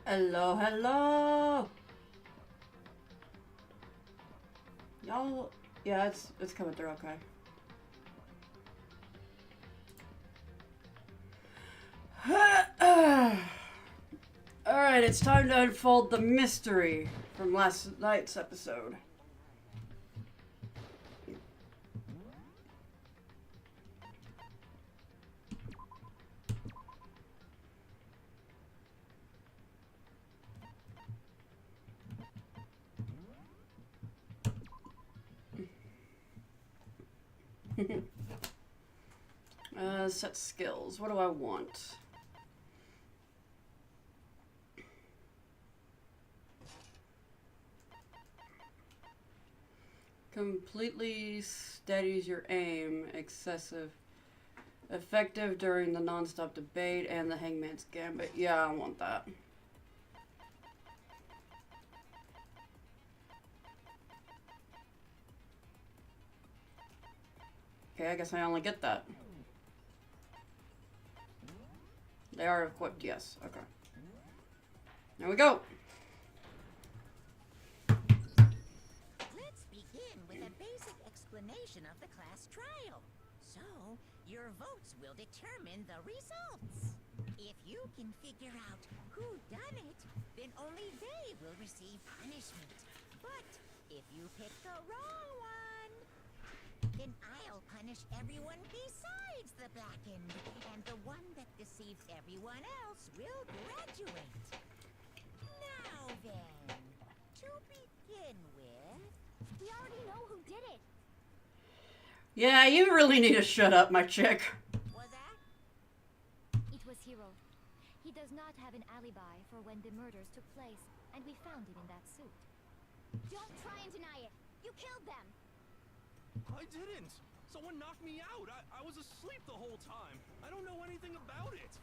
Hello, hello. Y'all, yeah, it's coming through okay. Alright, it's time to unfold the mystery from last night's episode. Set skills. What do I want? Completely steadies your aim. Excessive. Effective during the non-stop debate and the Hangman's Gambit. Yeah, I want that. Okay, I guess I only get that. They are equipped, yes. Okay. There we go. Let's begin with a basic explanation of the class trial. So, your votes will determine the results. If you can figure out who done it, then only they will receive punishment. But if you pick the wrong one, then I'll punish everyone besides the blackened, and the one that deceives everyone else will graduate. Now then, to begin with, we already know who did it. Yeah, you really need to shut up, my chick. Was that? It was Hiro. He does not have an alibi for when the murders took place, and we found him in that suit. Don't try and deny it. You killed them. I didn't! Someone knocked me out! I was asleep the whole time! I don't know anything about it!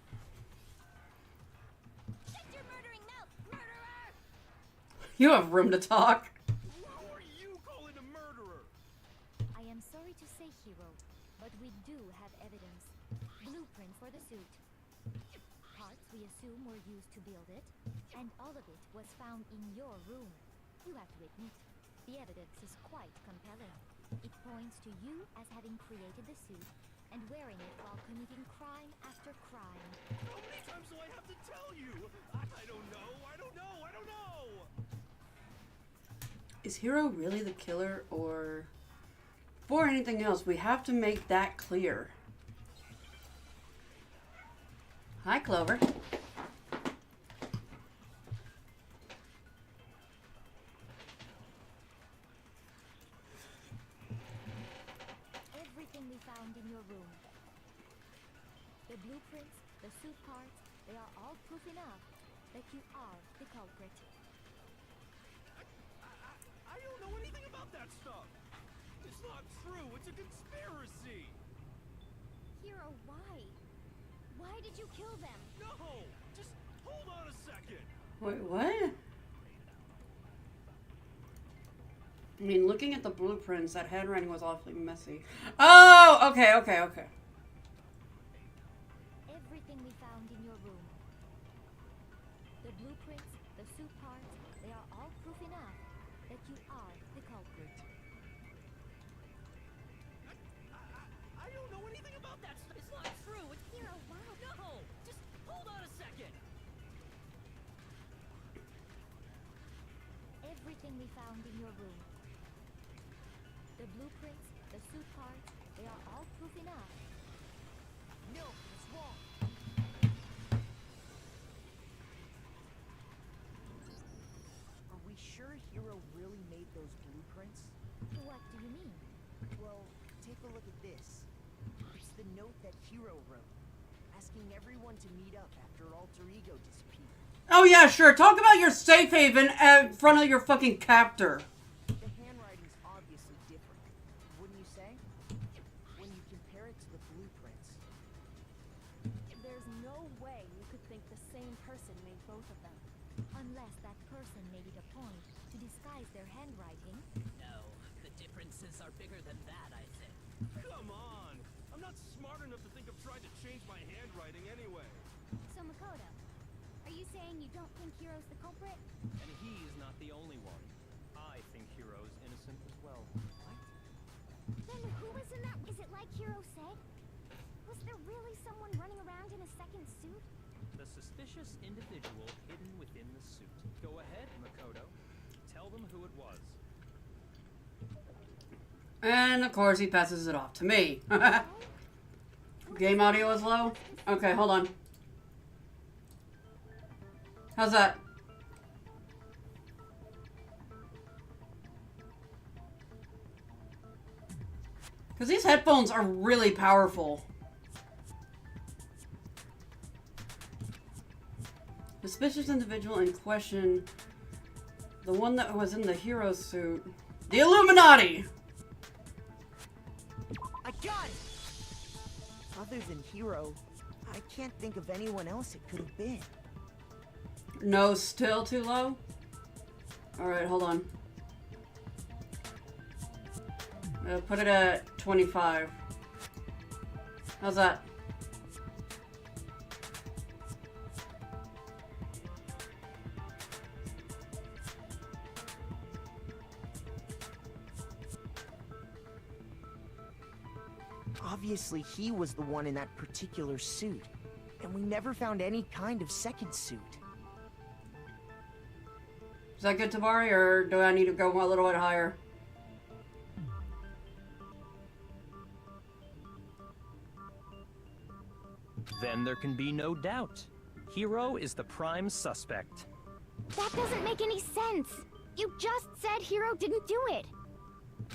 Shut your murdering mouth, murderer! You have room to talk. Who are you calling a murderer? I am sorry to say, Hiro, but we do have evidence. Blueprint for the suit. Parts we assume were used to build it, and all of it was found in your room. You have to admit, the evidence is quite compelling. It points to you as having created the suit and wearing it while committing crime after crime. How many times do I have to tell you? I don't know, I don't know, I don't know! Is Hiro really the killer, or... Before anything else, we have to make that clear. Hi, Clover. Everything we found in your room. The blueprints, the suit parts, they are all proof enough that you are the culprit. I don't know anything about that stuff! It's not true, it's a conspiracy! Hiro, why? Why did you kill them? No! Just hold on a second! Wait, what? I mean, looking at the blueprints, that handwriting was awfully messy. Oh, okay. Everything we found in your room. The blueprints, the suit parts, they are all proof enough that you are the culprit. I don't know anything about that stuff! It's not true! It's... Hiro, why? No! Just hold on a second! Everything we found in your room. The blueprints, the suit parts, they are all proof enough. No, it's wrong. Are we sure Hiro really made those blueprints? What do you mean? Well, take a look at this. It's the note that Hiro wrote, asking everyone to meet up after Alter Ego disappeared. Oh, yeah, sure. Talk about your safe haven in front of your fucking captor. The handwriting's obviously different, wouldn't you say? When you compare it to the blueprints. There's no way you could think the same person made both of them. Unless that person made it a point to disguise their handwriting. No, the differences are bigger than that, I think. Come on! I'm not smart enough to think of trying to change my handwriting anyway. So Makoto, are you saying you don't think Hiro's the culprit? And he's not the only one. I think Hiro's innocent as well. Then who was in that? Is it like Hiro said? Was there really someone running around in a second suit? The suspicious individual hidden within the suit. Go ahead, Makoto. Tell them who it was. And of course he passes it off to me. Game audio is low? Okay, hold on. How's that? Because these headphones are really powerful. The suspicious individual in question, the one that was in the hero suit, the Illuminati! I got it! Other than Hiro, I can't think of anyone else it could have been. No, still too low? Alright, hold on. Put it at 25. How's that? Obviously, he was the one in that particular suit, and we never found any kind of second suit. Is that good, Tabari, or do I need to go a little bit higher? Then there can be no doubt. Hiro is the prime suspect. That doesn't make any sense. You just said Hiro didn't do it.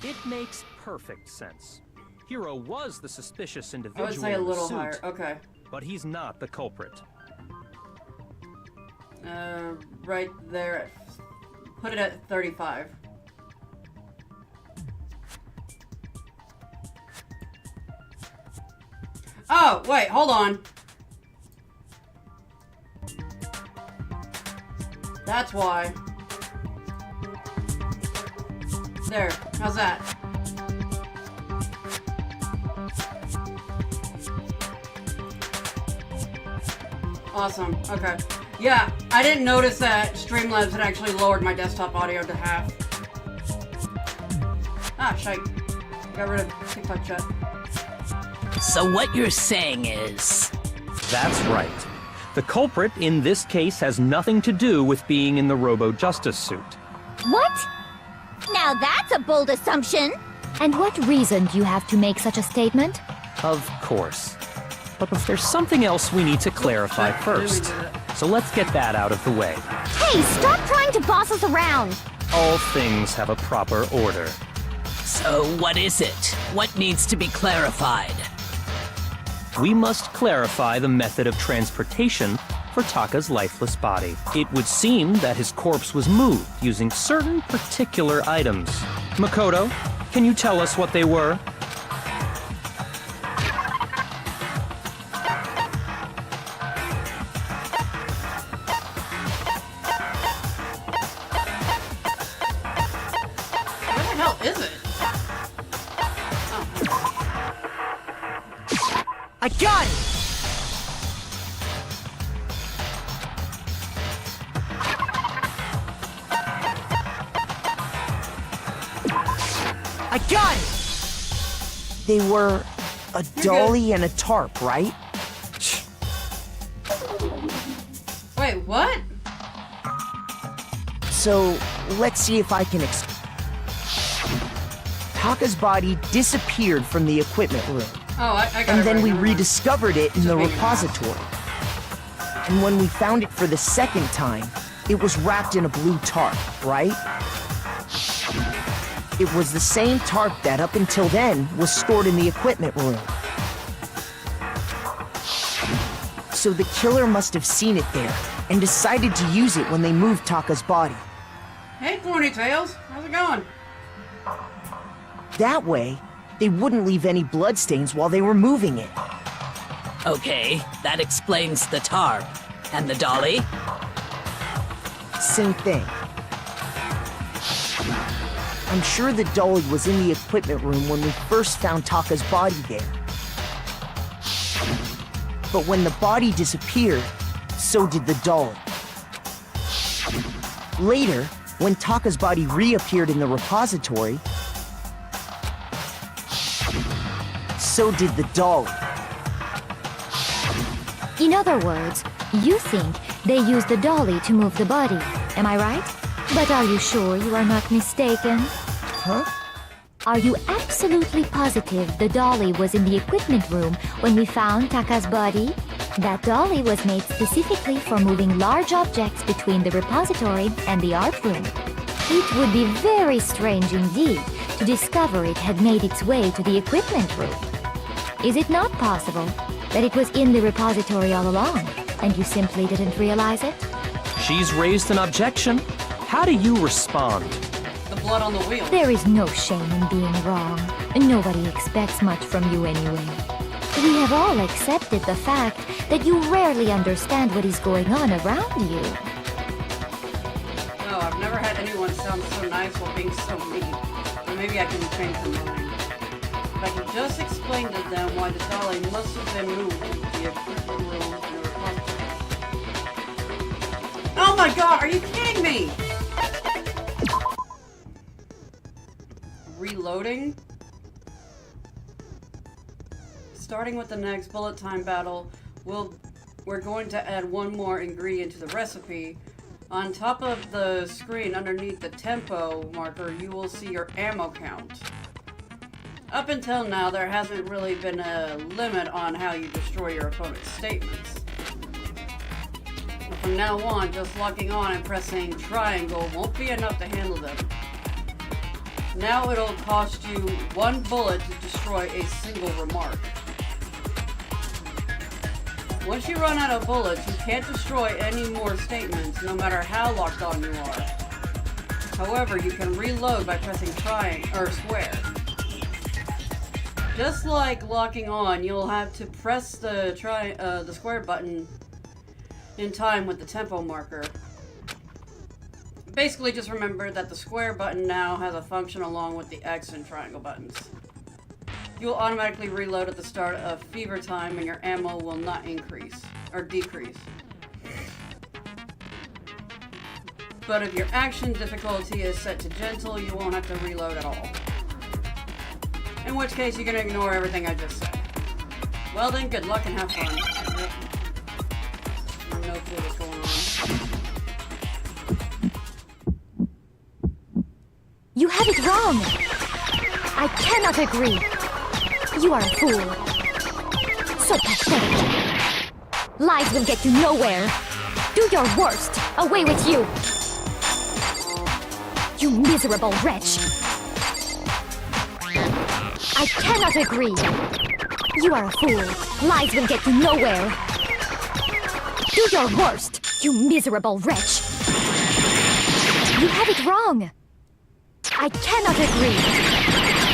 It makes perfect sense. Hiro was the suspicious I individual would say a in the little suit, higher. Okay. but he's not the culprit. Right there. Put it at 35. Oh, wait, hold on. That's why. There, how's that? Awesome, okay. Yeah, I didn't notice that Streamlabs had actually lowered my desktop audio to half. Ah, shite. Got rid of TikTok chat. So what you're saying is... That's right. The culprit in this case has nothing to do with being in the Robo-Justice suit. What? Now that's a bold assumption. And what reason do you have to make such a statement? Of course. But there's something else we need to clarify first. So let's get that out of the way. Hey, stop trying to boss us around. All things have a proper order. So what is it? What needs to be clarified? We must clarify the method of transportation for Taka's lifeless body. It would seem that his corpse was moved using certain particular items. Makoto, can you tell us what they were? Where the hell is it? I got it! I got it! They were a dolly and a tarp, right? Wait, what? So, let's see if I can Taka's body disappeared from the equipment room. Oh, I got it And then right, we never mind. rediscovered it in the maybe not. repository. And when we found it for the second time, it was wrapped in a blue tarp, right? It was the same tarp that up until then was stored in the equipment room. So the killer must have seen it there and decided to use it when they moved Taka's body. Hey, Corny Tails, how's it going? That way, they wouldn't leave any bloodstains while they were moving it. Okay, that explains the tarp. And the dolly? Same thing. I'm sure the dolly was in the equipment room when we first found Taka's body there. But when the body disappeared, so did the dolly. Later, when Taka's body reappeared in the repository, so did the dolly. In other words, you think they used the dolly to move the body, am I right? But are you sure you are not mistaken? Huh? Are you absolutely positive the dolly was in the equipment room when we found Taka's body? That dolly was made specifically for moving large objects between the repository and the art room. It would be very strange indeed to discover it had made its way to the equipment room. Is it not possible that it was in the repository all along, and you simply didn't realize it? She's raised an objection. How do you respond? The blood on the wheel. There is no shame in being wrong. Nobody expects much from you anyway. We have all accepted the fact that you rarely understand what is going on around you. No, I've never had anyone sound so nice while being so mean. Or maybe I can change their mind. If I could just explain to them why the dolly must have been moved into the equipment room in the repository. Oh my god, are you kidding me? Reloading? Starting with the next bullet time battle, we're going to add one more ingredient to the recipe. On top of the screen underneath the tempo marker, you will see your ammo count. Up until now, there hasn't really been a limit on how you destroy your opponent's statements. But from now on, just locking on and pressing triangle won't be enough to handle them. Now it'll cost you 1 bullet to destroy a single remark. Once you run out of bullets, you can't destroy any more statements, no matter how locked on you are. However, you can reload by pressing triangle or square. Just like locking on, you'll have to press the square button in time with the tempo marker. Basically, just remember that the square button now has a function along with the X and triangle buttons. You will automatically reload at the start of fever time and your ammo will not increase or decrease. But if your action difficulty is set to gentle, you won't have to reload at all. In which case you can ignore everything I just said. Well then, good luck and have fun. Yep. No clue what's going on. You have it wrong! I cannot agree! You are a fool. So pathetic. Lies will get you nowhere. Do your worst. Away with you. You miserable wretch. I cannot agree. You are a fool. Lies will get you nowhere. Do your worst, you miserable wretch. You have it wrong. I cannot agree.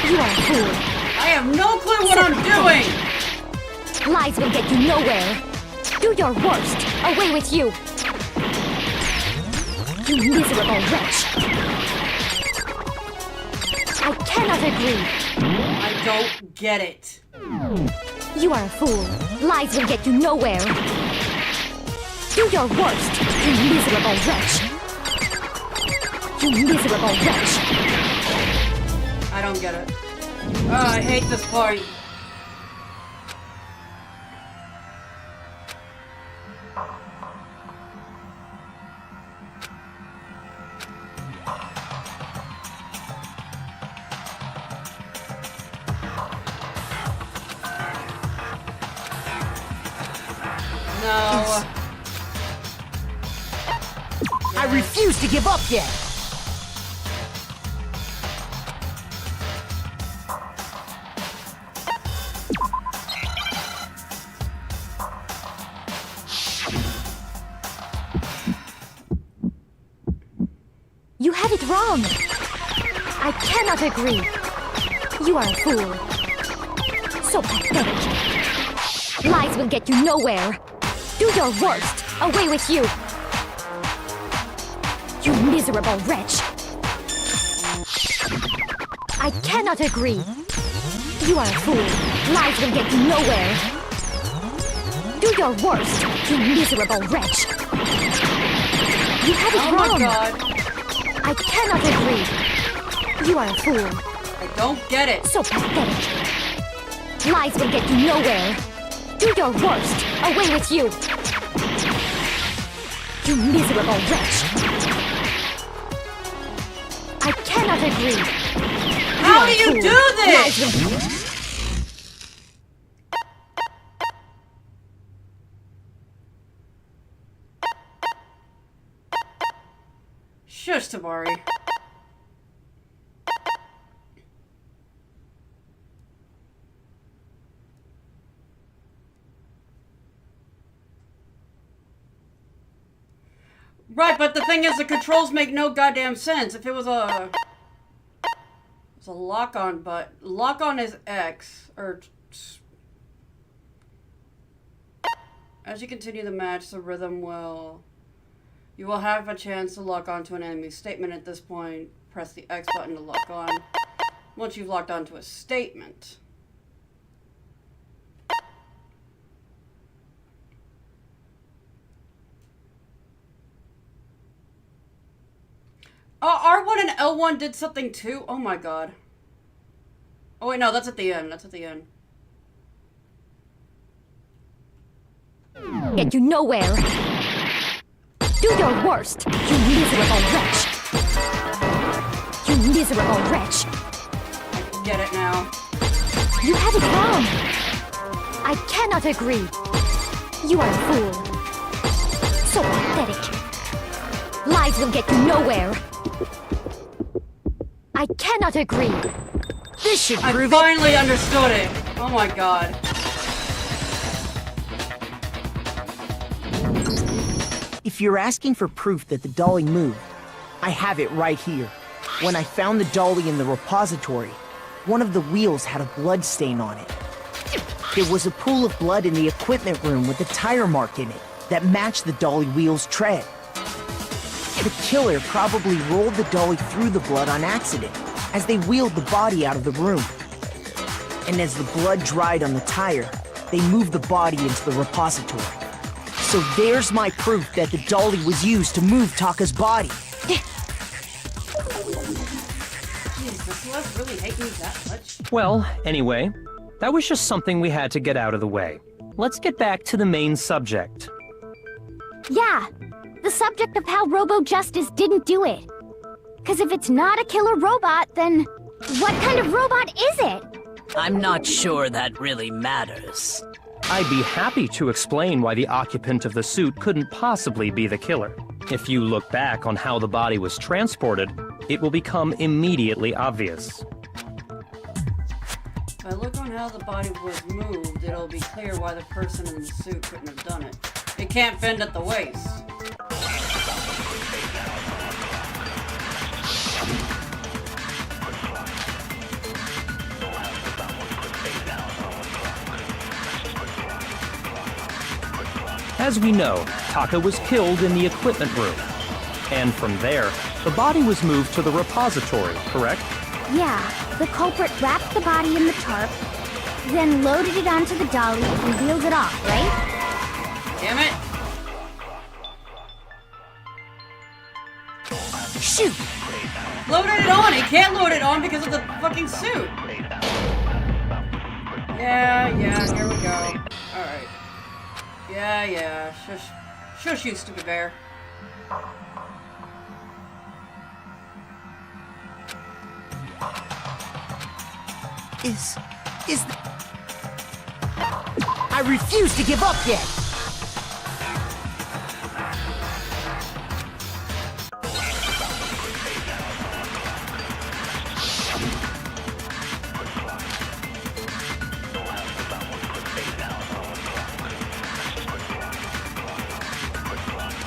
You are a fool. I have no clue what I'm doing! Lies will get you nowhere. Do your worst. Away with you. You miserable wretch. I cannot agree. I don't get it. You are a fool. Lies will get you nowhere. Do your worst, you miserable wretch. You miserable wretch. I don't get it. Oh, I hate this part. No. I refuse to give up yet! You have it wrong. I cannot agree. You are a fool. So pathetic. Lies will get you nowhere. Do your worst. Away with you. You miserable wretch. I cannot agree. You are a fool. Lies will get you nowhere. Do your worst, you miserable wretch. You have it Oh wrong. my god. I cannot agree. You are a fool. I don't get it. So pathetic. Lies will get you nowhere. Do your worst. Away with you. You miserable wretch. I cannot agree. How do you do Lies this? will... Shush, Tabari. Right, but the thing is, the controls make no goddamn sense. If it was a... It's a lock-on, but... Lock-on is X, or... As you continue the match, the rhythm will... You will have a chance to lock onto an enemy statement at this point. Press the X button to lock on. Once you've locked onto a statement. R1 and L1 did something too? Oh my god. Oh wait, no, that's at the end. That's at the end. Get you nowhere. Do your worst, you miserable wretch. You miserable wretch. I get it now. You have it wrong. I cannot agree. You are a fool. So pathetic. Lies will get you nowhere. I cannot agree. This should I prove finally understood it. Oh my god. If you're asking for proof that the dolly moved, I have it right here. When I found the dolly in the repository, one of the wheels had a blood stain on it. There was a pool of blood in the equipment room with a tire mark in it that matched the dolly wheel's tread. The killer probably rolled the dolly through the blood on accident as they wheeled the body out of the room. And as the blood dried on the tire, they moved the body into the repository. So there's my proof that the dolly was used to move Taka's body. Jeez, does Celeste really hate me that much? Well, anyway, that was just something we had to get out of the way. Let's get back to the main subject. Yeah, the subject of how Robo-Justice didn't do it. Because if it's not a killer robot, then what kind of robot is it? I'm not sure that really matters. I'd be happy to explain why the occupant of the suit couldn't possibly be the killer. If you look back on how the body was transported, it will become immediately obvious. If I look on how the body was moved, it'll be clear why the person in the suit couldn't have done it. It can't bend at the waist. As we know, Taka was killed in the equipment room. And from there, the body was moved to the repository, correct? Yeah, the culprit wrapped the body in the tarp, then loaded it onto the dolly and wheeled it off, right? Damn it! Shoot! Loaded it on! He can't load it on because of the fucking suit! Yeah, here we go. Alright. Yeah. Shush you, stupid bear. I refuse to give up yet!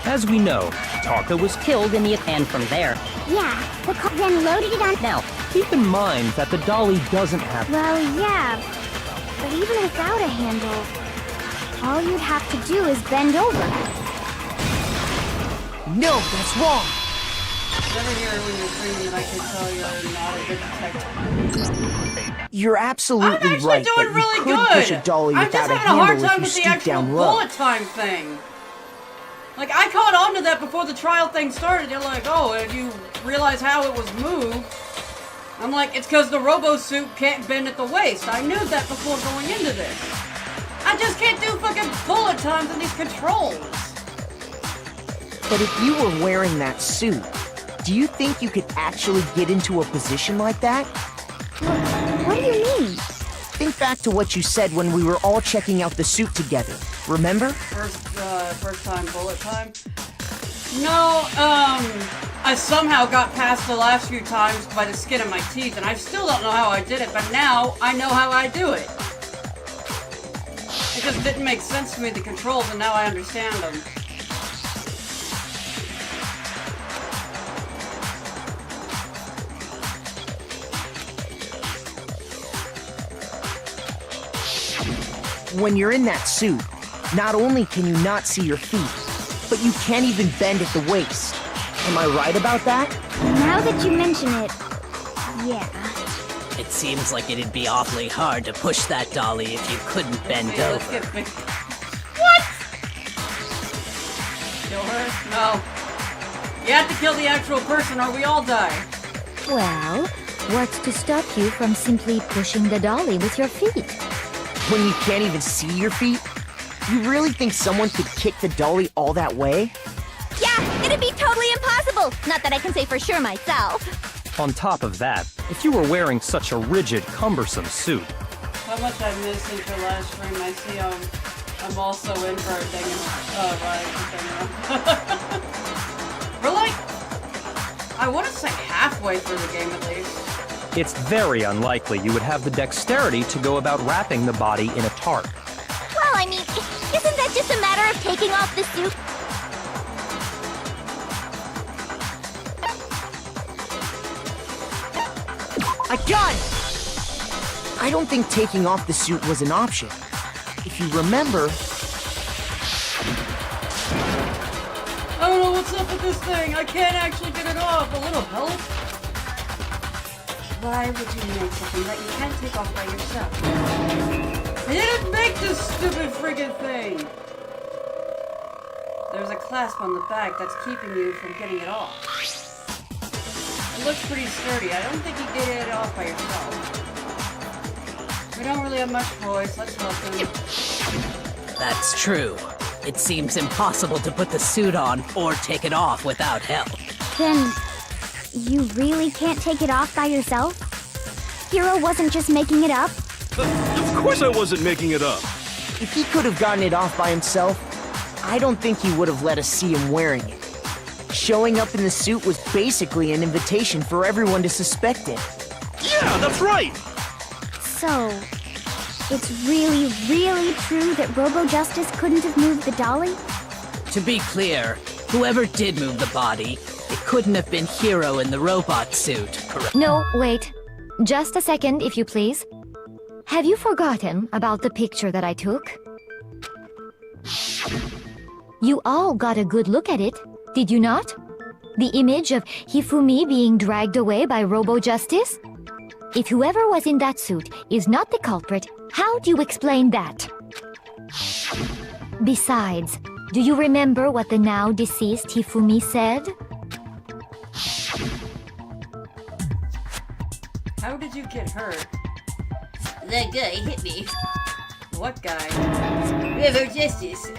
As we know, Taka was killed in the... And from there, Yeah, the then loaded it on... now, Keep in mind that the dolly doesn't have... Well, yeah, but even without a handle, all you'd have to do is bend over. No, that's wrong! Never hear when you're screaming that I can tell you're not a good detective. You're I'm absolutely actually right doing that really you could good! push a dolly I'm just without a having a hard handle time if you with the stoop actual down low. bullet time thing. Like, I caught on to that before the trial thing started. They're like, oh, and you realize how it was moved? I'm like, it's because the robo-suit can't bend at the waist. I knew that before going into this. I just can't do fucking bullet times in these controls. But if you were wearing that suit, do you think you could actually get into a position like that? What do you mean? Think back to what you said when we were all checking out the suit together. Remember? First time bullet time? No, I somehow got past the last few times by the skin of my teeth, and I still don't know how I did it, but now I know how I do it. It just didn't make sense to me, the controls, and now I understand them. When you're in that suit, not only can you not see your feet, but you can't even bend at the waist. Am I right about that? Now that you mention it, yeah. It seems like it'd be awfully hard to push that dolly if you couldn't bend See, let's over. get big. What? Kill her? No. You have to kill the actual person or we all die. Well, what's to stop you from simply pushing the dolly with your feet? When you can't even see your feet? You really think someone could kick the dolly all that way? Yeah, it'd be totally impossible! Not that I can say for sure myself. On top of that, if you were wearing such a rigid, cumbersome suit, How much I missed since your last stream. I see I'm also in for a Danganrompa. We're like, I want to say halfway through the game at least. it's very unlikely you would have the dexterity to go about wrapping the body in a tarp. Well, I mean, isn't that just a matter of taking off the suit? I got it! I don't think taking off the suit was an option. If you remember, I don't know what's up with this thing. I can't actually get it off. A little help? Why would you make something that you can't take off by yourself? I didn't make this stupid friggin' thing. There's a clasp on the back that's keeping you from getting it off. It looks pretty sturdy. I don't think you get it off by yourself. We don't really have much choice. Let's help him. That's true. It seems impossible to put the suit on or take it off without help. Then, you really can't take it off by yourself? Hero wasn't just making it up? Of course I wasn't making it up. if he could have gotten it off by himself, I don't think he would have let us see him wearing it. Showing up in the suit was basically an invitation for everyone to suspect it. Yeah, that's right! So, it's really, really true that Robo-Justice couldn't have moved the dolly? To be clear, whoever did move the body, it couldn't have been Hero in the robot suit, correct? No, wait. Just a second, if you please. Have you forgotten about the picture that I took? You all got a good look at it, did you not? The image of Hifumi being dragged away by Robo-Justice? If whoever was in that suit is not the culprit, how do you explain that? Besides, do you remember what the now deceased Hifumi said? How did you get hurt? That guy hit me. What guy? Robo-Justice.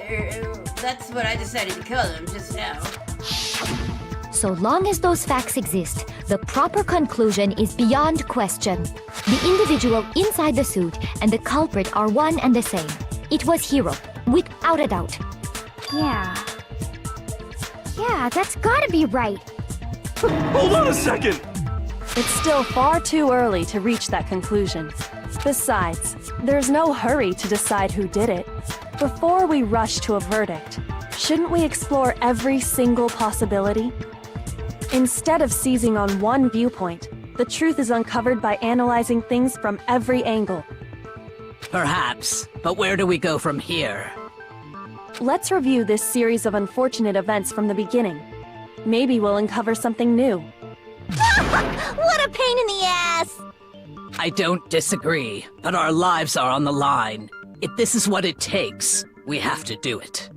That's what I decided to call him just now. So long as those facts exist, the proper conclusion is beyond question. The individual inside the suit and the culprit are one and the same. It was Hero, without a doubt. Yeah. Yeah, that's gotta be right. Hold on a second! It's still far too early to reach that conclusion. Besides, there's no hurry to decide who did it. Before we rush to a verdict, shouldn't we explore every single possibility? Instead of seizing on one viewpoint, the truth is uncovered by analyzing things from every angle. Perhaps, but where do we go from here? Let's review this series of unfortunate events from the beginning. Maybe we'll uncover something new. What a pain in the ass! I don't disagree, but our lives are on the line. If this is what it takes, we have to do it.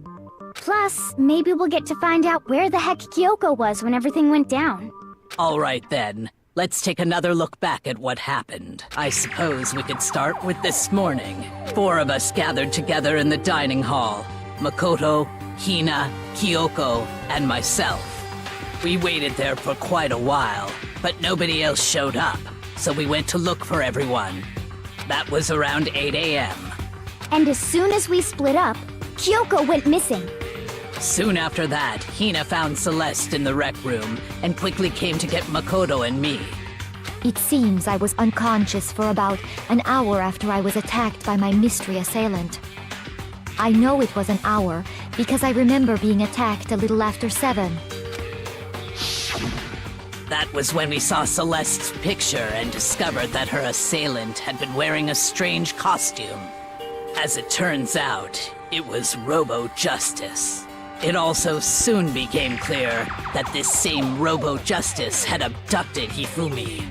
Plus, maybe we'll get to find out where the heck Kyoko was when everything went down. All right then. Let's take another look back at what happened. I suppose we could start with this morning. 4 of us gathered together in the dining hall. Makoto, Hina, Kyoko, and myself. We waited there for quite a while, but nobody else showed up, so we went to look for everyone. That was around 8 a.m. And as soon as we split up, Kyoko went missing. Soon after that, Hina found Celeste in the rec room and quickly came to get Makoto and me. It seems I was unconscious for about an hour after I was attacked by my mystery assailant. I know it was an hour because I remember being attacked a little after 7. That was when we saw Celeste's picture and discovered that her assailant had been wearing a strange costume. As it turns out, it was Robo-Justice. It also soon became clear that this same Robo-Justice had abducted Hifumi.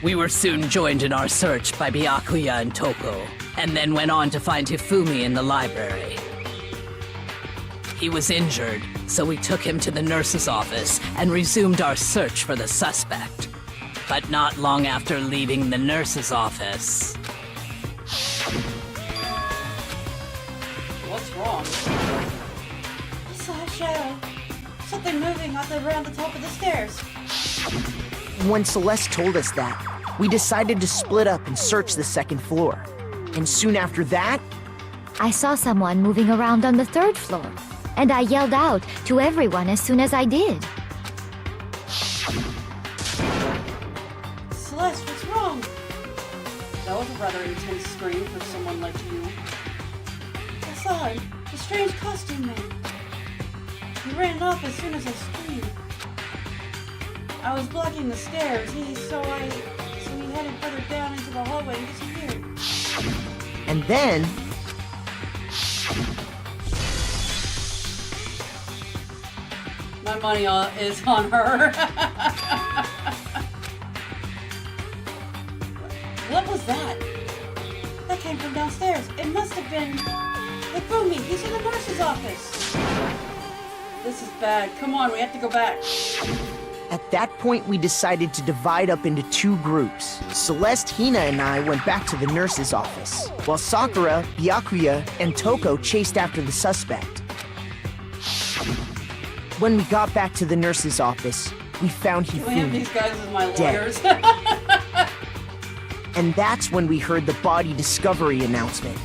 We were soon joined in our search by Byakuya and Toko, and then went on to find Hifumi in the library. He was injured, so we took him to the nurse's office and resumed our search for the suspect. But not long after leaving the nurse's office... What's wrong? I saw a shadow. Something moving around the top of the stairs. When Celeste told us that, we decided to split up and search the 2nd floor. And soon after that, I saw someone moving around on the 3rd floor, and I yelled out to everyone as soon as I did. Celeste, what's wrong? That was a rather intense scream for someone like you. I saw him, the strange costume man. He ran off as soon as I screamed. I was blocking the stairs, so he headed further down into the hallway and disappeared. and then... My money is on her. What was that? That came from downstairs. It must have been Hifumi. He's in the nurse's office. This is bad. Come on, we have to go back. At that point, we decided to divide up into 2 groups. Celeste, Hina, and I went back to the nurse's office, while Sakura, Byakuya, and Toko chased after the suspect. When we got back to the nurse's office, we found Can we have these Hifumi, guys as my dead. lawyers? and that's when we heard the body discovery announcement.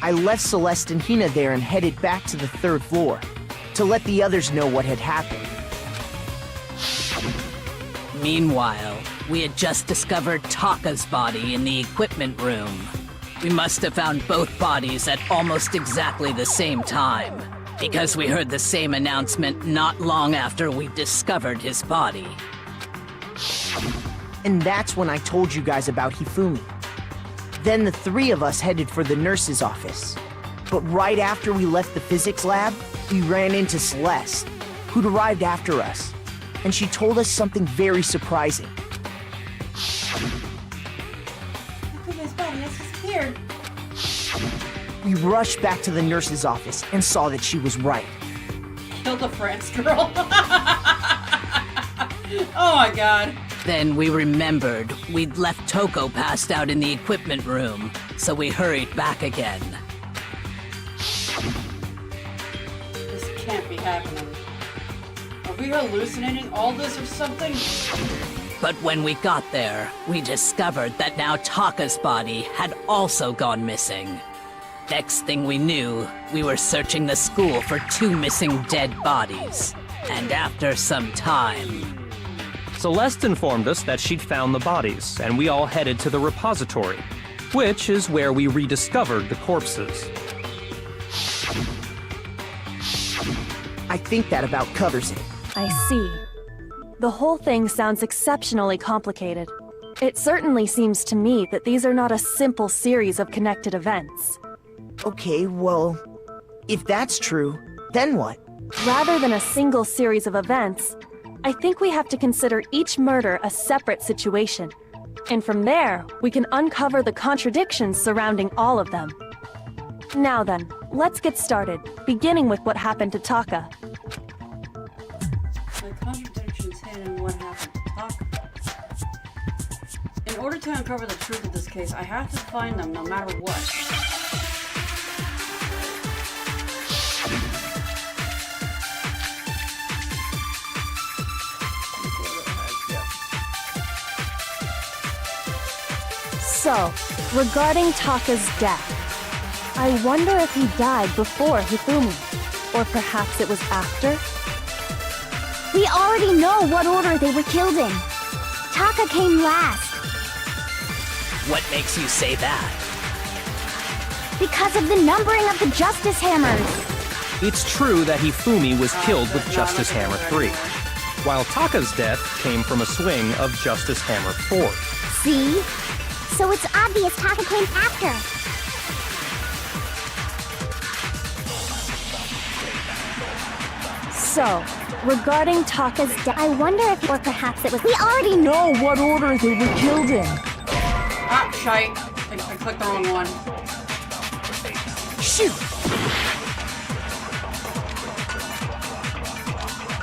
I left Celeste and Hina there and headed back to the 3rd floor to let the others know what had happened. Meanwhile, we had just discovered Taka's body in the equipment room. We must have found both bodies at almost exactly the same time, because we heard the same announcement not long after we discovered his body. And that's when I told you guys about Hifumi. Then the 3 of us headed for the nurse's office. But right after we left the physics lab, we ran into Celeste, who'd arrived after us. And she told us something very surprising. Hifumi's body has disappeared. We rushed back to the nurse's office and saw that she was right. Kill the France girl. Oh my god. Then we remembered we'd left Toko passed out in the equipment room, so we hurried back again. This can't be happening. Are we hallucinating all this or something? But when we got there, we discovered that now Taka's body had also gone missing. Next thing we knew, we were searching the school for 2 missing dead bodies. And after some time... Celeste informed us that she'd found the bodies, and we all headed to the repository, which is where we rediscovered the corpses. I think that about covers it. I see. The whole thing sounds exceptionally complicated. It certainly seems to me that these are not a simple series of connected events. Okay, well, if that's true, then what? Rather than a single series of events, I think we have to consider each murder a separate situation. And from there, we can uncover the contradictions surrounding all of them. Now then, let's get started, beginning with what happened to Taka. The contradictions hidden in what happened to Taka. In order to uncover the truth of this case, I have to find them no matter what. So, regarding Taka's death, I wonder if he died before Hifumi, or perhaps it was after? We already know what order they were killed in. Taka came last What makes you say that? because of the numbering of the Justice Hammers. It's true that Hifumi was killed with Justice Hammer 3, while Taka's death came from a swing of Justice Hammer 4. See? So it's obvious Taka came after. So, regarding Taka's death, I wonder if, or perhaps it was. we already know what order they were killed in. Ah, shite. I clicked the wrong one. Shoot!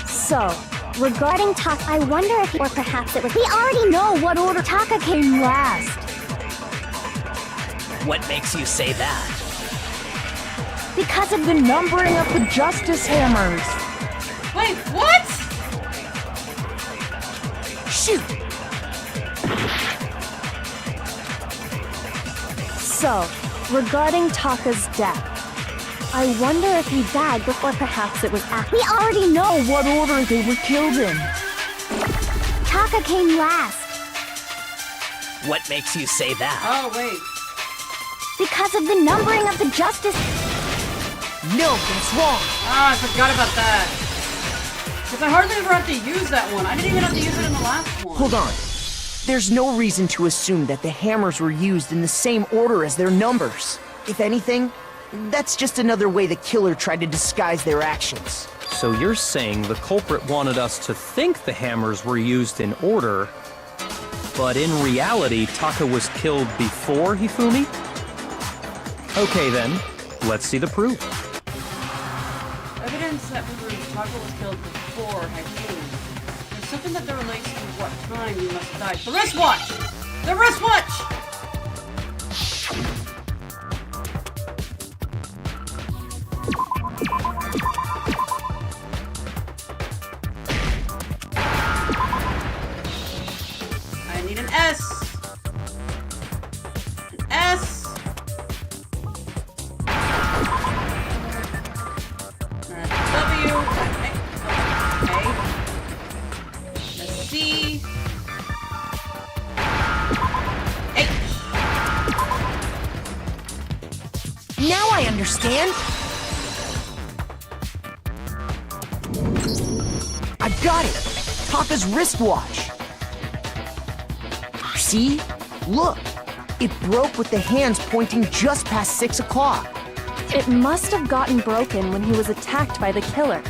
So, Regarding Taka, I wonder if, or perhaps it was. We already know what order Taka came last. What makes you say that? Because of the numbering of the Justice Hammers. Wait, what? shoot! So, regarding Taka's death, I wonder if he died before, perhaps it was after. We already know what order they were killed in. Taka came last. What makes you say that? Oh, wait. Because of the numbering of the Justice. No, that's wrong. Ah, I forgot about that. Because I hardly ever have to use that one. I didn't even have to use it in the last one. Hold on. There's no reason to assume that the hammers were used in the same order as their numbers. If anything, that's just another way the killer tried to disguise their actions. So you're saying the culprit wanted us to think the hammers were used in order, but in reality, Taka was killed before Hifumi? Okay then, let's see the proof. Evidence that proves Taka was killed before Hifumi. There's something that relates to what time he must have died. The wristwatch! The wristwatch! I need an S. An S. W. A. A C. H. Now I understand. I've got it. Taka's wristwatch. See? Look. It broke with the hands pointing just past 6 o'clock. It must have gotten broken when he was attacked by the killer.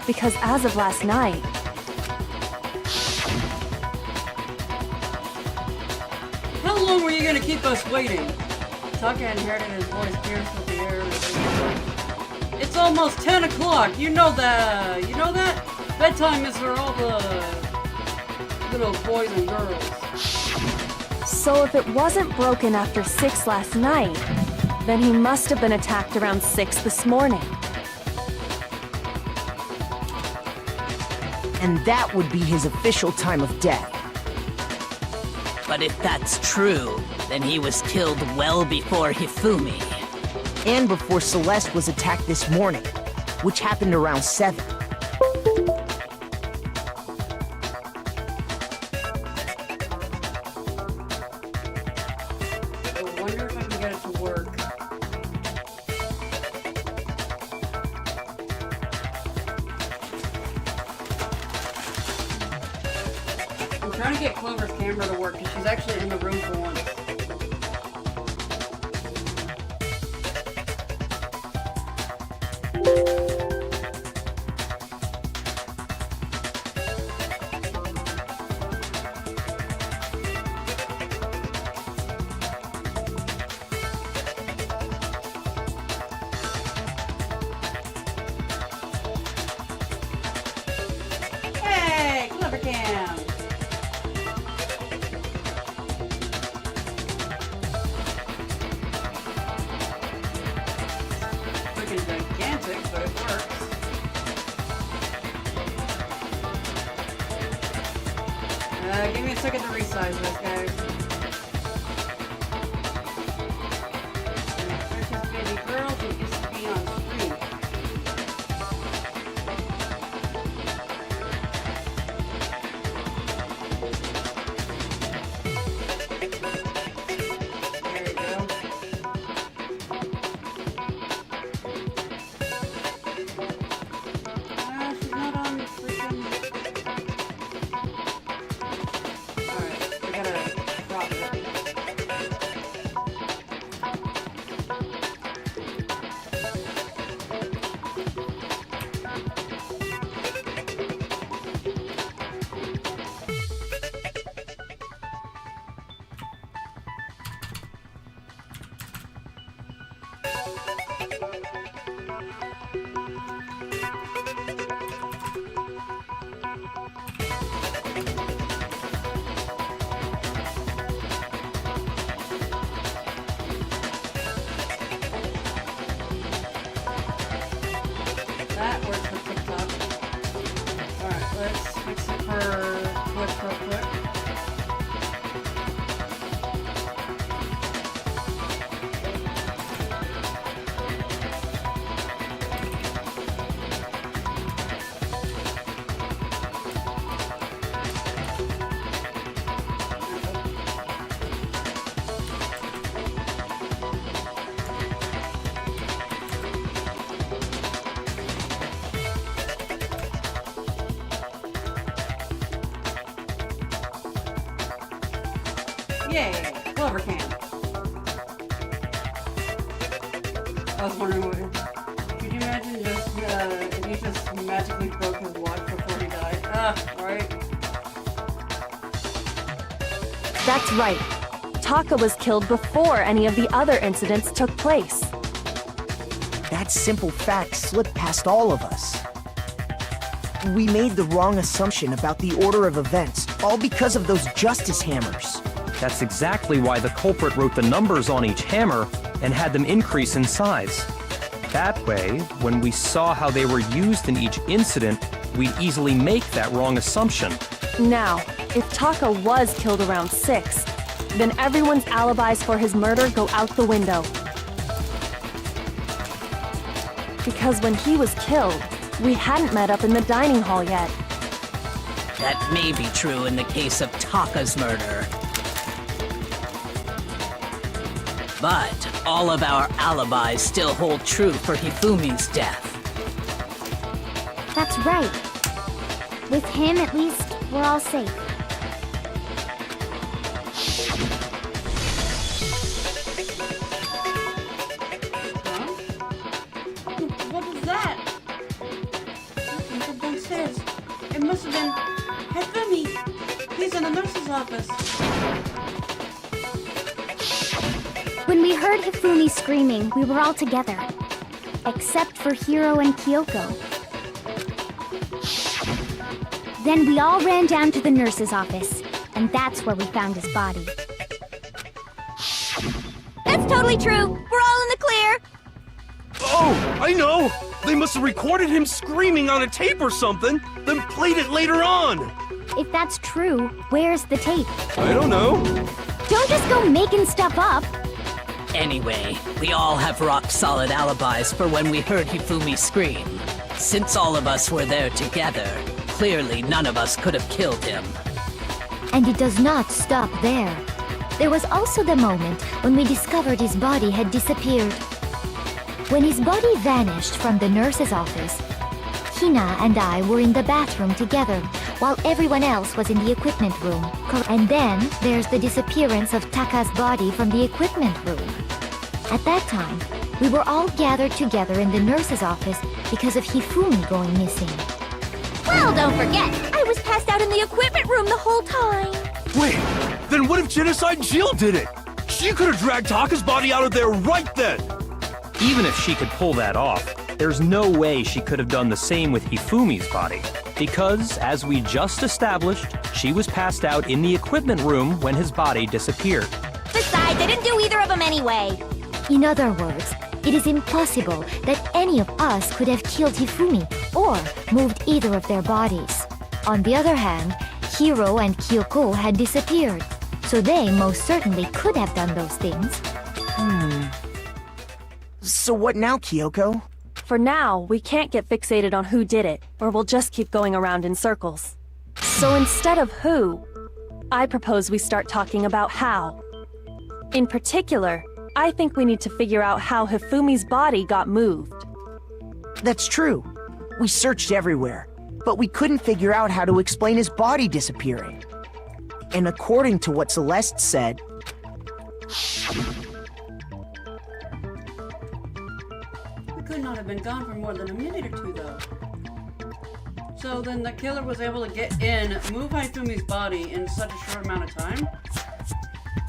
Because as of last night, How long were you gonna keep us waiting? Taka inherited his voice pierced with the air. It's almost 10 o'clock. You know that. You know that? Bedtime is for all the little boys and girls. so if it wasn't broken after 6 last night, then he must have been attacked around 6 this morning. And that would be his official time of death. But if that's true, then he was killed well before Hifumi. And before Celeste was attacked this morning, which happened around 7. I wonder if I can get it to work. I'm trying to get Clover's camera to work because she's actually in the room for once. Give me a second to resize this, guys. Precious baby girl who used to be on screen. There you go. She's not on the freaking... Alright, we gotta drop it. That works for TikTok. Alright, let's fix it for Twitch real quick. Yay! Clover can. I was wondering what... Could you imagine just, if he just magically broke his watch before he died? Right? That's right. Taka was killed before any of the other incidents took place. That simple fact slipped past all of us. We made the wrong assumption about the order of events, all because of those justice hammers. That's exactly why the culprit wrote the numbers on each hammer and had them increase in size. That way, when we saw how they were used in each incident, we'd easily make that wrong assumption. Now, if Taka was killed around 6, then everyone's alibis for his murder go out the window. Because when he was killed, we hadn't met up in the dining hall yet. That may be true in the case of Taka's murder. But all of our alibis still hold true for Hifumi's death. That's right. With him, at least, we're all safe. Huh? What was that? Something from downstairs. It must have been Hifumi. He's in the nurse's office. When we heard Hifumi screaming, we were all together. Except for Hiro and Kyoko. Then we all ran down to the nurse's office, and that's where we found his body. That's totally true. We're all in the clear. Oh, I know! They must have recorded him screaming on a tape or something, then played it later on! If that's true, where's the tape? I don't know. Don't just go making stuff up. Anyway, we all have rock-solid alibis for when we heard Hifumi scream. Since all of us were there together, clearly none of us could have killed him. And it does not stop there. There was also the moment when we discovered his body had disappeared. When his body vanished from the nurse's office, Hina and I were in the bathroom together, while everyone else was in the equipment room. And then there's the disappearance of Taka's body from the equipment room. At that time, we were all gathered together in the nurse's office because of Hifumi going missing. Well, don't forget, I was passed out in the equipment room the whole time. Wait, then what if Genocide Jill did it? She could have dragged Taka's body out of there right then! Even if she could pull that off, there's no way she could have done the same with Hifumi's body. Because, as we just established, she was passed out in the equipment room when his body disappeared. Besides, I didn't do either of them anyway. In other words, it is impossible that any of us could have killed Hifumi or moved either of their bodies. On the other hand, Hiro and Kyoko had disappeared, so they most certainly could have done those things. So what now, Kyoko? For now, we can't get fixated on who did it, or we'll just keep going around in circles. So instead of who, I propose we start talking about how. In particular, I think we need to figure out how Hifumi's body got moved. That's true. We searched everywhere, but we couldn't figure out how to explain his body disappearing. And according to what Celeste said, We could not have been gone for more than a minute or two, though. So then the killer was able to get in, move Hifumi's body in such a short amount of time?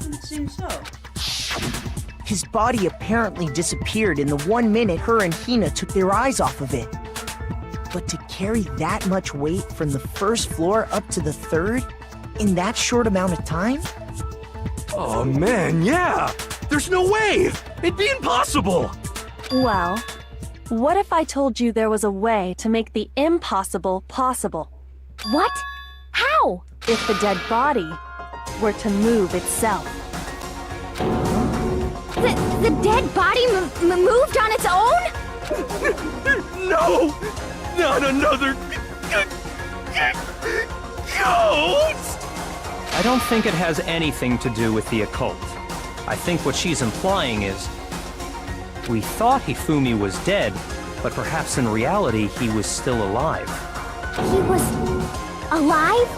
It seems so. his body apparently disappeared in the 1 minute her and Hina took their eyes off of it. But to carry that much weight from the first floor up to the third in that short amount of time? Oh man, yeah! There's no way! It'd be impossible! Well, what if I told you there was a way to make the impossible possible? What? How? If the dead body were to move itself. The dead body moved on its own? No! Not another ghost! I don't think it has anything to do with the occult. I think what she's implying is, we thought Hifumi was dead, but perhaps in reality he was still alive. He was alive?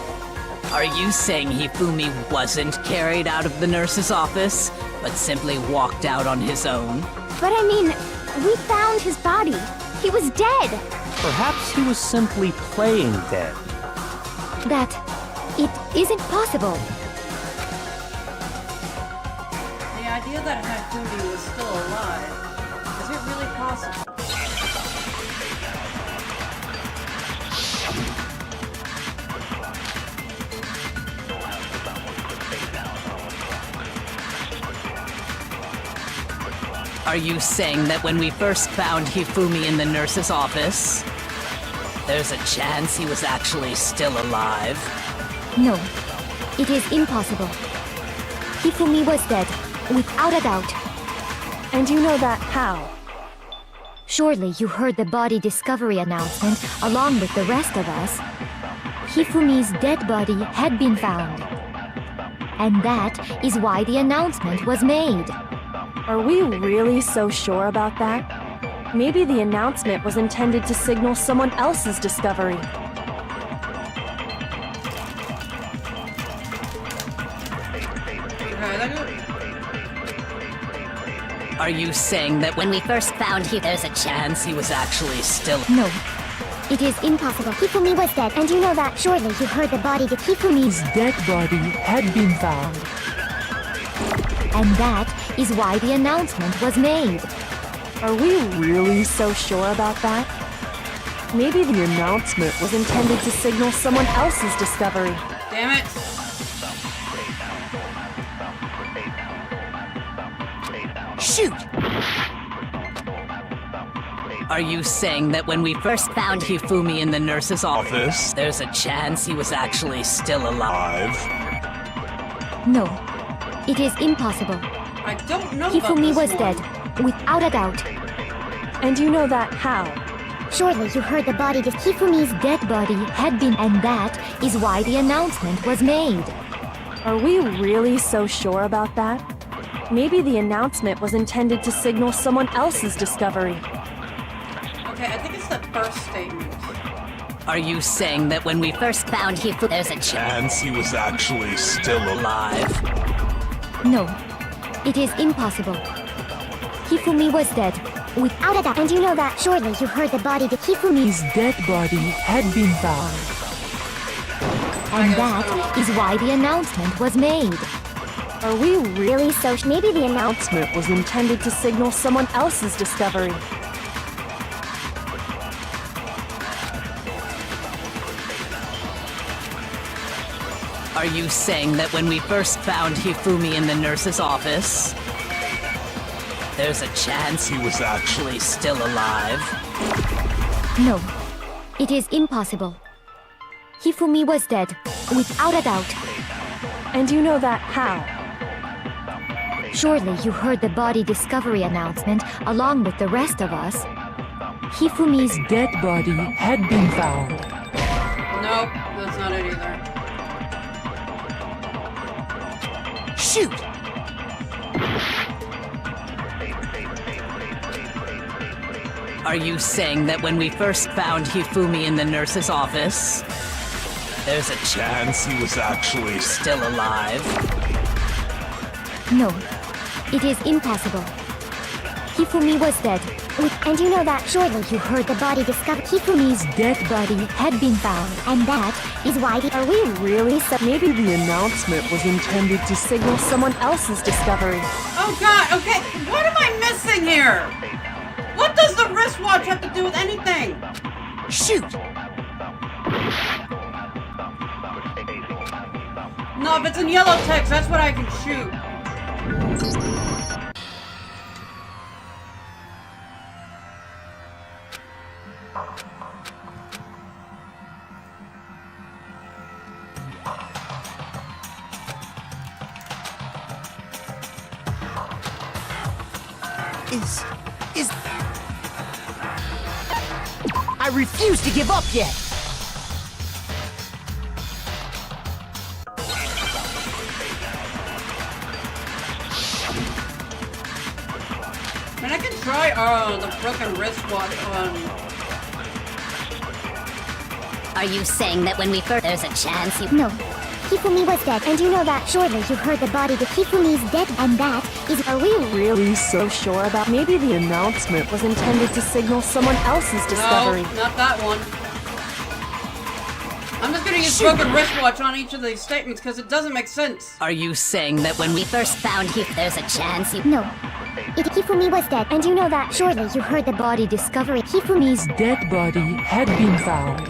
Are you saying Hifumi wasn't carried out of the nurse's office, but simply walked out on his own? But I mean, we found his body. He was dead. Perhaps he was simply playing dead. That it isn't possible. The idea that Hifumi was still alive, is it really possible? Are you saying that when we first found Hifumi in the nurse's office, there's a chance he was actually still alive? No, it is impossible. Hifumi was dead, without a doubt. And you know that how? Surely you heard the body discovery announcement along with the rest of us. Hifumi's dead body had been found. And that is why the announcement was made. Are we really so sure about that? Maybe the announcement was intended to signal someone else's discovery. Are you saying that when we first found him, there's a chance he was actually still... No, It is impossible. Hifumi was dead, and you know that. Surely you heard the body that Hifumi's dead body had been found. and that is why the announcement was made. Are we really so sure about that? Maybe the announcement was intended to signal someone else's discovery. Damn it! Shoot! Are you saying that when we first found Hifumi in the nurse's office, there's a chance he was actually still alive? No, it is impossible. I don't know Hifumi about was this one. dead, without a doubt. And you know that how? Surely you heard the body that Hifumi's Dead body had been, and that is why the announcement was made. Are we really so sure about that? Maybe the announcement was intended to signal someone else's discovery. Okay, I think it's the first statement. Are you saying that when we first found Hifumi, there's a chance He was actually still alive? No, it is impossible. Hifumi was dead, without a doubt. And you know that. Surely you heard the body that Hifumi's dead body had been found. and that is why the announcement was made. Are we really so maybe the announcement was intended to signal someone else's discovery? Are you saying that when we first found Hifumi in the nurse's office, there's a chance he was actually still alive? No, it is impossible. Hifumi was dead, without a doubt. And you know that how? Surely you heard the body discovery announcement along with the rest of us. Hifumi's Dead body had been found. Nope, that's not it either. Shoot! Are you saying that when we first found Hifumi in the nurse's office, there's a chance he was actually still alive? No, it is impossible. Hifumi was dead. And you know that Surely you heard the body discovered. Hifumi's dead body had been found. and that is why the Are we really so? Maybe the announcement was intended to signal someone else's discovery. Oh god, okay, what am I missing here? What does the wristwatch have to do with anything? Shoot! No, if it's in yellow text, that's what I can shoot. Is... I refuse to give up yet! And I can try the broken wristwatch on... Are you saying that when we first there's a chance you No. Hifumi was dead, and you know that. Surely you heard the body. The Hifumi's dead, and that is. Are we really so sure about? Maybe the announcement was intended to signal someone else's discovery. No, not that one. I'm just gonna use broken wristwatch on each of these statements because it doesn't make sense. Are you saying that when we first found you there's a chance you No. Hifumi was dead, and you know that. Surely you heard the Body discovery. Hifumi's dead body had been found.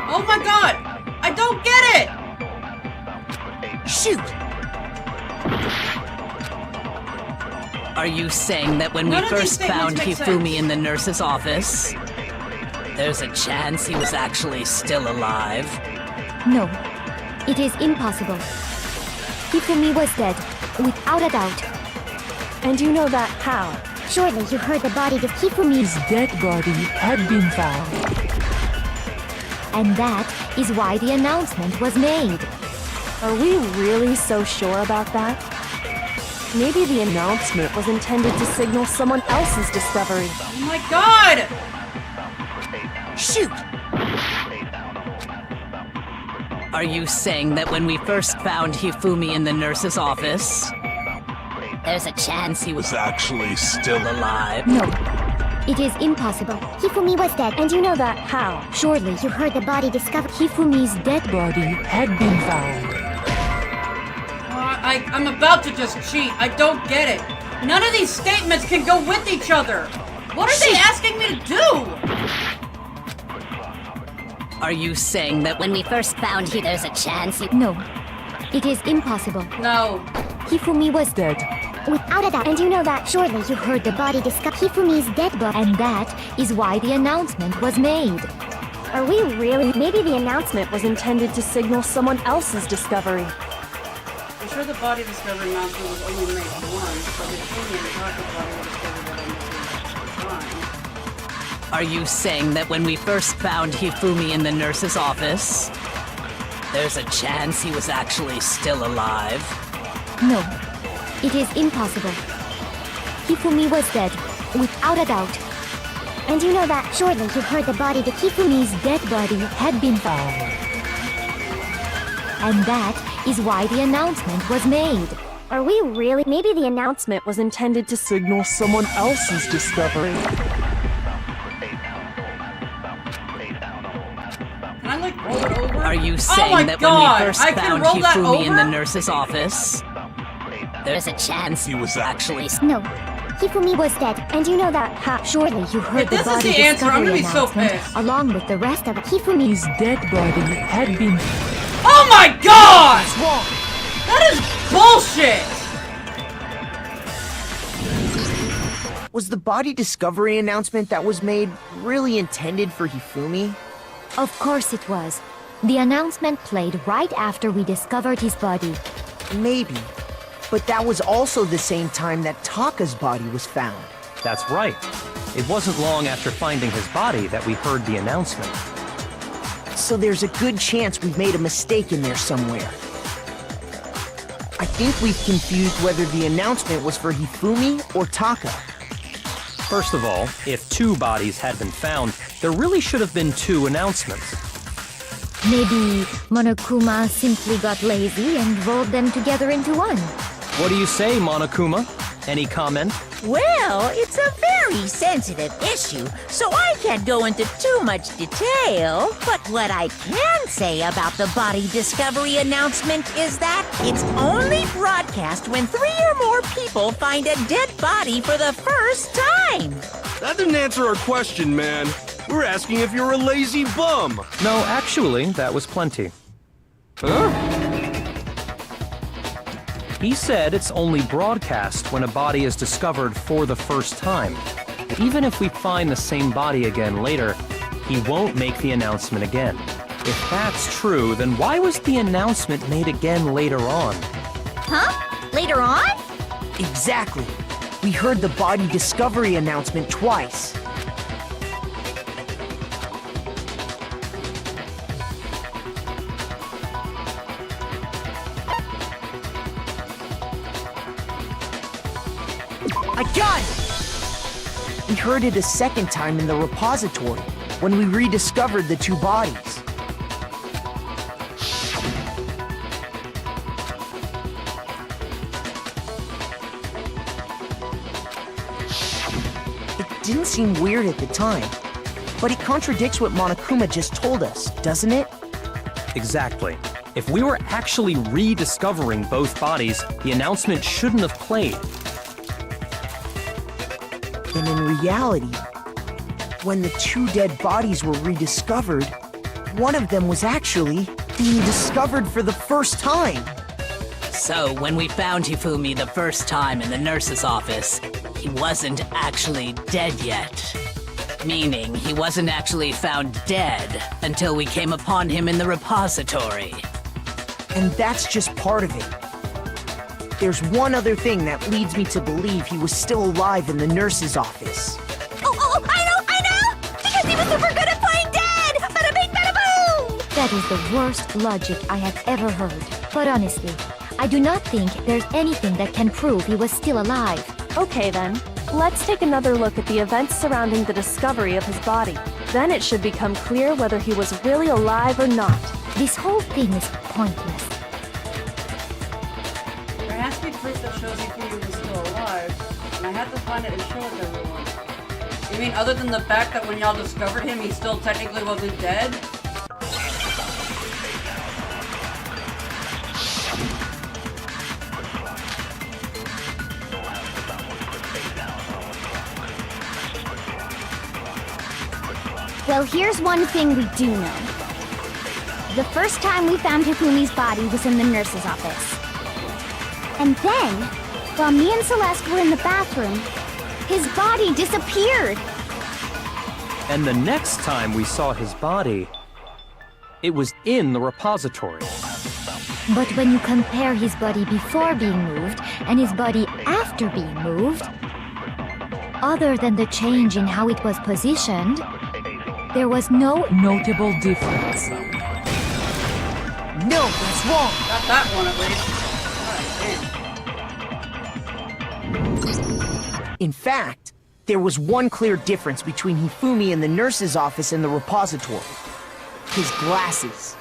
Oh my god! I don't get it! Shoot! Are you saying that when None we of these first statements found make Hifumi sense. in the nurse's office, there's a chance he was actually still alive? No, it is impossible. Hifumi was dead, without a doubt. And you know that how? Surely you heard the body. The Hifumi's His dead body had been found. And that is why the announcement was made. Are we really so sure about that? Maybe the announcement was intended to signal someone else's discovery. Oh my god! Shoot! Are you saying that when we first found Hifumi in the nurse's office, there's a chance he was actually still alive? No, it is impossible. Hifumi was dead, and you know that. How? Surely You heard the body discovered. Hifumi's dead Body had been found. I'm about to just cheat. I don't get it. None of these statements can go with each other. What are they asking me to do? Are you saying that when we first found he there's a chance he... No, it is impossible. No. Hifumi was Dead. Without a doubt, and you know that. Surely you heard the body discovered. Hifumi's dead body. and that is why the announcement was made. Are we really? Maybe the announcement was intended to signal someone else's discovery. I'm sure the body discovery announcement was only made once, but if Amy and Taka's body were discovered at almost the same time. Are you saying that when we first found Hifumi in the nurse's office, there's a chance he was actually still alive? No, it is impossible. Hifumi was dead, without a doubt. And you know that. Surely you heard the body. The Hifumi's dead body had been found. And that is why the announcement was made. Are we really? Maybe the announcement was intended to Signal someone else's discovery. Can I like roll it over? Are you Oh saying my that god! when we first I can found roll that Hifumi in the over? nurse's office, there's a chance he was actually... No. Hifumi was dead, and you know that. how? Surely you heard If the this is body the answer, I'm discovery gonna be so announcement pissed. along with the rest of it. His dead body had been Oh my god! What's wrong? That is bullshit! Was the body discovery announcement that was made really intended for Hifumi? Of course it was. The announcement played right after we discovered his body. Maybe. But that was also the same time that Taka's body was found. That's right. It wasn't long after finding his body that we heard the announcement. So there's a good chance we've made a mistake in there somewhere. I think we've confused whether the announcement was for Hifumi or Taka. First of all, if 2 bodies had been found, there really should have been 2 announcements. Maybe Monokuma simply got lazy and rolled them together into one. What do you say, Monokuma? Any comment? Well, it's a very sensitive issue, so I can't go into too much detail. But what I can say about the body discovery announcement is that it's only broadcast when 3 or more people find a dead body for the first time. That didn't answer our question, man. We're asking if you're a lazy bum. No, actually, that was plenty. Huh? He said it's only broadcast when a body is discovered for the first time. Even if we find the same body again later, he won't make the announcement again. If that's true, then why was the announcement made again later on? Huh? Later on? Exactly. We heard the body discovery announcement twice. I got it! We heard it a second time in the repository, when we rediscovered the 2 bodies. It didn't seem weird at the time, but it contradicts what Monokuma just told us, doesn't it? Exactly. If we were actually rediscovering both bodies, the announcement shouldn't have played. And in reality, when the 2 dead bodies were rediscovered, one of them was actually being discovered for the first time. So, when we found Hifumi the first time in the nurse's office, he wasn't actually dead yet. Meaning, he wasn't actually found dead until we came upon him in the repository. And that's just part of it. There's one other thing that leads me to believe he was still alive in the nurse's office. Oh, I know! Because he was super good at playing dead! Bada bing, bada boom! That is the worst logic I have ever heard. But honestly, I do not think there's anything that can prove he was still alive. Okay then, let's take another look at the events surrounding the discovery of his body. Then it should become clear whether he was really alive or not. This whole thing is pointless. There has to be proof that shows Hifumi was still alive, and I had to find it and show it to everyone. You mean other than the fact that when y'all discovered him, he still technically wasn't dead? Well, here's one thing we do know. The first time we found Hifumi's body was in the nurse's office. And then, while me and Celeste were in the bathroom, his body disappeared. And the next time we saw his body, it was in the repository. But when you compare his body before being moved and his body after being moved, other than the change in how it was positioned, there was no Notable difference. No, that's wrong! Got that one at least. In fact, there was one clear difference between Hifumi in the nurse's office and the repository. His glasses.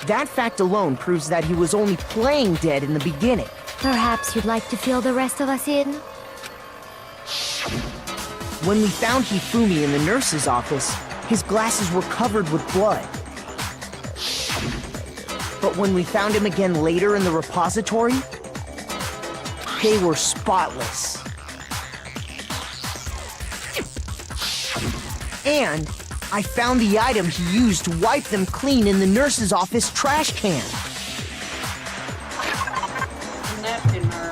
That fact alone proves that he was only playing dead in the beginning. Perhaps you'd like to fill the rest of us in? When we found Hifumi in the nurse's office, his glasses were covered with blood. But when we found him again later in the repository, they were spotless. And I found the item he used to wipe them clean in the nurse's office trash can. Napkin her.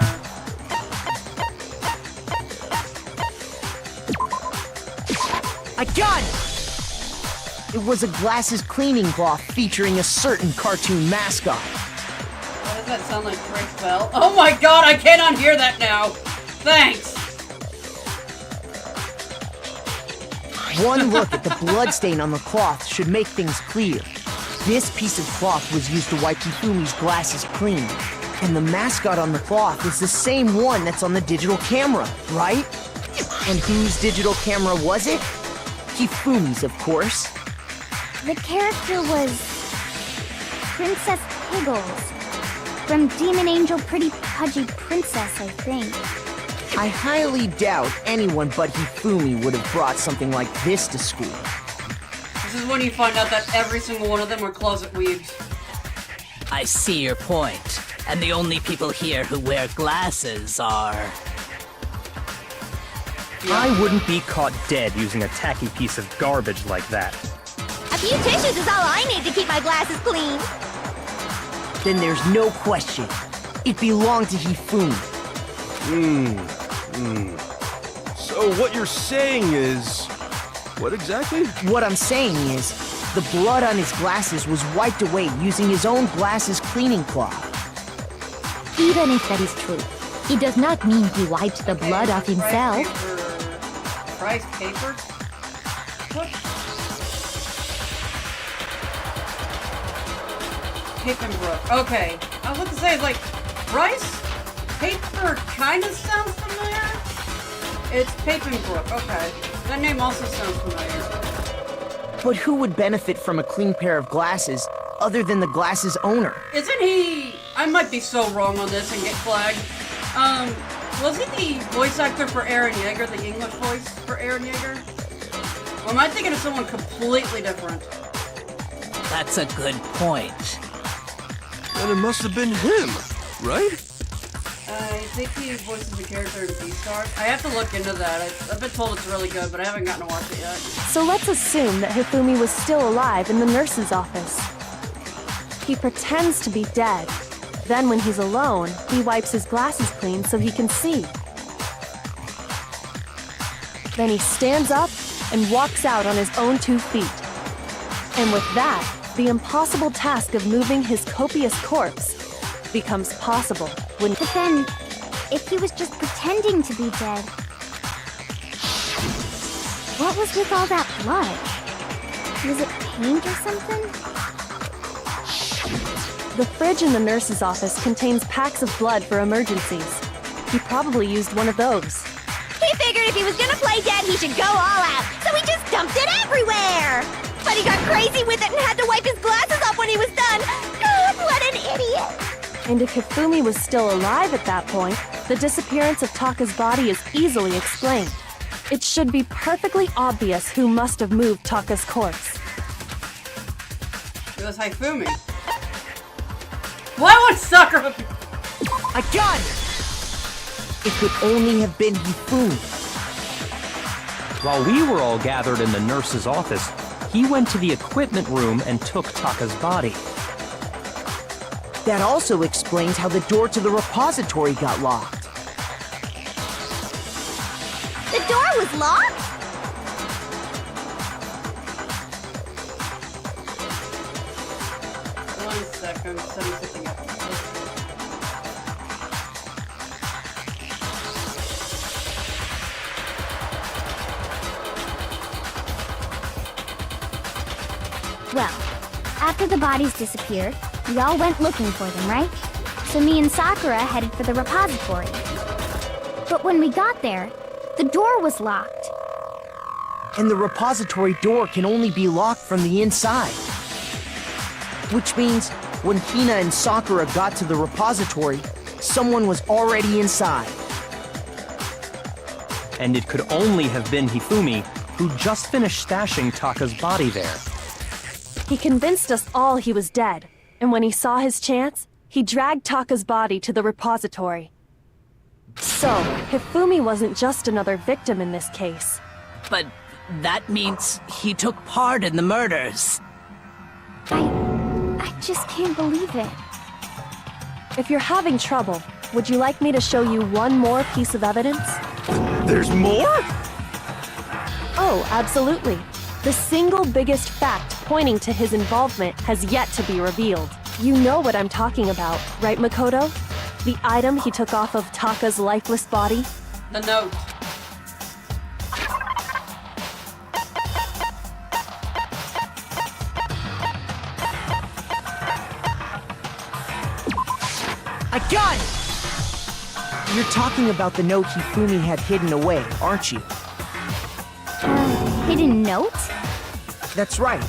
I got it! It was a glasses cleaning cloth featuring a certain cartoon mascot. Why does that sound like Drake Bell? Oh my god, I can't unhear that now! Thanks! One look at the bloodstain on the cloth should make things clear. This piece of cloth was used to wipe Hifumi's glasses clean. And the mascot on the cloth is the same one that's on the digital camera, right? And whose digital camera was it? Hifumi's, of course. The character was Princess Piggles from Demon Angel Pretty Pudgy Princess, I think. I highly doubt anyone but Hifumi would have brought something like this to school. This is when you find out that every single one of them are closet weebs. I see your point. And the only people here who wear glasses are... I wouldn't be caught dead using a tacky piece of garbage like that. A few tissues is all I need to keep my glasses clean. Then there's no question. It belonged to Hifumi. So what you're saying is... What exactly? What I'm saying is, the blood on his glasses was wiped away using his own glasses cleaning cloth. Even if that is true, it does not mean he wiped the blood off himself. Rice paper? What? Papenbrook. Okay. I was about to say, like, rice paper kind of sounds familiar. It's Papenbrook. Okay. That name also sounds familiar. But who would benefit from a clean pair of glasses other than the glasses owner? Isn't he... I might be so wrong on this and get flagged. Was he the voice actor for Eren Yeager, the English voice for Eren Yeager? Or am I thinking of someone completely different? That's a good point. Then it must have been him, right? I think he voices the character in Beastars. I have to look into that. I've been told it's really good, but I haven't gotten to watch it yet. So let's assume that Hifumi was still alive in the nurse's office. He pretends to be dead. Then when he's alone, he wipes his glasses clean so he can see. Then he stands up and walks out on his own 2 feet. And with that, the impossible task of moving his copious corpse becomes possible when... But then, if he was just pretending to be dead, what was with all that blood? Was it paint or something? The fridge in the nurse's office contains packs of blood for emergencies. He probably used one of those. He figured if he was gonna play dead, he should go all out, so he just dumped it everywhere! But he got crazy with it and had to wipe his glasses off when he was done! God, what an idiot! And if Hifumi was still alive at that point, the disappearance of Taka's body is easily explained. It should be perfectly obvious who must have moved Taka's corpse. It was Hifumi. Why would Sakura... I got it! It could only have been Hifumi. While we were all gathered in the nurse's office, he went to the equipment room and took Taka's body. That also explains how the door to the repository got locked. The door was locked? One second, I'm setting something up. Well, after the bodies disappeared, we all went looking for them, right? So me and Sakura headed for the repository. But when we got there, the door was locked. And the repository door can only be locked from the inside. Which means, when Hina and Sakura got to the repository, someone was already inside. And it could only have been Hifumi, who just finished stashing Taka's body there. He convinced us all he was dead, and when he saw his chance, he dragged Taka's body to the repository. So, Hifumi wasn't just another victim in this case. But that means he took part in the murders. I just can't believe it. If you're having trouble, would you like me to show you one more piece of evidence? There's more? Oh, absolutely. The single biggest fact pointing to his involvement has yet to be revealed. You know what I'm talking about, right, Makoto? The item he took off of Taka's lifeless body? The note. I got it! You're talking about the note Hifumi had hidden away, aren't you? Hidden note? That's right.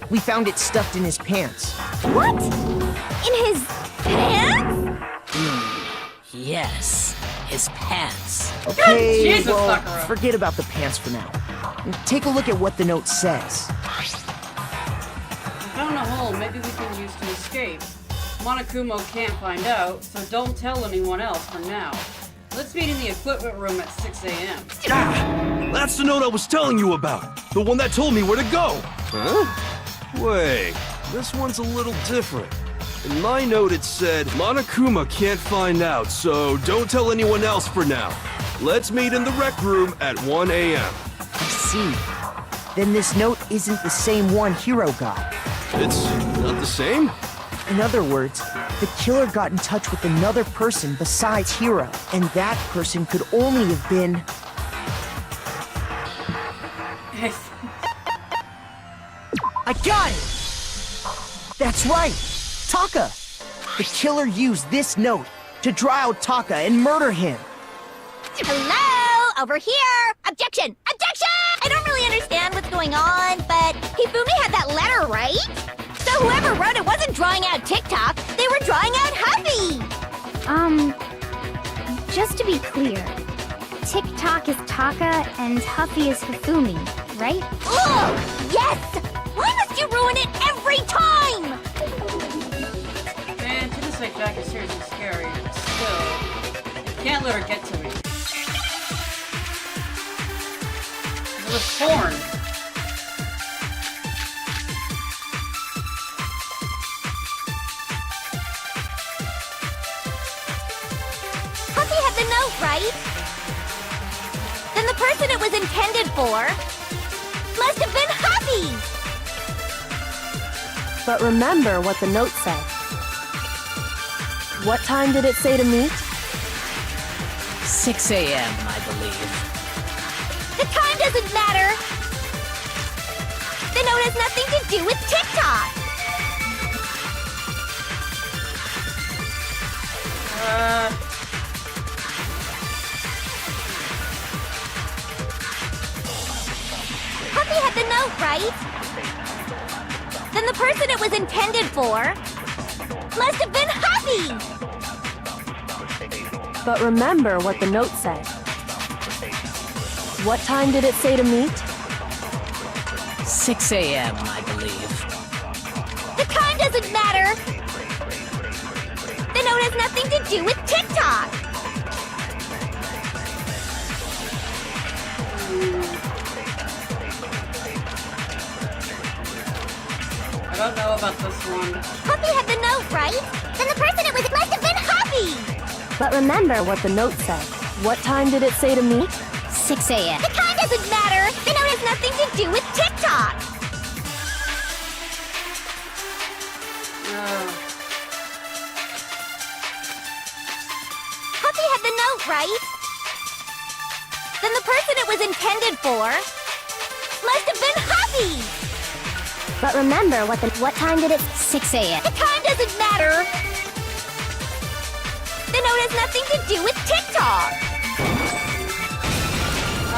We found it stuffed in his pants. What? In his pants? Yes, his pants. Okay, Jesus, well, Sakura. forget about the pants for now. Take a look at what the note says. We found a hole maybe we can use to escape. Monokuma can't find out, so don't tell anyone else for now. Let's meet in the equipment room at 6 a.m. Ah! That's the note I was telling you about! The one that told me where to go! Huh? Wait, this one's a little different. In my note it said, Monokuma can't find out, so don't tell anyone else for now. Let's meet in the rec room at 1 a.m. I see. Then this note isn't the same one Hiro got. It's not the same? In other words, the killer got in touch with another person besides Hiro, and that person could only have been... I got it! That's right! Taka! The killer used this note to draw out Taka and murder him. Hello? Over here! Objection! Objection! I don't really understand what's going on, but Hifumi had that letter, right? So whoever wrote it wasn't drawing out TikTok, they were drawing out Huffy! Just to be clear, TikTok is Taka and Huffy is Hifumi, right? Ugh! Yes! Why must you ruin it every time? Man, to say Jack is seriously scary, but still, can't let her get to me. It was torn. Huffy had the note, right? Then the person it was intended for must have been Huffy! But remember what the note said. What time did it say to meet? 6 a.m., I believe. The time doesn't matter! The note has nothing to do with TikTok! Huffy had the note, right? Then the person it was intended for must have been Huffy! But remember what the note said. What time did it say to meet? 6 a.m., I believe. The time doesn't matter! The note has nothing to do with TikTok! I don't know about this one. Huffy had the note, right? Then the person it was must have been Huffy! But remember what the note said. What time did it say to meet? 6 a.m. The time doesn't matter! The note has nothing to do with TikTok! Huffy had the note, right? Then the person it was intended for must have been Huffy! But remember what time did it? 6 a.m. The time doesn't matter! The note has nothing to do with TikTok!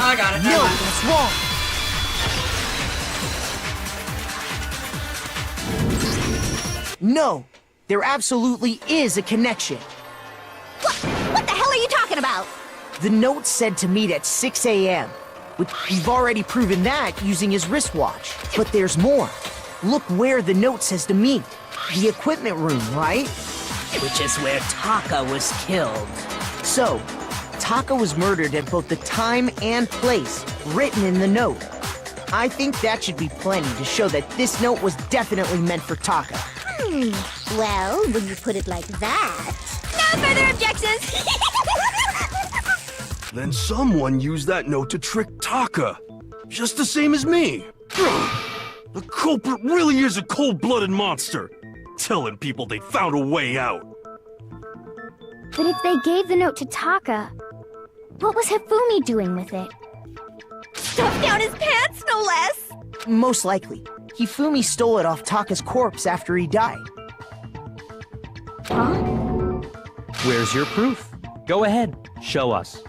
Oh, I got it. No, Never mind. that's wrong! No! There absolutely is a connection. What the hell are you talking about? The note said to meet at 6 a.m. We've already proven that using his wristwatch. But there's more. Look where the note says to meet. The equipment room, right? Which is where Taka was killed. So, Taka was murdered at both the time and place written in the note. I think that should be plenty to show that this note was definitely meant for Taka. Well, when you put it like that... No further objections! Then someone used that note to trick Taka. Just the same as me. The culprit really is a cold-blooded monster, telling people they found a way out. But if they gave the note to Taka, what was Hifumi doing with it? Stuffed down his pants, no less! Most likely. Hifumi stole it off Taka's corpse after he died. Huh? Where's your proof? Go ahead, show us.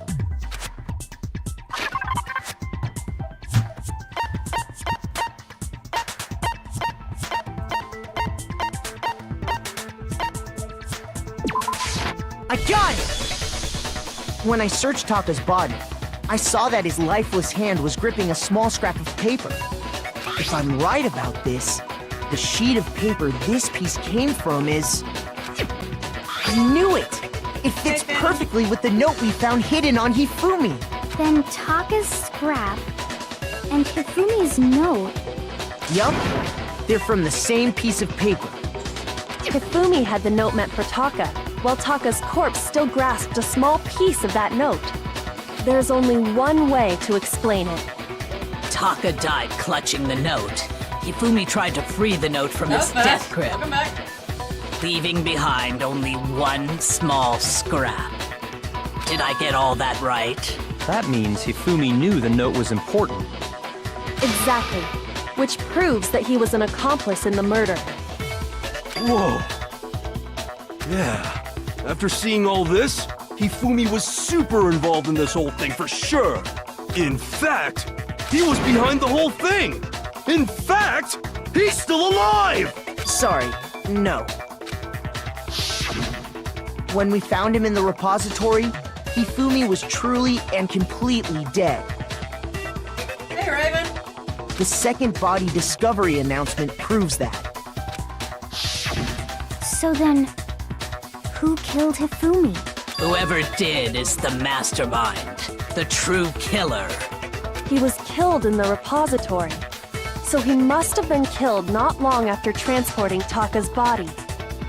I got it! When I searched Taka's body, I saw that his lifeless hand was gripping a small scrap of paper. If I'm right about this, the sheet of paper this piece came from is... I knew it! It fits perfectly with the note we found hidden on Hifumi. Then Taka's scrap and Hifumi's note. Yup, they're from the same piece of paper. Hifumi had the note meant for Taka, while Taka's corpse still grasped a small piece of that note. There's only one way to explain it. Taka died clutching the note. Hifumi tried to free the note from its death grip, Welcome back. leaving behind only one small scrap. Did I get all that right? That means Hifumi knew the note was important. Exactly. Which proves that he was an accomplice in the murder. Whoa. Yeah. After seeing all this, Hifumi was super involved in this whole thing for sure. In fact, he was behind the whole thing. In fact, he's still alive! Sorry, no. When we found him in the repository, Hifumi was truly and completely dead. Hey, Raven. The second body discovery announcement proves that. So then, who killed Hifumi? Whoever did is the mastermind, the true killer. He was killed in the repository. So he must have been killed not long after transporting Taka's body.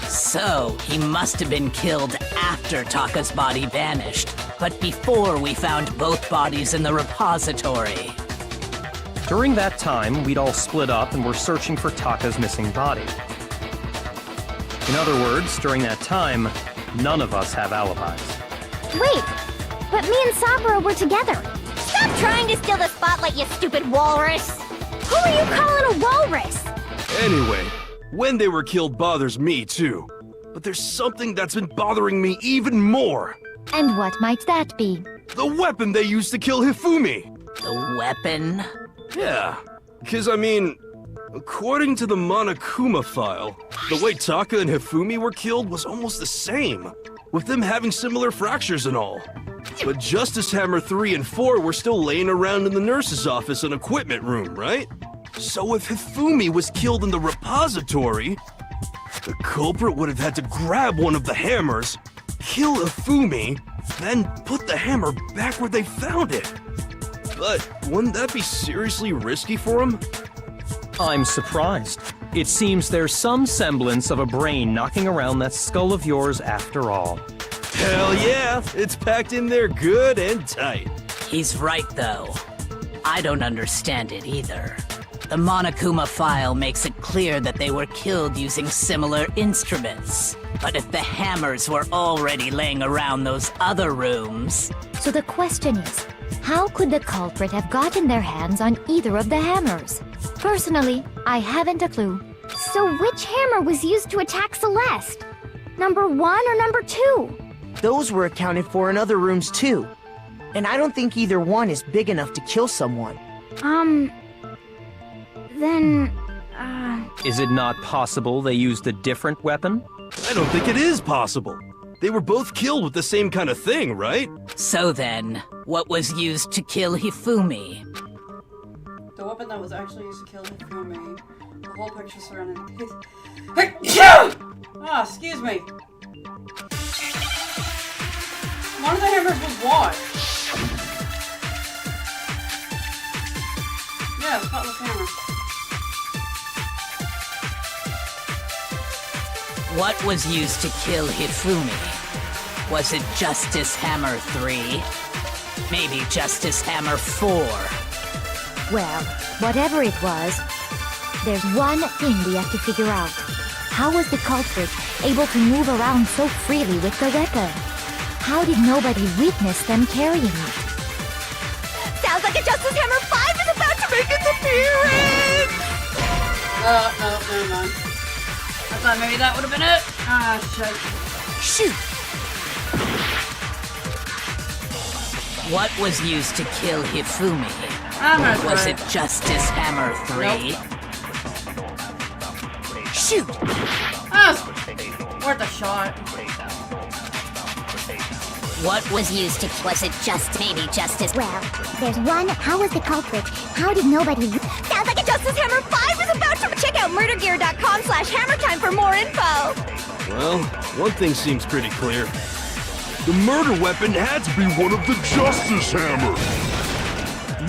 So, he must have been killed after Taka's body vanished, but before we found both bodies in the repository. During that time, we'd all split up and were searching for Taka's missing body. In other words, during that time, none of us have alibis. Wait, but me and Saburo were together. Stop trying to steal the spotlight, you stupid walrus! Who are you calling a walrus? Anyway, when they were killed bothers me too. But there's something that's been bothering me even more. And what might that be? The weapon they used to kill Hifumi. The weapon? Yeah, because I mean, according to the Monokuma file, the way Taka and Hifumi were killed was almost the same, with them having similar fractures and all. But Justice Hammer 3 and 4 were still laying around in the nurse's office and equipment room, right? So if Hifumi was killed in the repository, the culprit would have had to grab one of the hammers, kill Hifumi, then put the hammer back where they found it. But wouldn't that be seriously risky for him? I'm surprised. It seems there's some semblance of a brain knocking around that skull of yours after all. Hell yeah, it's packed in there good and tight. He's right, though. I don't understand it either. The Monokuma file makes it clear that they were killed using similar instruments. But if the hammers were already laying around those other rooms... So the question is, how could the culprit have gotten their hands on either of the hammers? Personally, I haven't a clue. So which hammer was used to attack Celeste? Number 1 or number 2? Those were accounted for in other rooms too. And I don't think either one is big enough to kill someone. Then, Is it not possible they used a different weapon? I don't think it is possible. They were both killed with the same kind of thing, right? So then, what was used to kill Hifumi? The weapon that was actually used to kill Hifumi. The whole picture surrounding the Ah, excuse me. One of the hammers was what? Yeah, spotless hammer. What was used to kill Hifumi? Was it Justice Hammer 3? Maybe Justice Hammer 4? Well, whatever it was, there's one thing we have to figure out. How was the culprit able to move around so freely with the weapon? How did nobody witness them carrying it? Sounds like a Justice Hammer 5 is about to make its appearance! No, never mind. I thought maybe that would have been it. Ah, shit. Shoot! What was used to kill Hifumi? I'm not Was sure. it Justice Hammer 3? Shoot! Ah, worth a shot. What was used to... Was it just maybe Justice... Well, there's one. How was the culprit? How did nobody... Sounds like a Justice Hammer 5 is about to... Check out murdergear.com/hammertime for more info! Well, one thing seems pretty clear. The murder weapon had to be one of the Justice Hammer.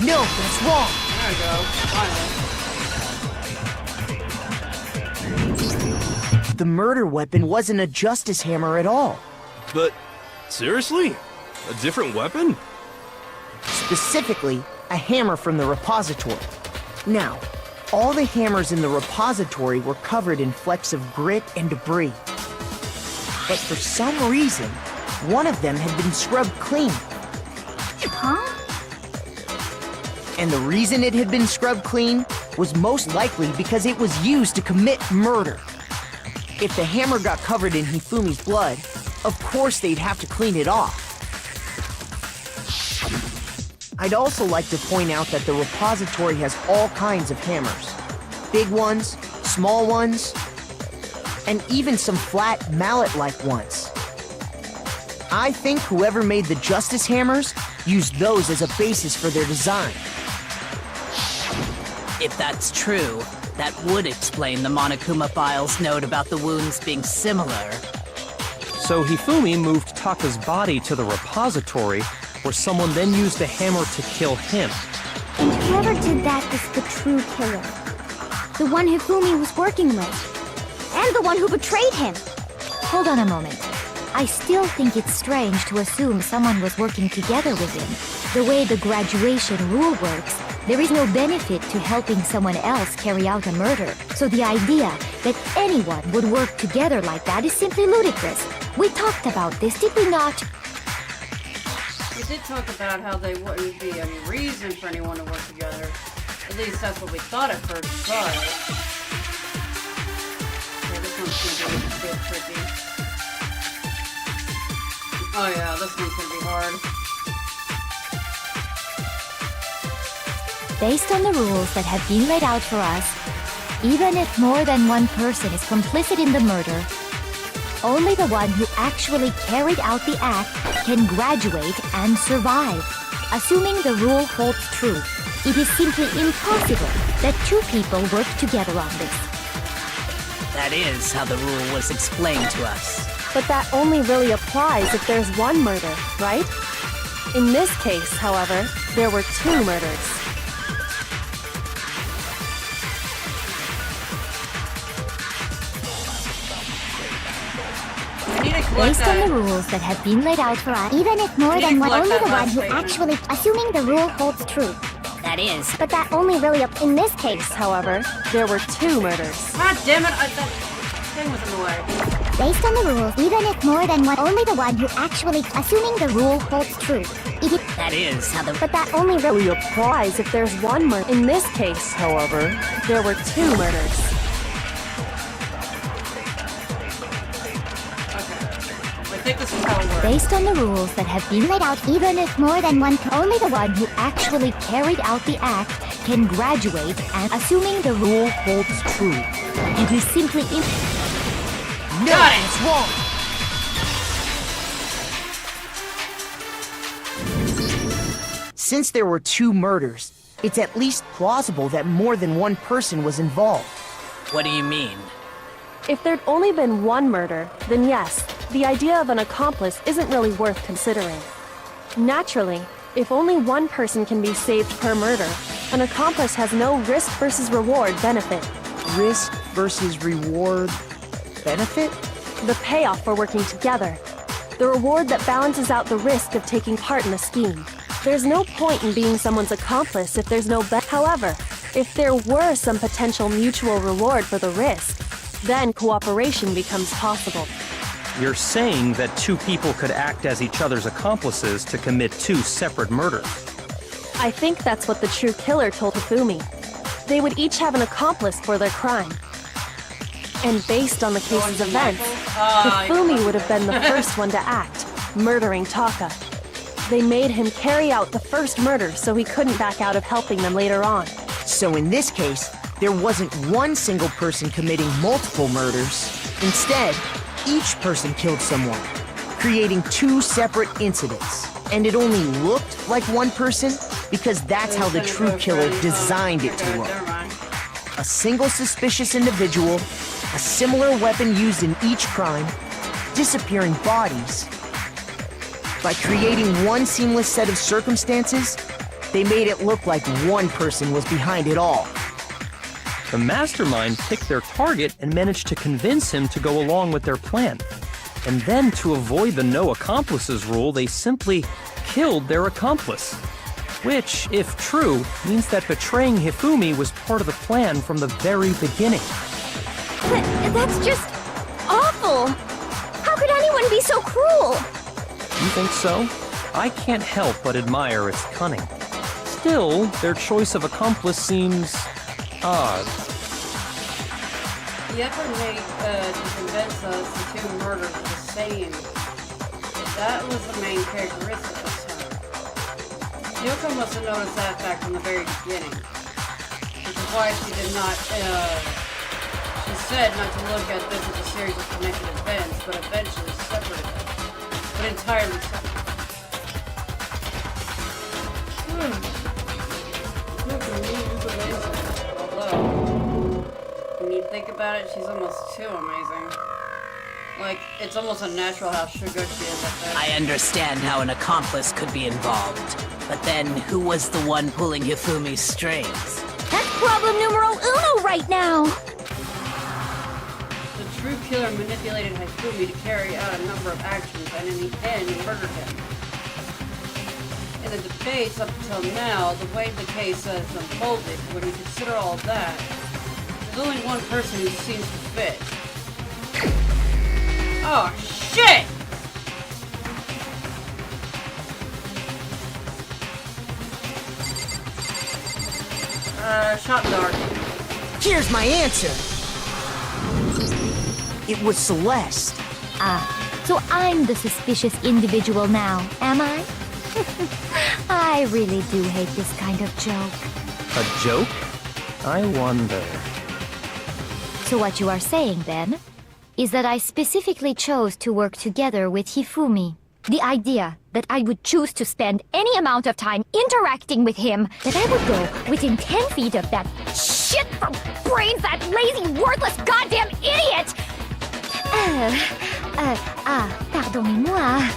No, that's wrong. There we go. Finally. The murder weapon wasn't a justice hammer at all. But, seriously? A different weapon? Specifically, a hammer from the repository. Now, all the hammers in the repository were covered in flecks of grit and debris. But for some reason, one of them had been scrubbed clean. Huh? And the reason it had been scrubbed clean was most likely because it was used to commit murder. If the hammer got covered in Hifumi's blood, of course they'd have to clean it off. I'd also like to point out that the repository has all kinds of hammers. Big ones, small ones, and even some flat mallet-like ones. I think whoever made the Justice Hammers used those as a basis for their design. If that's true, that would explain the Monokuma file's note about the wounds being similar. So Hifumi moved Taka's body to the repository, where someone then used the hammer to kill him. And whoever did that is the true killer. The one Hifumi was working with. And the one who betrayed him. Hold on a moment. I still think it's strange to assume someone was working together with him. The way the graduation rule works, there is no benefit to helping someone else carry out a murder. So the idea that anyone would work together like that is simply ludicrous. We talked about this, did we not? We did talk about how there wouldn't be any reason for anyone to work together. At least that's what we thought at first, but... Yeah, this one's gonna be a bit tricky. Oh yeah, this one's gonna be hard. Based on the rules that have been laid out for us, even if more than one person is complicit in the murder, only the one who actually carried out the act can graduate and survive. Assuming the rule holds true, it is simply impossible that two people work together on this. That is how the rule was explained to us. But that only really applies if there's one murder, right? In this case, however, there were two murders. We need to collect Based on that. the rules that have been laid out for us, Even if more You than one, collect only that the one last who page. actually, assuming the rule holds true. That is... But that only really, in this case, However, there were two murders. God damn it! That thing was in the way. based on the rules, even if more than one, only the one who actually, assuming the rule holds true. It is, That is how the... but that only really, Really applies if there's one murder. In this case, however, there were two murders. I think this is how it works. based on the rules that have been laid out, even if more than one, only the one who actually carried out the act can graduate, and assuming the rule holds true, it is simply No, Got it. it's wrong. Since there were two murders, it's at least plausible that more than one person was involved. What do you mean? If there'd only been one murder, then yes, the idea of an accomplice isn't really worth considering. Naturally, if only one person can be saved per murder, an accomplice has no risk versus reward benefit. Risk versus reward benefit? The payoff for working together. The reward that balances out the risk of taking part in a scheme. There's no point in being someone's accomplice if there's no bet. However, if there were some potential mutual reward for the risk, then cooperation becomes possible. You're saying that two people could act as each other's accomplices to commit two separate murders. I think that's what the true killer told Hifumi. They would each have an accomplice for their crime. And based on the case's events, Hifumi would have been the first one to act, murdering Taka. They made him carry out the first murder so he couldn't back out of helping them later on. So in this case, there wasn't one single person committing multiple murders. Instead, each person killed someone, creating two separate incidents. And it only looked like one person because that's how the true killer designed it to look. A single suspicious individual, a similar weapon used in each crime, disappearing bodies. By creating one seamless set of circumstances, they made it look like one person was behind it all. The mastermind picked their target and managed to convince him to go along with their plan. And then, to avoid the no accomplices rule, they simply killed their accomplice. Which, if true, means that betraying Hifumi was part of the plan from the very beginning. That's just awful! How could anyone be so cruel? You think so? I can't help but admire its cunning. Still, their choice of accomplice seems odd. The effort made to convince us the two murders were the same. That was the main characteristic this time. Yoko must have noticed that fact from the very beginning. Which is why she did not, she said not to look at this as a series of connected events, but eventually separate events. But entirely separate. Although, when you think about it, she's almost too amazing. Like, it's almost unnatural how sugar she is at that. I understand how an accomplice could be involved, but then who was the one pulling Hifumi's strings? That's problem numero uno right now! The true killer manipulated Hifumi to carry out a number of actions, and in the end, he murdered him. In the debates up until now, the way the case has unfolded, when you consider all that, there's only one person who seems to fit. Oh, shit! Shot dark. Here's my answer! It was Celeste. So I'm the suspicious individual now, am I? I really do hate this kind of joke. A joke? I wonder. So what you are saying, then, is that I specifically chose to work together with Hifumi. The idea that I would choose to spend any amount of time interacting with him, that I would go within 10 feet of that shit for brains, that lazy, worthless, goddamn idiot! Pardonnez-moi.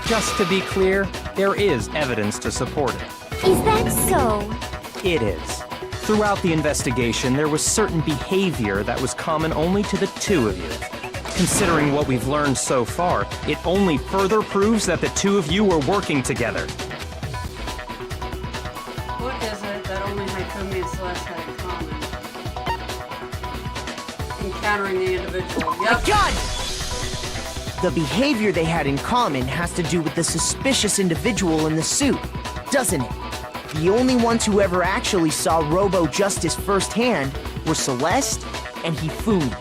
Just to be clear, there is evidence to support it. Is that so? It is. Throughout the investigation, there was certain behavior that was common only to the two of you. Considering what we've learned so far, it only further proves that the two of you were working together. What is it that only Hifumi and Celeste had in common? Encountering the individual. Yep. God! The behavior they had in common has to do with the suspicious individual in the suit, doesn't it? The only ones who ever actually saw Robo-Justice firsthand were Celeste and Hifumi.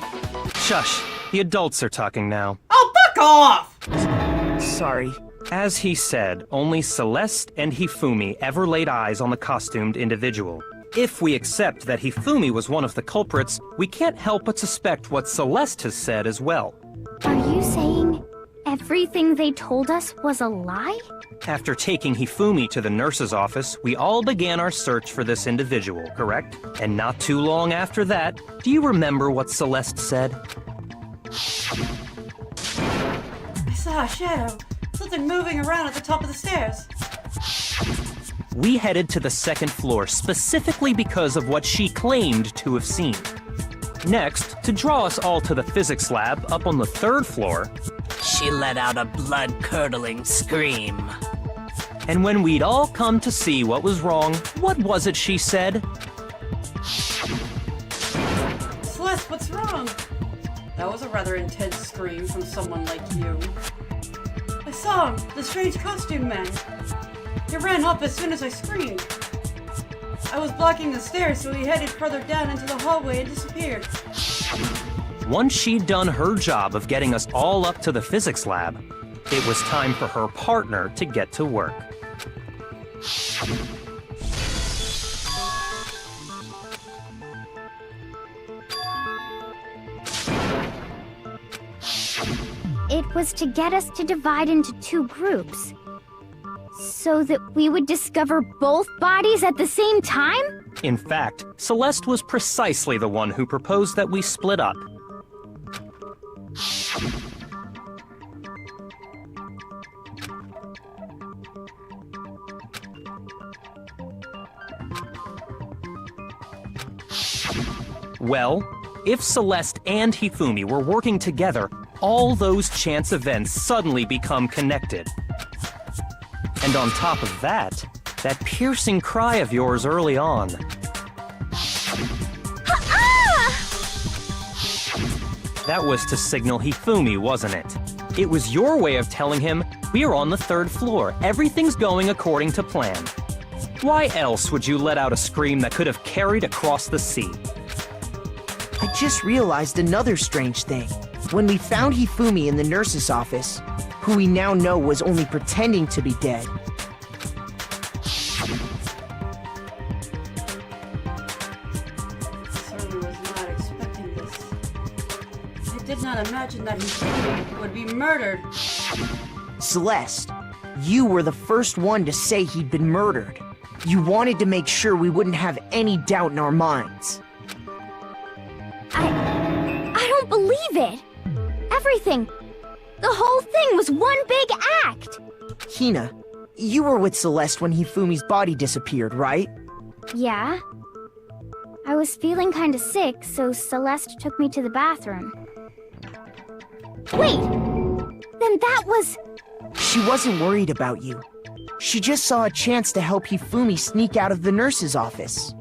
Shush. The adults are talking now. Oh, fuck off! Sorry. As he said, only Celeste and Hifumi ever laid eyes on the costumed individual. If we accept that Hifumi was one of the culprits, we can't help but suspect what Celeste has said as well. Are you saying everything they told us was a lie? After taking Hifumi to the nurse's office, we all began our search for this individual, correct? And not too long after that, do you remember what Celeste said? I saw a shadow. Something moving around at the top of the stairs. We headed to the second floor specifically because of what she claimed to have seen. Next, to draw us all to the physics lab up on the third floor, She let out a blood-curdling scream. And when we'd all come to see what was wrong, what was it she said? Celeste, what's wrong? That was a rather intense scream from someone like you. I saw him, the strange costume man. He ran up as soon as I screamed. I was blocking the stairs, so he headed further down into the hallway and disappeared. Once she'd done her job of getting us all up to the physics lab, it was time for her partner to get to work. It was to get us to divide into two groups. So that we would discover both bodies at the same time? In fact, Celeste was precisely the one who proposed that we split up. Well, if Celeste and Hifumi were working together, all those chance events suddenly become connected. And on top of that, that piercing cry of yours early on. That was to signal Hifumi, wasn't it? It was your way of telling him, we're on the 3rd floor, everything's going according to plan. Why else would you let out a scream that could have carried across the sea? I just realized another strange thing. When we found Hifumi in the nurse's office, who we now know was only pretending to be dead. Certainly was not expecting this. I did not imagine that Hifumi would be murdered. Celeste, you were the first one to say he'd been murdered. You wanted to make sure we wouldn't have any doubt in our minds. I don't believe it. Everything. The whole thing was one big act. Hina, you were with Celeste when Hifumi's body disappeared, right? Yeah. I was feeling kinda sick, so Celeste took me to the bathroom. Wait! Then that was... She wasn't worried about you. She just saw a chance to help Hifumi sneak out of the nurse's office.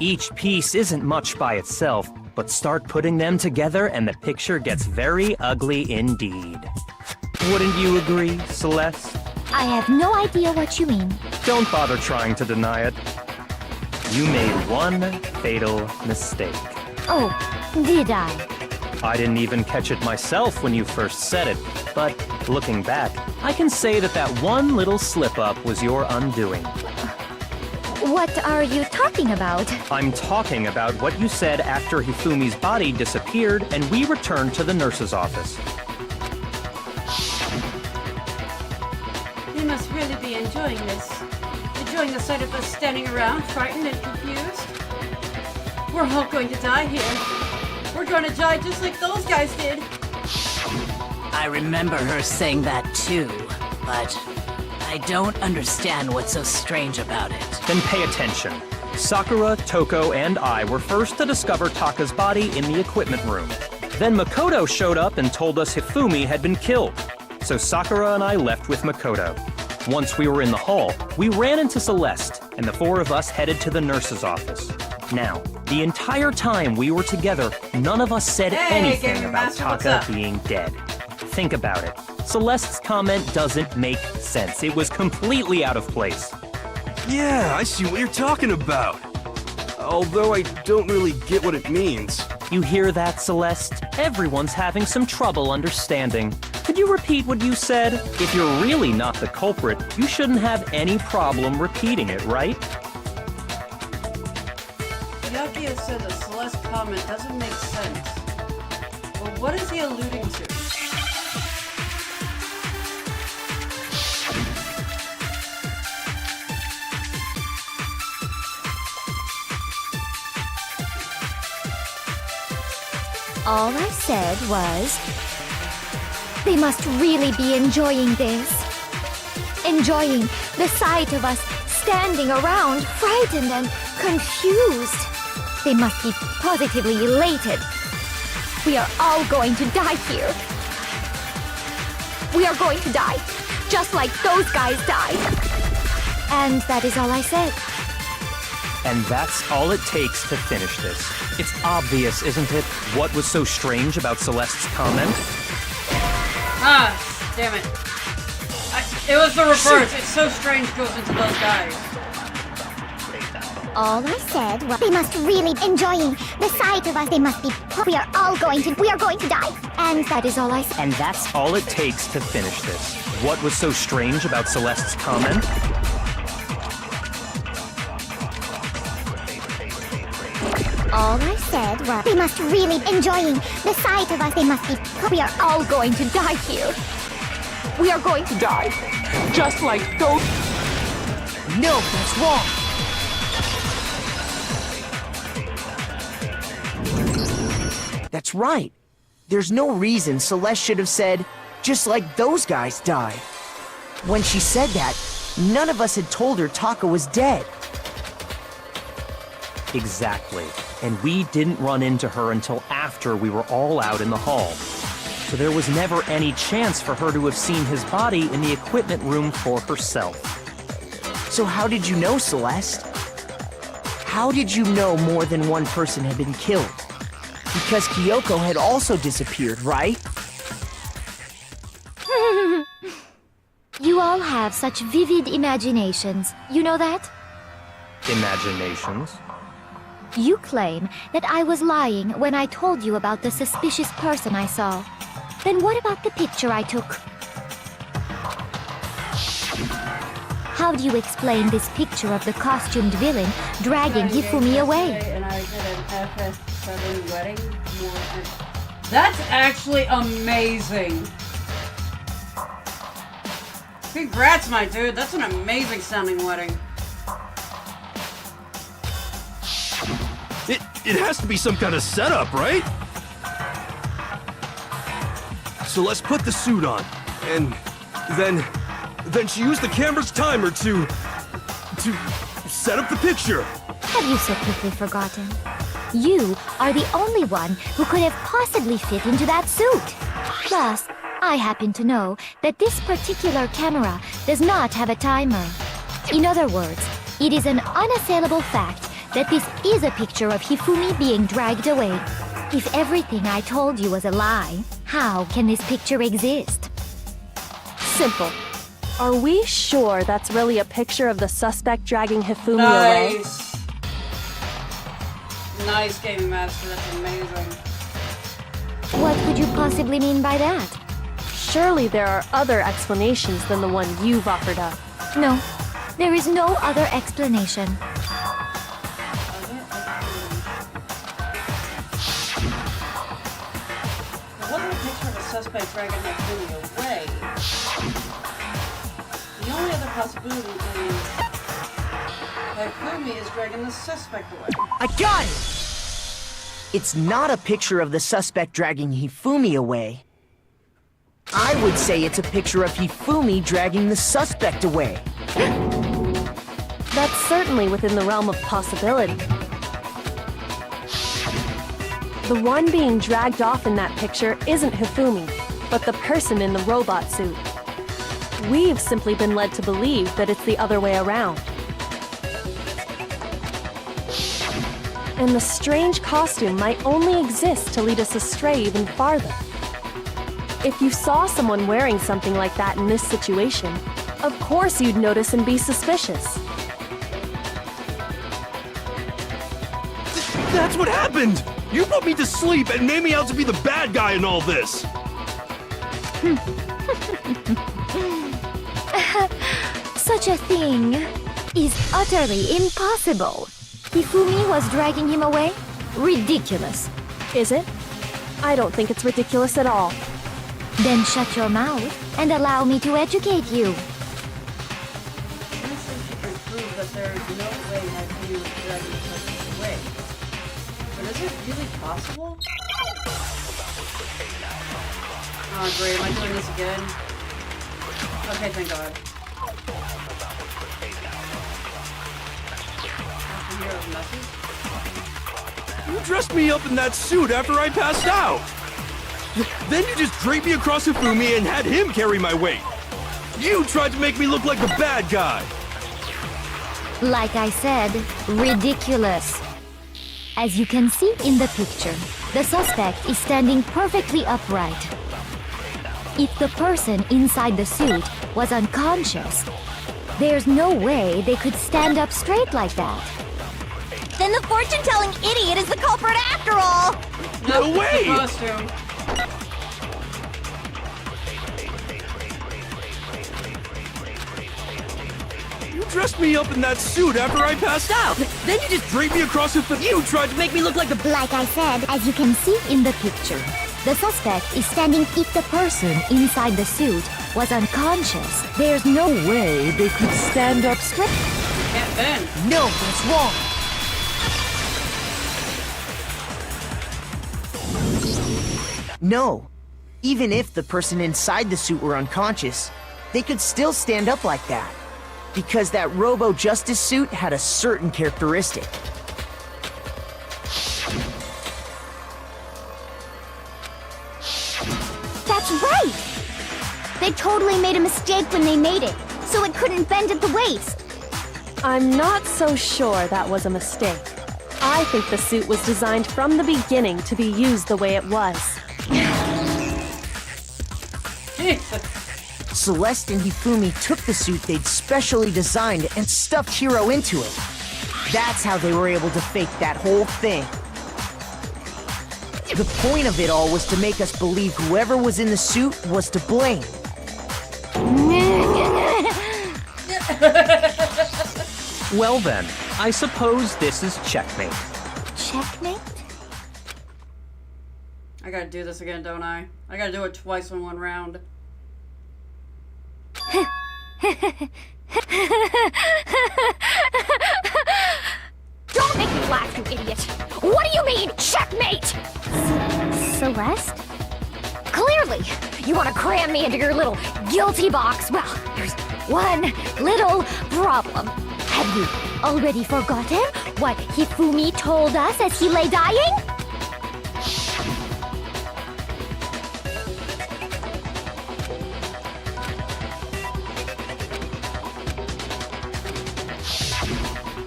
Each piece isn't much by itself, but start putting them together and the picture gets very ugly indeed. Wouldn't you agree, Celeste? I have no idea what you mean. Don't bother trying to deny it. You made one fatal mistake. Oh, did I? I didn't even catch it myself when you first said it, but looking back, I can say that that one little slip-up was your undoing. What are you talking about? I'm talking about what you said after Hifumi's body disappeared and we returned to the nurse's office. You must really be enjoying this. Enjoying the sight of us standing around, frightened and confused. We're all going to die here. We're going to die just like those guys did. I remember her saying that too, but I don't understand what's so strange about it. Then pay attention. Sakura, Toko, and I were first to discover Taka's body in the equipment room. Then Makoto showed up and told us Hifumi had been killed. So Sakura and I left with Makoto. Once we were in the hall, we ran into Celeste, and the 4 of us headed to the nurse's office. Now, the entire time we were together, none of us said anything Gamer about Master, what's Taka up? being dead. Think about it. Celeste's comment doesn't make sense. It was completely out of place. Yeah, I see what you're talking about. Although I don't really get what it means. You hear that, Celeste? Everyone's having some trouble understanding. Could you repeat what you said? If you're really not the culprit, you shouldn't have any problem repeating it, right? Yakuya said that Celeste's comment doesn't make sense. But what is he alluding to? All I said was, they must really be enjoying this. Enjoying the sight of us standing around, frightened and confused. They must be positively elated. We are all going to die here. We are going to die, just like those guys died. And that is all I said. And that's all it takes to finish this. It's obvious, isn't it? What was so strange about Celeste's comment? Ah, damn it. It was the reverse. It's so strange goes into those guys. All I said was they must really be enjoying the sight of us. They must be. We are going to die. And that is all I said. And that's all it takes to finish this. What was so strange about Celeste's comment? All I said was they must really be enjoying the sight of us. They must be. We are all going to die here. We are going to die. Just like those. No, that's wrong. That's right. There's no reason Celeste should have said, just like those guys died. When she said that, none of us had told her Taka was dead. Exactly. And we didn't run into her until after we were all out in the hall. So there was never any chance for her to have seen his body in the equipment room for herself. So how did you know, Celeste? How did you know more than one person had been killed? Because Kyoko had also disappeared, right? You all have such vivid imaginations. You know that? Imaginations? You claim that I was lying when I told you about the suspicious person I saw. Then what about the picture I took? How do you explain this picture of the costumed villain dragging Hifumi away? And I did an FS7 wedding. That's actually amazing. Congrats, my dude. That's an amazing sounding wedding. It has to be some kind of setup, right? So let's put the suit on, and then she used the camera's timer to set up the picture. Have you so quickly forgotten? You are the only one who could have possibly fit into that suit. Plus, I happen to know that this particular camera does not have a timer. In other words, it is an unassailable fact that this is a picture of Hifumi being dragged away. If everything I told you was a lie, how can this picture exist? Simple. Are we sure that's really a picture of the suspect dragging Hifumi away? Nice. Nice, Gaming Master. That's amazing. What could you possibly mean by that? Surely there are other explanations than the one you've offered up. No, there is no other explanation. It wasn't a picture of a suspect dragging Hifumi away. The only other possibility is Hifumi is dragging the suspect away. I got it! It's not a picture of the suspect dragging Hifumi away. I would say it's a picture of Hifumi dragging the suspect away. That's certainly within the realm of possibility. The one being dragged off in that picture isn't Hifumi, but the person in the robot suit. We've simply been led to believe that it's the other way around. And the strange costume might only exist to lead us astray even farther. If you saw someone wearing something like that in this situation, of course you'd notice and be suspicious. That's what happened! You put me to sleep and made me out to be the bad guy in all this! Such a thing is utterly impossible. Hifumi was dragging him away? Ridiculous. Is it? I don't think it's ridiculous at all. Then shut your mouth and allow me to educate you. This is to prove that there is no way Hifumi was dragging the suspect away. But is it really possible? Oh great, am I doing this again? Okay, thank God. You dressed me up in that suit after I passed out! Then you just draped me across Hifumi and had him carry my weight! You tried to make me look like the bad guy! Like I said, ridiculous. As you can see in the picture, the suspect is standing perfectly upright. If the person inside the suit was unconscious, there's no way they could stand up straight like that. Then the fortune-telling idiot is the culprit after all! No way! Costume. You dressed me up in that suit after I passed out. Then you just draped me across the... You tried to make me look like the... Like I said, as you can see in the picture, the suspect is standing. If the person inside the suit was unconscious, there's no way they could stand up straight. Can't bend. No, that's wrong. No. Even if the person inside the suit were unconscious, they could still stand up like that. Because that Robo-Justice suit had a certain characteristic. That's right! They totally made a mistake when they made it, so it couldn't bend at the waist. I'm not so sure that was a mistake. I think the suit was designed from the beginning to be used the way it was. Jesus. Celeste and Hifumi took the suit they'd specially designed and stuffed Hiro into it. That's how they were able to fake that whole thing. The point of it all was to make us believe whoever was in the suit was to blame. Well then, I suppose this is checkmate. Checkmate? I gotta do this again, don't I? I gotta do it twice in one round. Don't make me laugh, you idiot! What do you mean, checkmate? Celeste? Clearly, you want to cram me into your little guilty box. Well, there's one little problem. Have you already forgotten what Hifumi told us as he lay dying?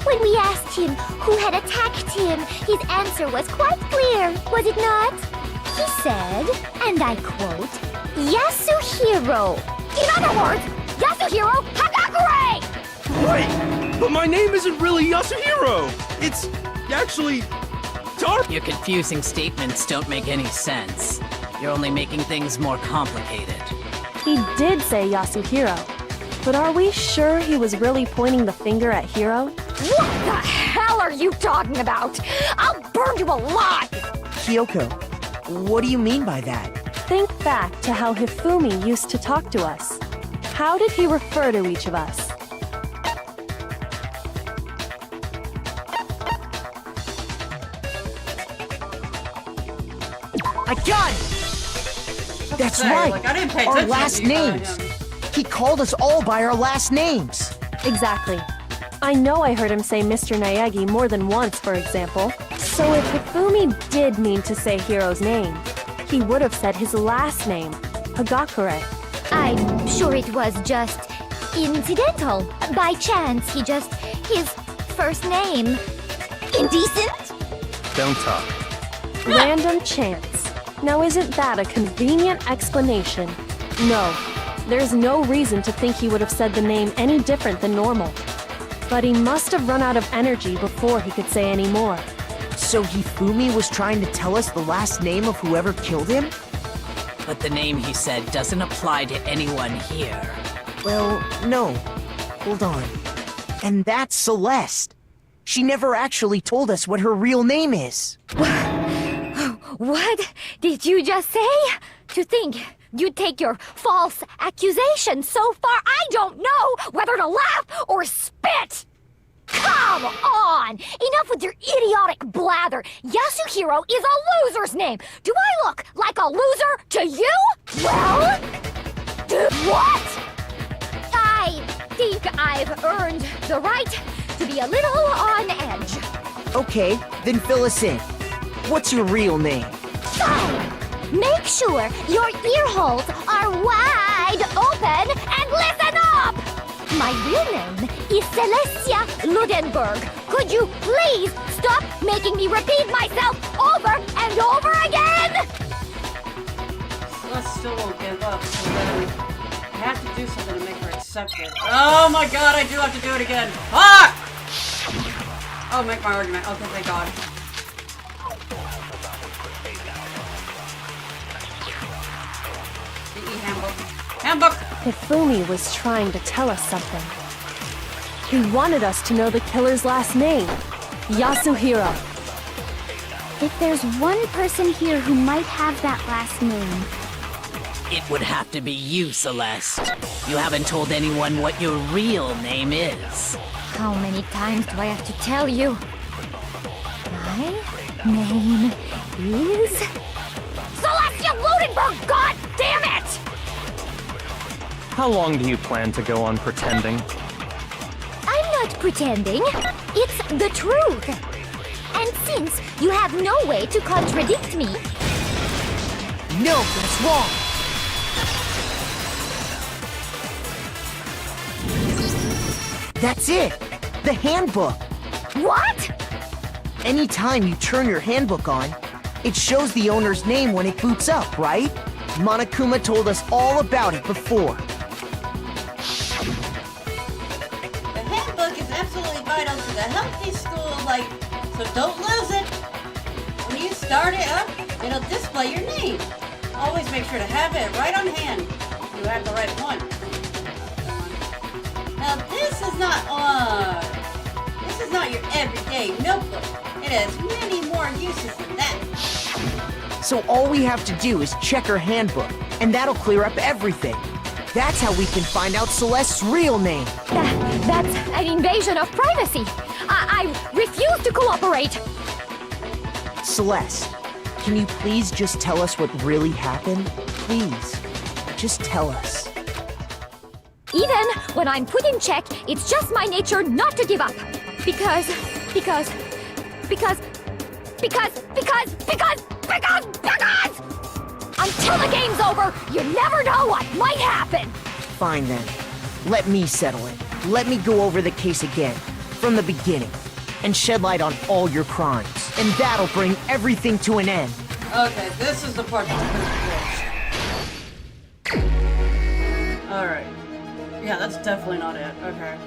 When we asked him who had attacked him, his answer was quite clear, was it not? He said, and I quote, Yasuhiro. In other words, Yasuhiro Hagakure! Wait! But my name isn't really Yasuhiro! It's actually... Your confusing statements don't make any sense. You're only making things more complicated. He did say Yasuhiro, but are we sure he was really pointing the finger at Hiro? What the hell are you talking about? I'll burn you alive! Kyoko, what do you mean by that? Think back to how Hifumi used to talk to us. How did he refer to each of us? I got it! That's Say, right! like, I didn't pay Our attention last to you, names! He called us all by our last names! Exactly. I know I heard him say Mr. Naegi more than once, for example. So if Hifumi did mean to say Hiro's name, he would have said his last name, Hagakure. I'm sure it was just incidental. By chance, his first name. Indecent? Don't talk. Random chance. Now isn't that a convenient explanation? No, there's no reason to think he would have said the name any different than normal. But he must have run out of energy before he could say any more. So Hifumi was trying to tell us the last name of whoever killed him? But the name he said doesn't apply to anyone here. Well, no. Hold on. And that's Celeste. She never actually told us what her real name is. What did you just say? To think you'd take your false accusation so far, I don't know whether to laugh or spit! Come on! Enough with your idiotic blather! Yasuhiro is a loser's name! Do I look like a loser to you? Well... what? I think I've earned the right to be a little on edge. Okay, then fill us in. What's your real name? Fine! Make sure your ear holes are wide open and listen up! My real name is Celestia Ludenberg. Could you please stop making me repeat myself over and over again? Celeste still won't give up, so then I have to do something to make her accept it. Oh my god, I do have to do it again. Fuck! Oh, make my argument. Okay, thank god. CE handbook. Handbook! Hifumi was trying to tell us something. He wanted us to know the killer's last name, Yasuhiro. If there's one person here who might have that last name, It would have to be you, Celeste. You haven't told anyone what your real name is. How many times do I have to tell you? My name is... Celestia Ludenberg, god damn it! How long do you plan to go on pretending? I'm not pretending. It's the truth. And since you have no way to contradict me, No, that's wrong. That's it. The handbook. what? Anytime you turn your handbook on, it shows the owner's name when it boots up, right? Monokuma told us all about it before. The handbook is absolutely vital to the healthy school life, so don't lose it. When you start it up, it'll display your name. Always make sure to have it right on hand. You have the right one. Now this is not your everyday notebook. It has many more uses than that. So all we have to do is check her handbook, and that'll clear up everything. That's how we can find out Celeste's real name. That's an invasion of privacy. I refuse to cooperate. Celeste, can you please just tell us what really happened? Please, just tell us. Even when I'm put in check, it's just my nature not to give up. Because... Until the game's over, you never know what might happen. Fine then. Let me settle it. Let me go over the case again, from the beginning, and shed light on all your crimes. And that'll bring everything to an end. Okay, this is the part that's gonna glitch. Alright. Yeah, that's definitely not it. Okay.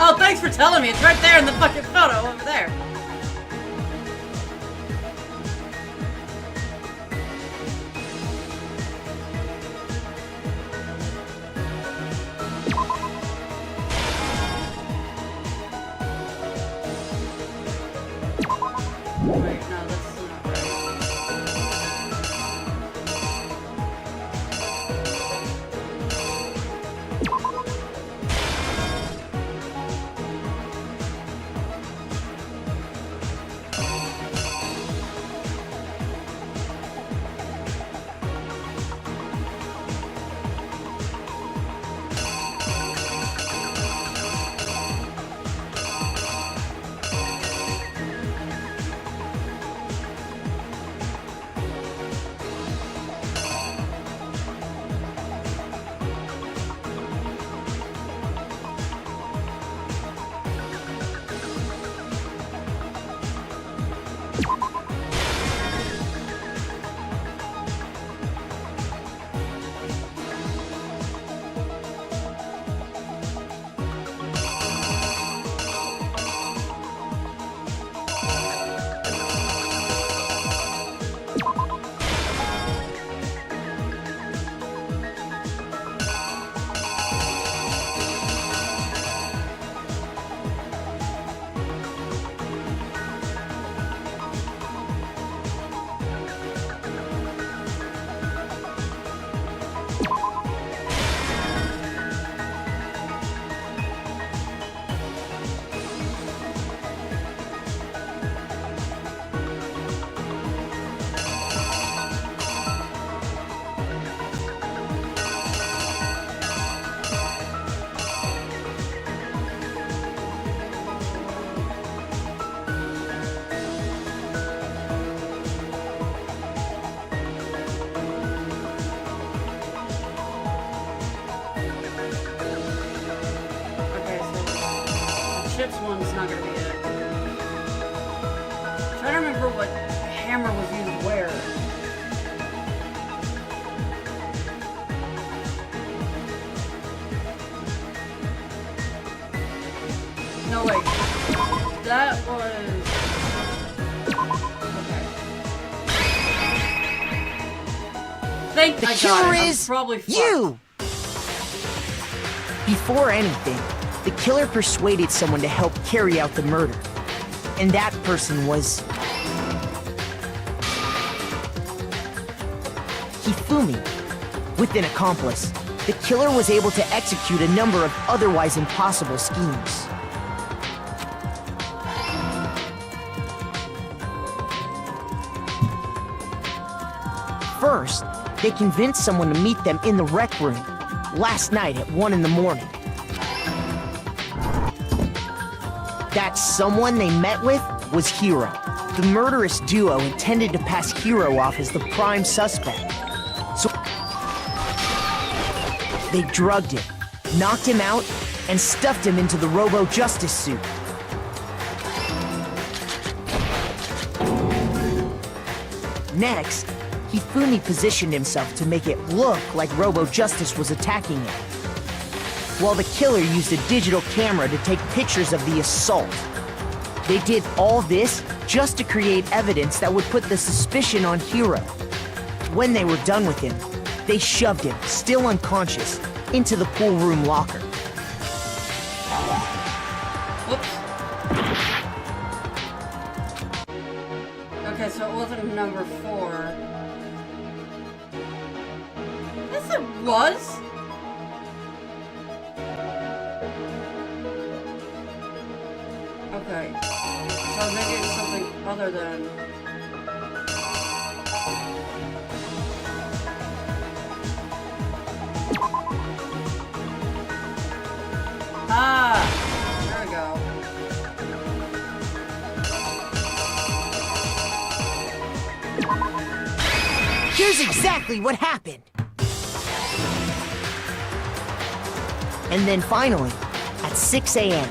Oh, thanks for telling me. It's right there in the fucking photo over there. Wait, no, that's not right. Okay, so the chips one's not gonna be it. Trying to remember what hammer was used where. No, wait. That was... Okay. Think The I got killer it. I'm is probably fucked. you! Before anything, the killer persuaded someone to help carry out the murder. And that person was... Hifumi. With an accomplice, the killer was able to execute a number of otherwise impossible schemes. First, they convinced someone to meet them in the rec room last night at 1 in the morning. That someone they met with was Hiro. The murderous duo intended to pass Hiro off as the prime suspect. So they drugged him, knocked him out, and stuffed him into the Robo-Justice suit. Next, Hifumi positioned himself to make it look like Robo-Justice was attacking him, while the killer used a digital camera to take pictures of the assault. They did all this just to create evidence that would put the suspicion on Hiro. When they were done with him, they shoved him, still unconscious, into the pool room locker. Whoops. Okay, so it wasn't number 4. Yes, it was. Okay. So maybe it's something other than... Ah! There we go. Here's exactly what happened. And then finally, at 6 a.m.,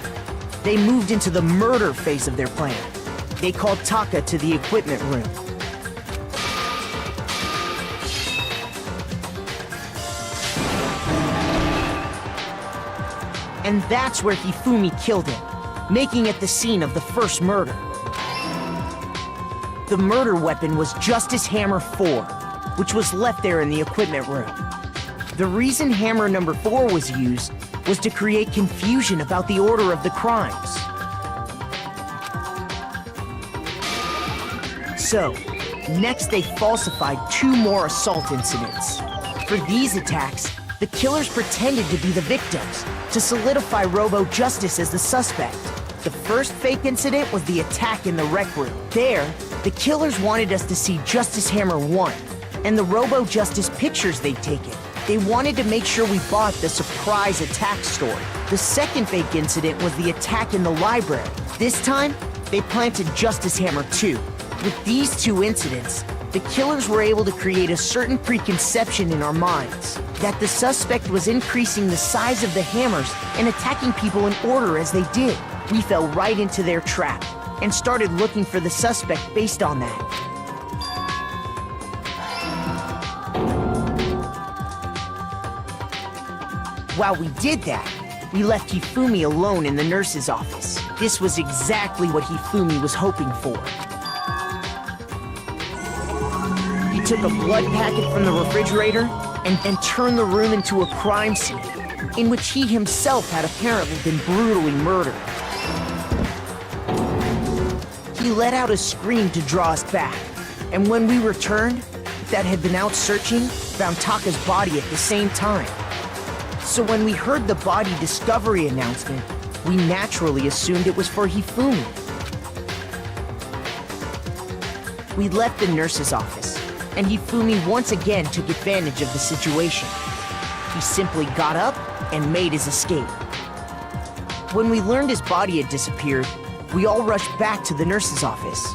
they moved into the murder phase of their plan. They called Taka to the equipment room. And that's where Hifumi killed him, making it the scene of the first murder. The murder weapon was Justice Hammer 4, which was left there in the equipment room. The reason Hammer number 4 was used was to create confusion about the order of the crimes. So, next they falsified 2 more assault incidents. For these attacks, the killers pretended to be the victims, to solidify Robo-Justice as the suspect. The first fake incident was the attack in the rec room. There, the killers wanted us to see Justice Hammer 1, and the Robo-Justice pictures they'd taken. They wanted to make sure we bought the surprise attack story. The second fake incident was the attack in the library. This time, they planted Justice Hammer 2. With these 2 incidents, the killers were able to create a certain preconception in our minds that the suspect was increasing the size of the hammers and attacking people in order as they did. We fell right into their trap and started looking for the suspect based on that. While we did that, we left Hifumi alone in the nurse's office. This was exactly what Hifumi was hoping for. He took a blood packet from the refrigerator and turned the room into a crime scene, in which he himself had apparently been brutally murdered. He let out a scream to draw us back, and when we returned, that had been out searching, found Taka's body at the same time. So when we heard the body discovery announcement, we naturally assumed it was for Hifumi. We left the nurse's office, and Hifumi once again took advantage of the situation. He simply got up and made his escape. When we learned his body had disappeared, we all rushed back to the nurse's office.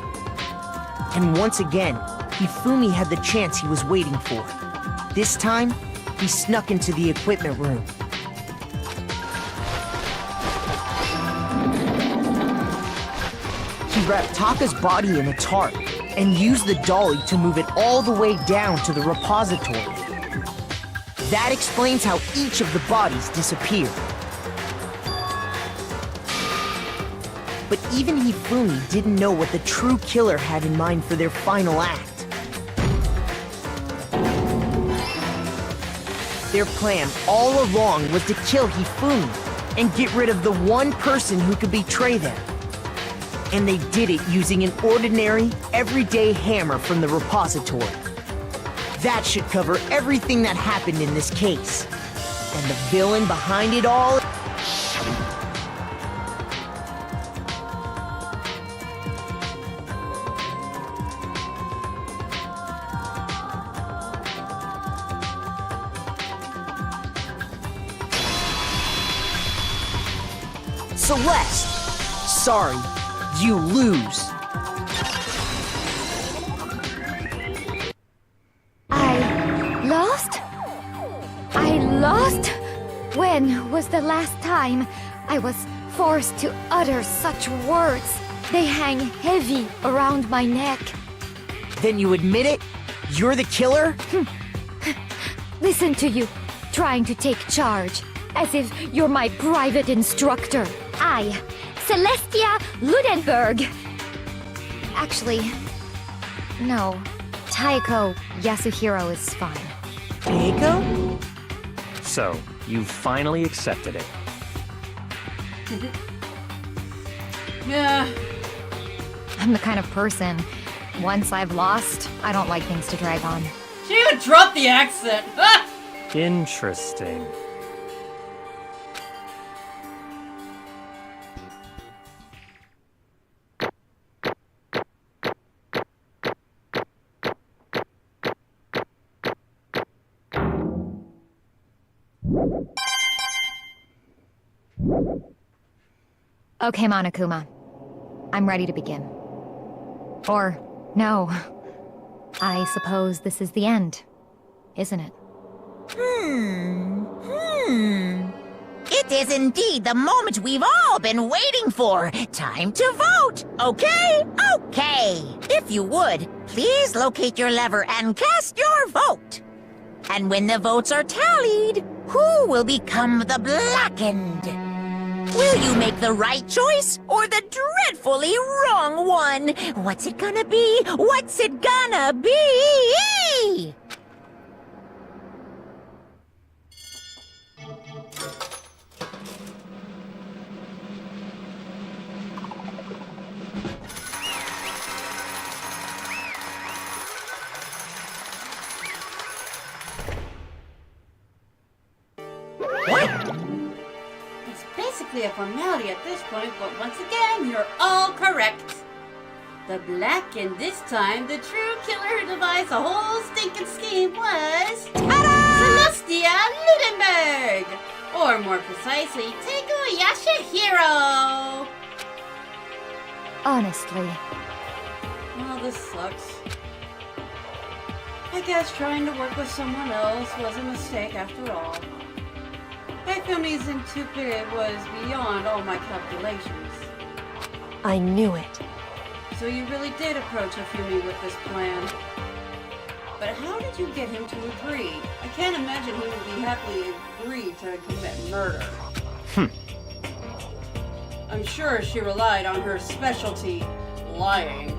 And once again, Hifumi had the chance he was waiting for. This time, he snuck into the equipment room. He wrapped Taka's body in a tarp and used the dolly to move it all the way down to the repository. That explains how each of the bodies disappeared. But even Hifumi didn't know what the true killer had in mind for their final act. Their plan all along was to kill Hifumi and get rid of the one person who could betray them. And they did it using an ordinary, everyday hammer from the repository. That should cover everything that happened in this case. And the villain behind it all... Celeste! Sorry, you lose. I lost? When was the last time I was forced to utter such words? They hang heavy around my neck. Then you admit it? You're the killer? Listen to you, trying to take charge, as if you're my private instructor. I, Celestia Ludenberg. Actually, no. Taiko Yasuhiro is fine. Taiko? So, you finally accepted it. Yeah. I'm the kind of person, once I've lost, I don't like things to drag on. She even dropped the accent. Ah! Interesting. Okay, Monokuma. I'm ready to begin. Or, no. I suppose this is the end, isn't it? It is indeed the moment we've all been waiting for. Time to vote, okay? Okay. If you would, please locate your lever and cast your vote. And when the votes are tallied, who will become the blackened? Will you make the right choice or the dreadfully wrong one? What's it gonna be? What's it gonna be? It's basically a formality at this point, but once again, you're all correct. The blackened this time, the true killer who devised the whole stinking scheme was... Celestia Ludenberg! Or more precisely, Taiko Yasuhiro! Honestly. Well, this sucks. I guess trying to work with someone else was a mistake after all. Hifumi's intuitive was beyond all my calculations. I knew it. So you really did approach Hifumi with this plan. But how did you get him to agree? I can't imagine he would be happily agree to commit murder. I'm sure she relied on her specialty, lying.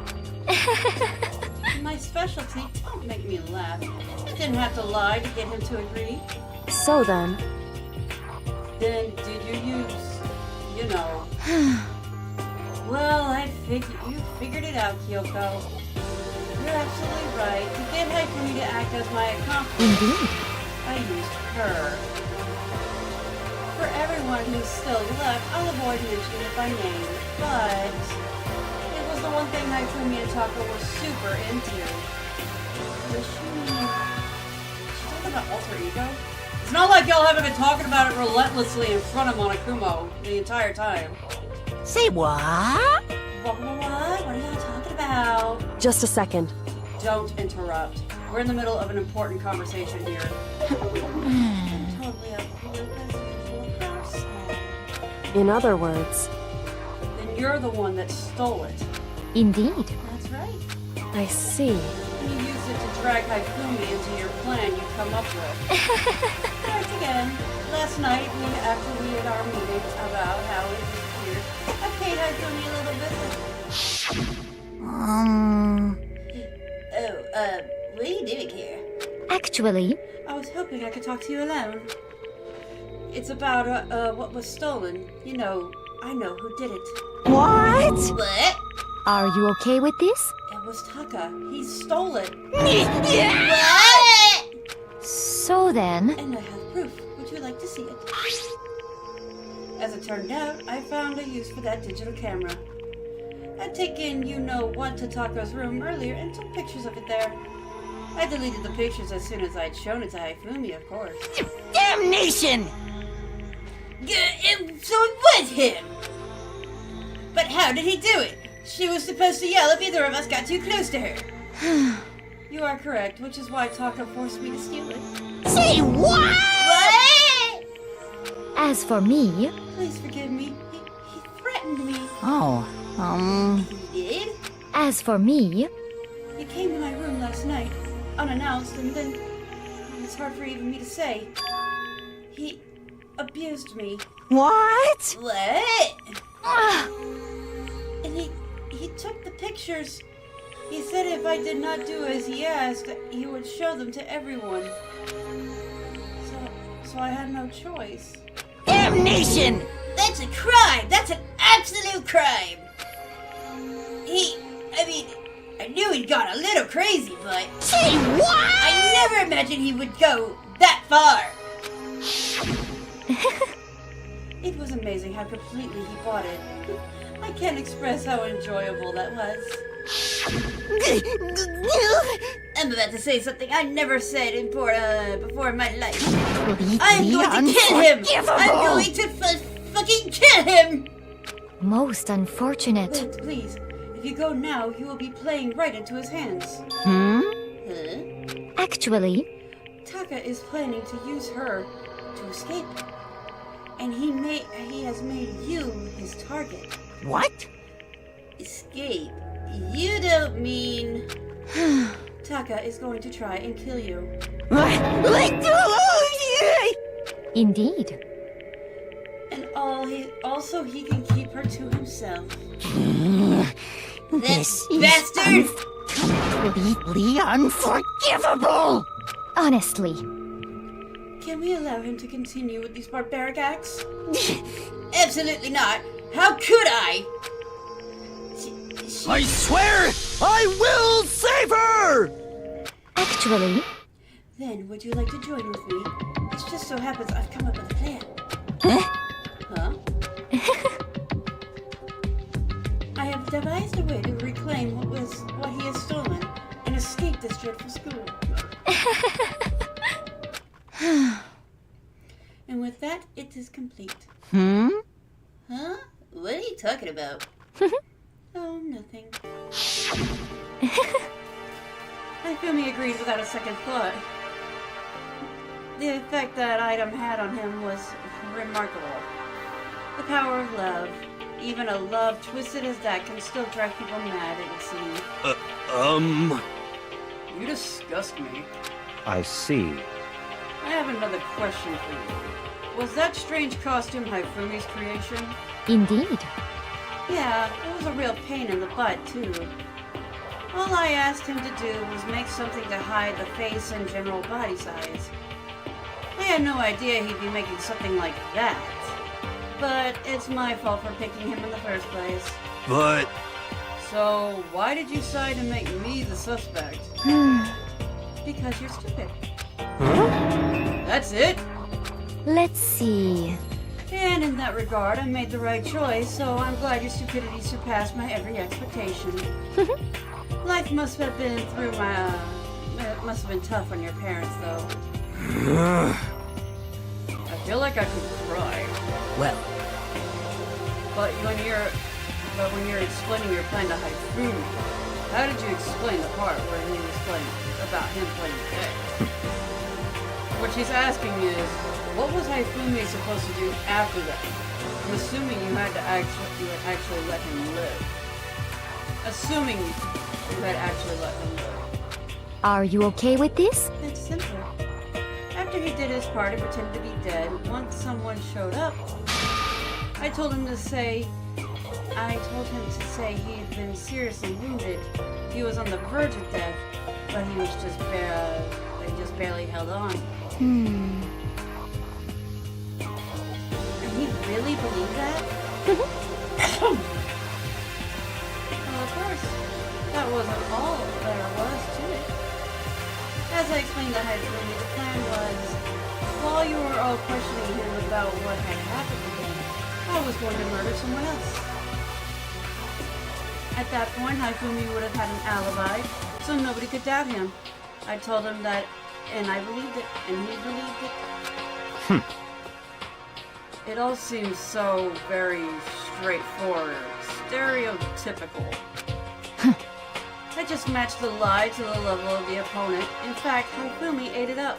My specialty? Don't make me laugh. I didn't have to lie to get him to agree. So then, Then did you use, you know... Well, you figured it out, Kyoko. You're absolutely right. To get Haikumi to act as my accomplice, Indeed. I used her. For everyone who's still left, I'll avoid mentioning it by name, but it was the one thing Haikumi and Taka were super into. Was she talking about alter ego? It's not like y'all haven't been talking about it relentlessly in front of Monokuma the entire time. Say what? What are y'all talking about? just a second. Don't interrupt. We're in the middle of an important conversation here. Totally up to you as usual. How sad. In other words, Then you're the one that stole it. Indeed. That's right. I see. You used it to drag Haikumi into your plan you come up with. Correct again. Last night, after we had our meeting about how it disappeared, I paid Haikumi a little visit. What are you doing here? Actually, I was hoping I could talk to you alone. It's about, what was stolen. You know, I know who did it. What? What? are you okay with this? It was Taka. He stole it. What? So then, And I have proof. Would you like to see it? As it turned out, I found a use for that digital camera. I'd taken you-know-what to Taka's room earlier and took pictures of it there. I deleted the pictures as soon as I'd shown it to Haifumi, of course. Damnation! So it was him. But how did he do it? She was supposed to yell if either of us got too close to her. You are correct, which is why Taka forced me to steal it. Say what? What? as for me, Please forgive me. He threatened me. Oh, He did? as for me, He came to my room last night, unannounced, and then... It's hard for even me to say. He abused me. what? What? And he took the pictures. He said if I did not do as he asked, he would show them to everyone. So I had no choice. Damnation! That's a crime! That's an absolute crime! I knew he'd gone a little crazy, but Say what? I never imagined he would go that far! It was amazing how completely he bought it. I can't express how enjoyable that was. I'm about to say something I never said before in my life. I'm going to kill him! I'm going to fucking kill him! most unfortunate. But please, if you go now, you will be playing right into his hands. Huh? Actually, Taka is planning to use her to escape. And he has made you his target. What? Escape? You don't mean... Taka is going to try and kill you. indeed. And also he can keep her to himself. This bastard! is completely unforgivable! Honestly, Can we allow him to continue with these barbaric acts? Absolutely not. How could I? I swear I will save her! actually, Then, would you like to join with me? It just so happens I've come up with a plan. Huh? I have devised a way to reclaim what he has stolen and escape this dreadful school. And with that, it is complete. Huh? What are you talking about? Oh, nothing. Haifumi agreed without a second thought. The effect that item had on him was remarkable. The power of love. Even a love twisted as that can still drive people mad, it would seem. You disgust me. I see. I have another question for you. Was that strange costume Haifumi's creation? indeed. Yeah, it was a real pain in the butt, too. All I asked him to do was make something to hide the face and general body size. I had no idea he'd be making something like that. But it's my fault for picking him in the first place. But... So, why did you decide to make me the suspect? Because you're stupid. Huh? That's it? Let's see. And in that regard, I made the right choice, so I'm glad your stupidity surpassed my every expectation. Life must have been must have been tough on your parents, though. I feel like I could cry. Well, But when you're explaining your plan to hide Fumi, how did you explain the part where he was playing about him playing dead? What she's asking is, what was Haifumi supposed to do after that? I'm assuming you had actually let him live. Assuming you had actually let him live. Are you okay with this? It's simple. After he did his part and pretended to be dead, once someone showed up, I told him to say he had been seriously wounded. He was on the verge of death, but he was just barely held on. And he really believed that? Well, of course, that wasn't all there was to it. As I explained to Haifumi, the plan was, while you were all questioning him about what had happened to him, I was going to murder someone else. At that point, Haifumi would have had an alibi, so nobody could doubt him. I told him that, and I believed it, and he believed it. It all seems so very straightforward, stereotypical. I just matched the lie to the level of the opponent. In fact, Haifumi ate it up.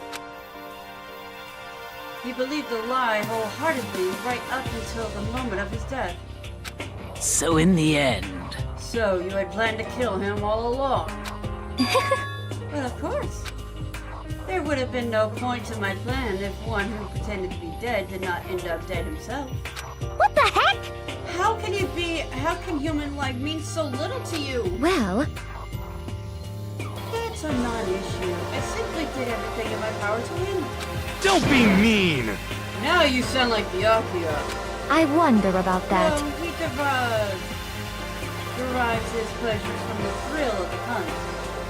He believed the lie wholeheartedly right up until the moment of his death. so in the end... So, you had planned to kill him all along. Well, of course. There would have been no point to my plan if one who pretended to be dead did not end up dead himself. What the heck? How can human life mean so little to you? Well, That's a non-issue. I simply did everything in my power to win. Don't be mean! Now you sound like Byakuya. I wonder about that. Well, he derives his pleasures from the thrill of the hunt.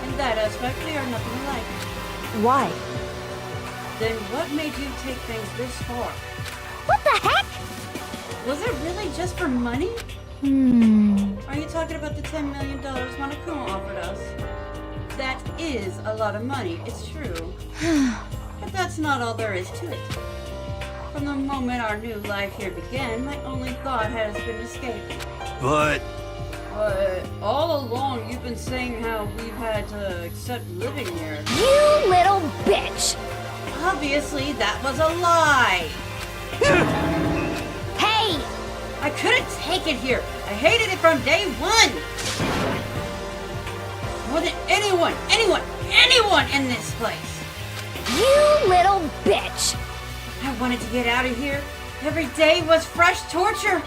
In that aspect, we are nothing alike. Why? Then what made you take things this far? What the heck? Was it really just for money? Are you talking about the $10 million Monokuma offered us? That is a lot of money, it's true. But that's not all there is to it. From the moment our new life here began, my only thought has been escape. But all along you've been saying how we've had to accept living here. You little bitch! Obviously, that was a lie! Hey! I couldn't take it here! I hated it from day one! More than anyone in this place! You little bitch! I wanted to get out of here. Every day was fresh torture.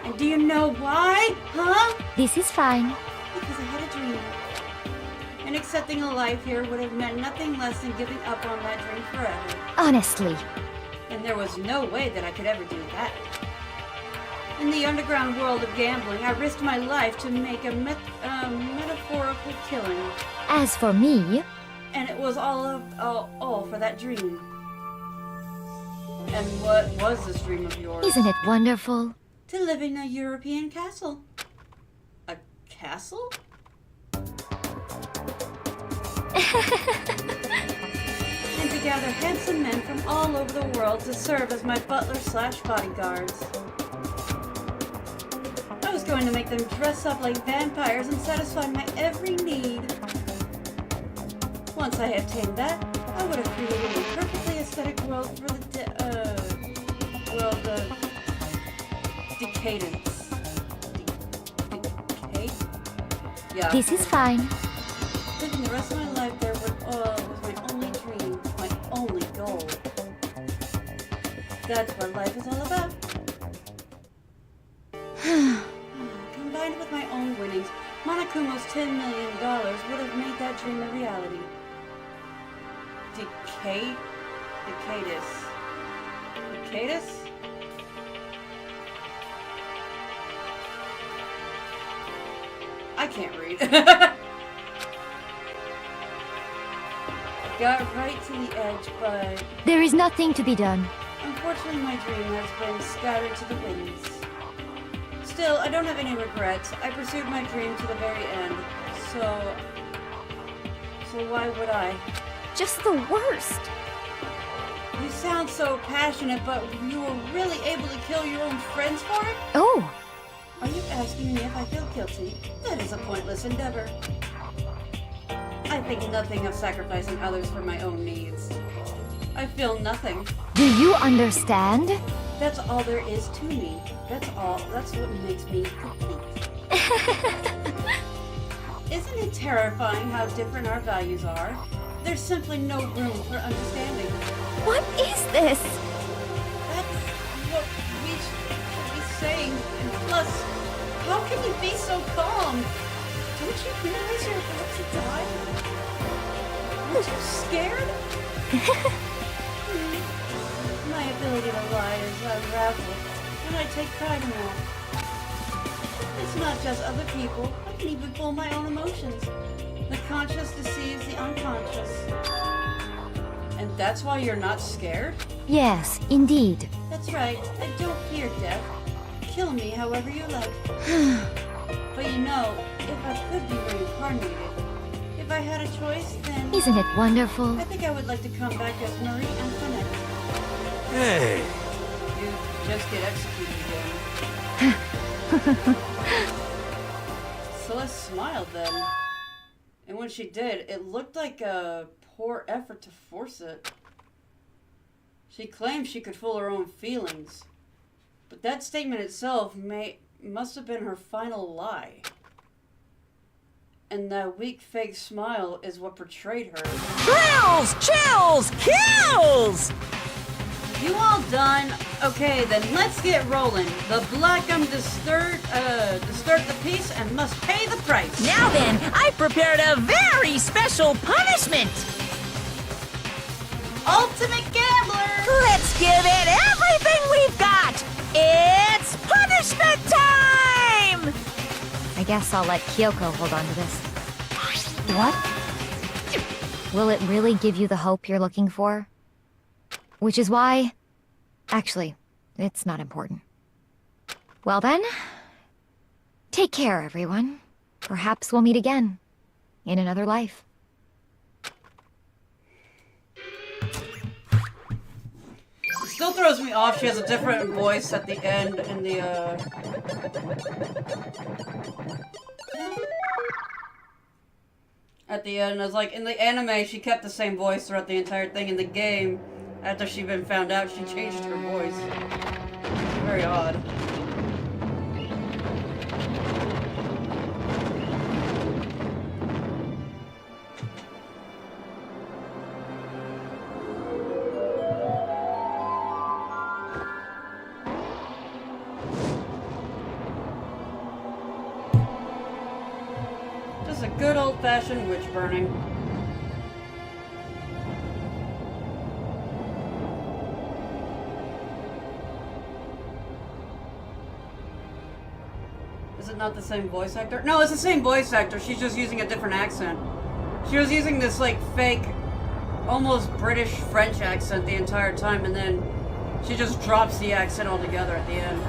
And do you know why? Huh? This is fine. Because I had a dream. And accepting a life here would have meant nothing less than giving up on that dream forever. Honestly. And there was no way that I could ever do that. In the underground world of gambling, I risked my life to make a metaphorical killing. As for me... And it was all for that dream. And what was this dream of yours? Isn't it wonderful? To live in a European castle. A castle? And to gather handsome men from all over the world to serve as my butler/bodyguards. I was going to make them dress up like vampires and satisfy my every need. Once I obtained that, I would have created a perfectly aesthetic world for the decadence. Decay? Yeah. This is fine. Living the rest of my life there was my only dream, my only goal. That's what life is all about. Combined with my own winnings, Monokuma's $10 million would have made that dream a reality. Decadus? I can't read. Got right to the edge, but There is nothing to be done. unfortunately my dream has been scattered to the winds. Still, I don't have any regrets. I pursued my dream to the very end, so why would I? Just the worst. You sound so passionate, but you were really able to kill your own friends for it? Oh, Are you asking me if I feel guilty? That is a pointless endeavor. I think nothing of sacrificing others for my own needs. I feel nothing. do you understand? That's all there is to me. That's all. That's what makes me complete. Isn't it terrifying how different our values are? There's simply no room for understanding. What is this? That's what we should be saying. And plus, how can you be so calm? Don't you realize you're about to die? Aren't you scared? My ability to lie is unraveled, and I take pride in that. It's not just other people. I can even fool my own emotions. The conscious deceives the unconscious. And that's why you're not scared? Yes, indeed. That's right. I don't fear death. Kill me however you like. But you know, if I could be reincarnated, if I had a choice, then Isn't it wonderful? I think I would like to come back as Marie Antoinette. Hey! You just get executed again. Celeste smiled then. And when she did, it looked like a poor effort to force it. She claimed she could fool her own feelings. But that statement itself must have been her final lie. And that weak fake smile is what betrayed her. Thrills, chills, kills! You all done? Okay, then let's get rolling. The Blackham disturb the peace and must pay the price. Now then, I've prepared a very special punishment! Ultimate Gambler! Let's give it everything we've got! It's punishment time! I guess I'll let Kyoko hold on to this. What? Will it really give you the hope you're looking for? Which is why... Actually, it's not important. Well then, take care, everyone. Perhaps we'll meet again. In another life. It still throws me off. She has a different voice at the end in the, At the end, I was like, in the anime, she kept the same voice throughout the entire thing. In the game, after she'd been found out, she changed her voice. Very odd. Just a good old-fashioned witch burning. Is it not the same voice actor? No, it's the same voice actor. She's just using a different accent. She was using this, like, fake, almost British French accent the entire time, and then she just drops the accent altogether at the end.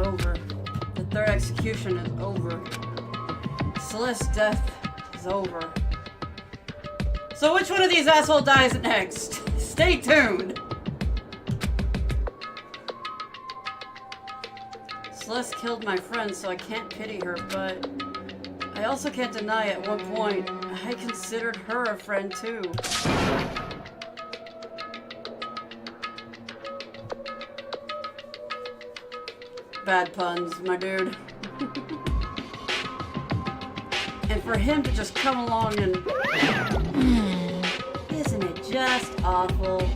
over. The third execution is over. Celeste's death is over. So which one of these assholes dies next? Stay tuned! Celeste killed my friend, so I can't pity her, but I also can't deny at one point I considered her a friend too. Bad puns, my dude. And for him to just come along and... Isn't it just awful?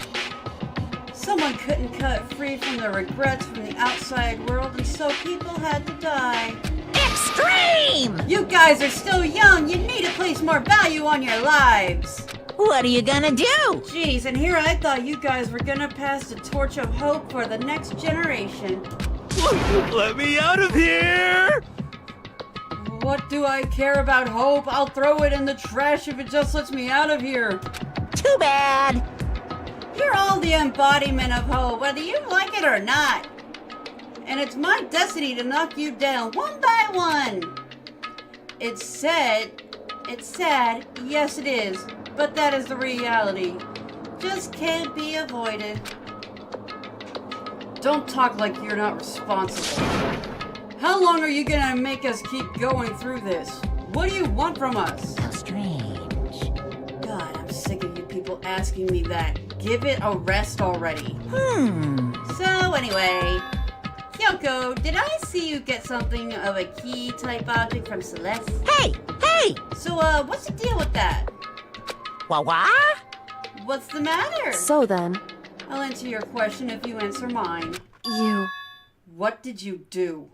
Someone couldn't cut free from the regrets from the outside world, and so people had to die. Extreme! You guys are still young. You need to place more value on your lives. What are you gonna do? Jeez, and here I thought you guys were gonna pass the torch of hope for the next generation. Let me out of here! What do I care about hope? I'll throw it in the trash if it just lets me out of here. Too bad. You're all the embodiment of hope, whether you like it or not. And it's my destiny to knock you down one by one. It's sad, yes it is, but that is the reality. Just can't be avoided. Don't talk like you're not responsible. How long are you gonna make us keep going through this? What do you want from us? How strange. God, I'm sick of you people asking me that. Give it a rest already. So anyway, Kyoko, did I see you get something of a key type object from Celeste? Hey! So what's the deal with that? What? What's the matter? So then, I'll answer your question if you answer mine. you... What did you do?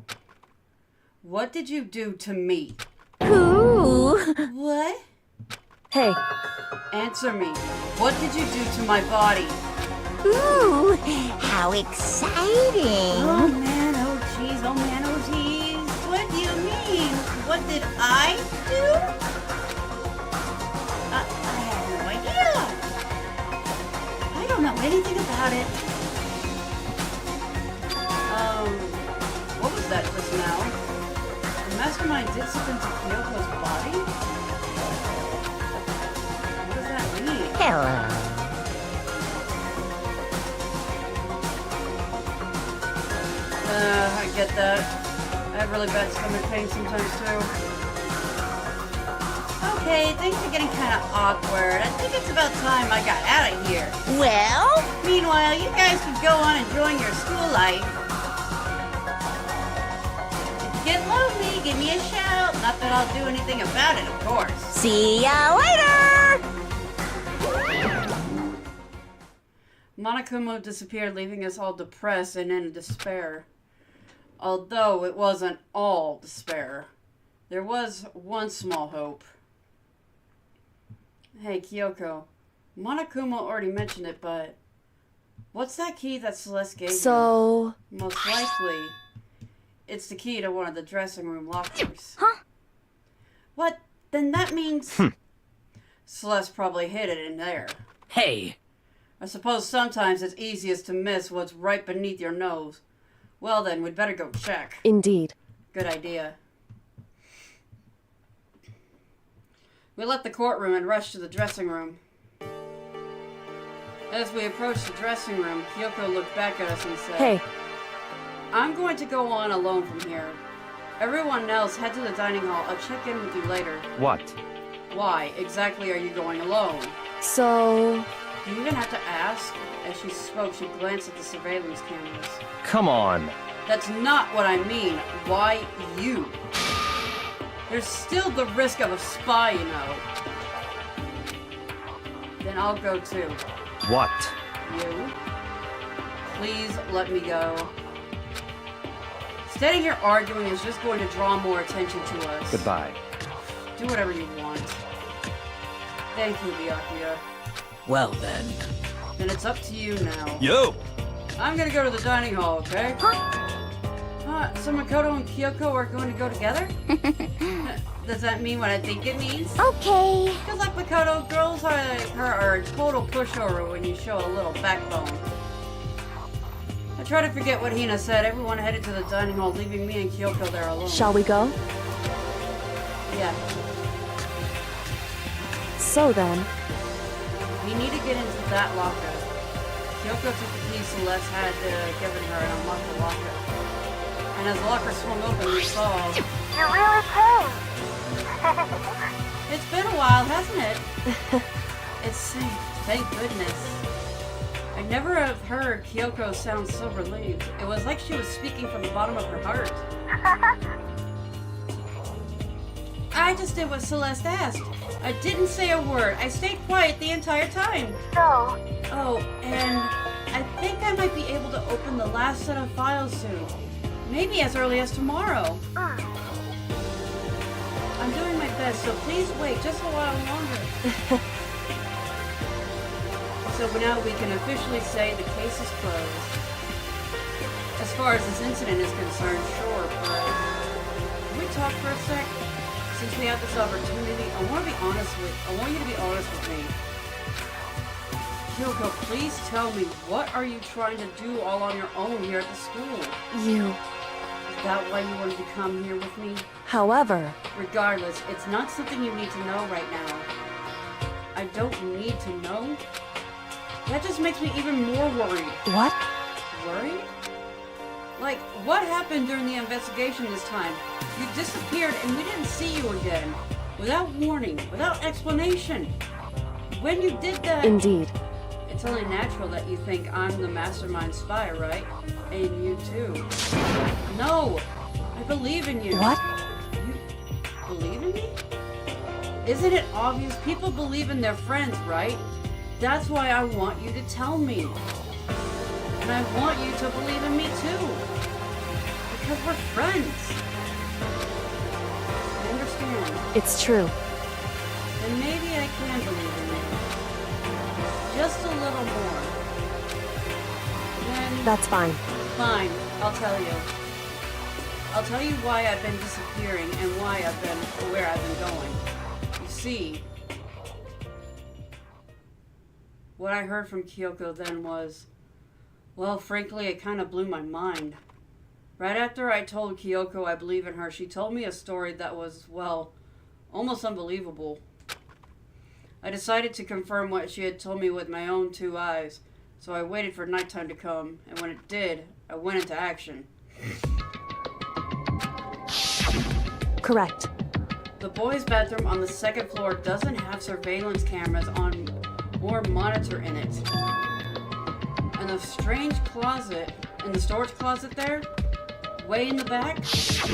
What did you do to me? Ooh. What? Hey, Answer me. What did you do to my body? Ooh, how exciting. Oh man, oh jeez, oh man, oh jeez. What do you mean? What did I do? I have no idea. I don't know anything about it. What was that just now? The mastermind did something to Kyoko's body? What does that mean? Hello. I get that. I have really bad stomach pain sometimes too. Okay, things are getting kind of awkward. I think it's about time I got out of here. Well, Meanwhile, you guys can go on enjoying your school life. If you get lonely, give me a shout. Not that I'll do anything about it, of course. see ya later. Monokuma disappeared, leaving us all depressed and in despair. Although it wasn't all despair. There was one small hope. Hey, Kyoko. Monokuma already mentioned it, but... What's that key that Celeste gave you? so... Most likely, it's the key to one of the dressing room lockers. Huh? What? Then that means... Celeste probably hid it in there. Hey, I suppose sometimes it's easiest to miss what's right beneath your nose. Well then, we'd better go check. Indeed. Good idea. We left the courtroom and rushed to the dressing room. As we approached the dressing room, Kyoko looked back at us and said, Hey, I'm going to go on alone from here. Everyone else head to the dining hall. I'll check in with you later. What? Why exactly are you going alone? so... Do you even have to ask? As she spoke, she glanced at the surveillance cameras. Come on. That's not what I mean. Why you? There's still the risk of a spy, you know. Then I'll go too. What? You? Please let me go. Standing here arguing is just going to draw more attention to us. Goodbye. Do whatever you want. Thank you, Byakuya. well then. Then it's up to you now. Yo! I'm gonna go to the dining hall, okay? So Makoto and Kyoko are going to go together? Does that mean what I think it means? Okay. Good luck, Makoto. Girls are a total pushover when you show a little backbone. I try to forget what Hina said. Everyone headed to the dining hall, leaving me and Kyoko there alone. Shall we go? Yeah. So then, We need to get into that locker. Kyoko took the key Celeste had given her and unlocked the locker. And as the locker swung open, we saw... You really came! It's been a while, hasn't it? It's safe, thank goodness. I never have heard Kyoko sound so relieved. It was like she was speaking from the bottom of her heart. I just did what Celeste asked. I didn't say a word. I stayed quiet the entire time. So, Oh, and I think I might be able to open the last set of files soon. Maybe as early as tomorrow. I'm doing my best, so please wait just a while longer. So now we can officially say the case is closed. As far as this incident is concerned, sure, but can we talk for a sec? Since we have this opportunity, I want you to be honest with me. Kyoko, please tell me, what are you trying to do all on your own here at the school? you. Is that why you wanted to come here with me? However, Regardless, it's not something you need to know right now. I don't need to know? That just makes me even more worried. what? Worried? Like, what happened during the investigation this time? You disappeared and we didn't see you again. Without warning, without explanation. When you did that... Indeed. It's only natural that you think I'm the mastermind spy, right? And you too. No! I believe in you. What? You believe in me? Isn't it obvious? People believe in their friends, right? That's why I want you to tell me. And I want you to believe in me too. Because we're friends. I understand. It's true. And maybe I can believe in you. Just a little more. Then... That's fine. Fine, I'll tell you. I'll tell you why I've been disappearing and where I've been going. You see, what I heard from Kyoko then was, well, frankly, it kind of blew my mind. Right after I told Kyoko I believe in her, she told me a story that was, well, almost unbelievable. I decided to confirm what she had told me with my own 2 eyes, so I waited for nighttime to come, and when it did, I went into action. Correct. The boys' bathroom on the 2nd floor doesn't have surveillance cameras on or monitor in it. And the strange closet, in the storage closet there, way in the back, she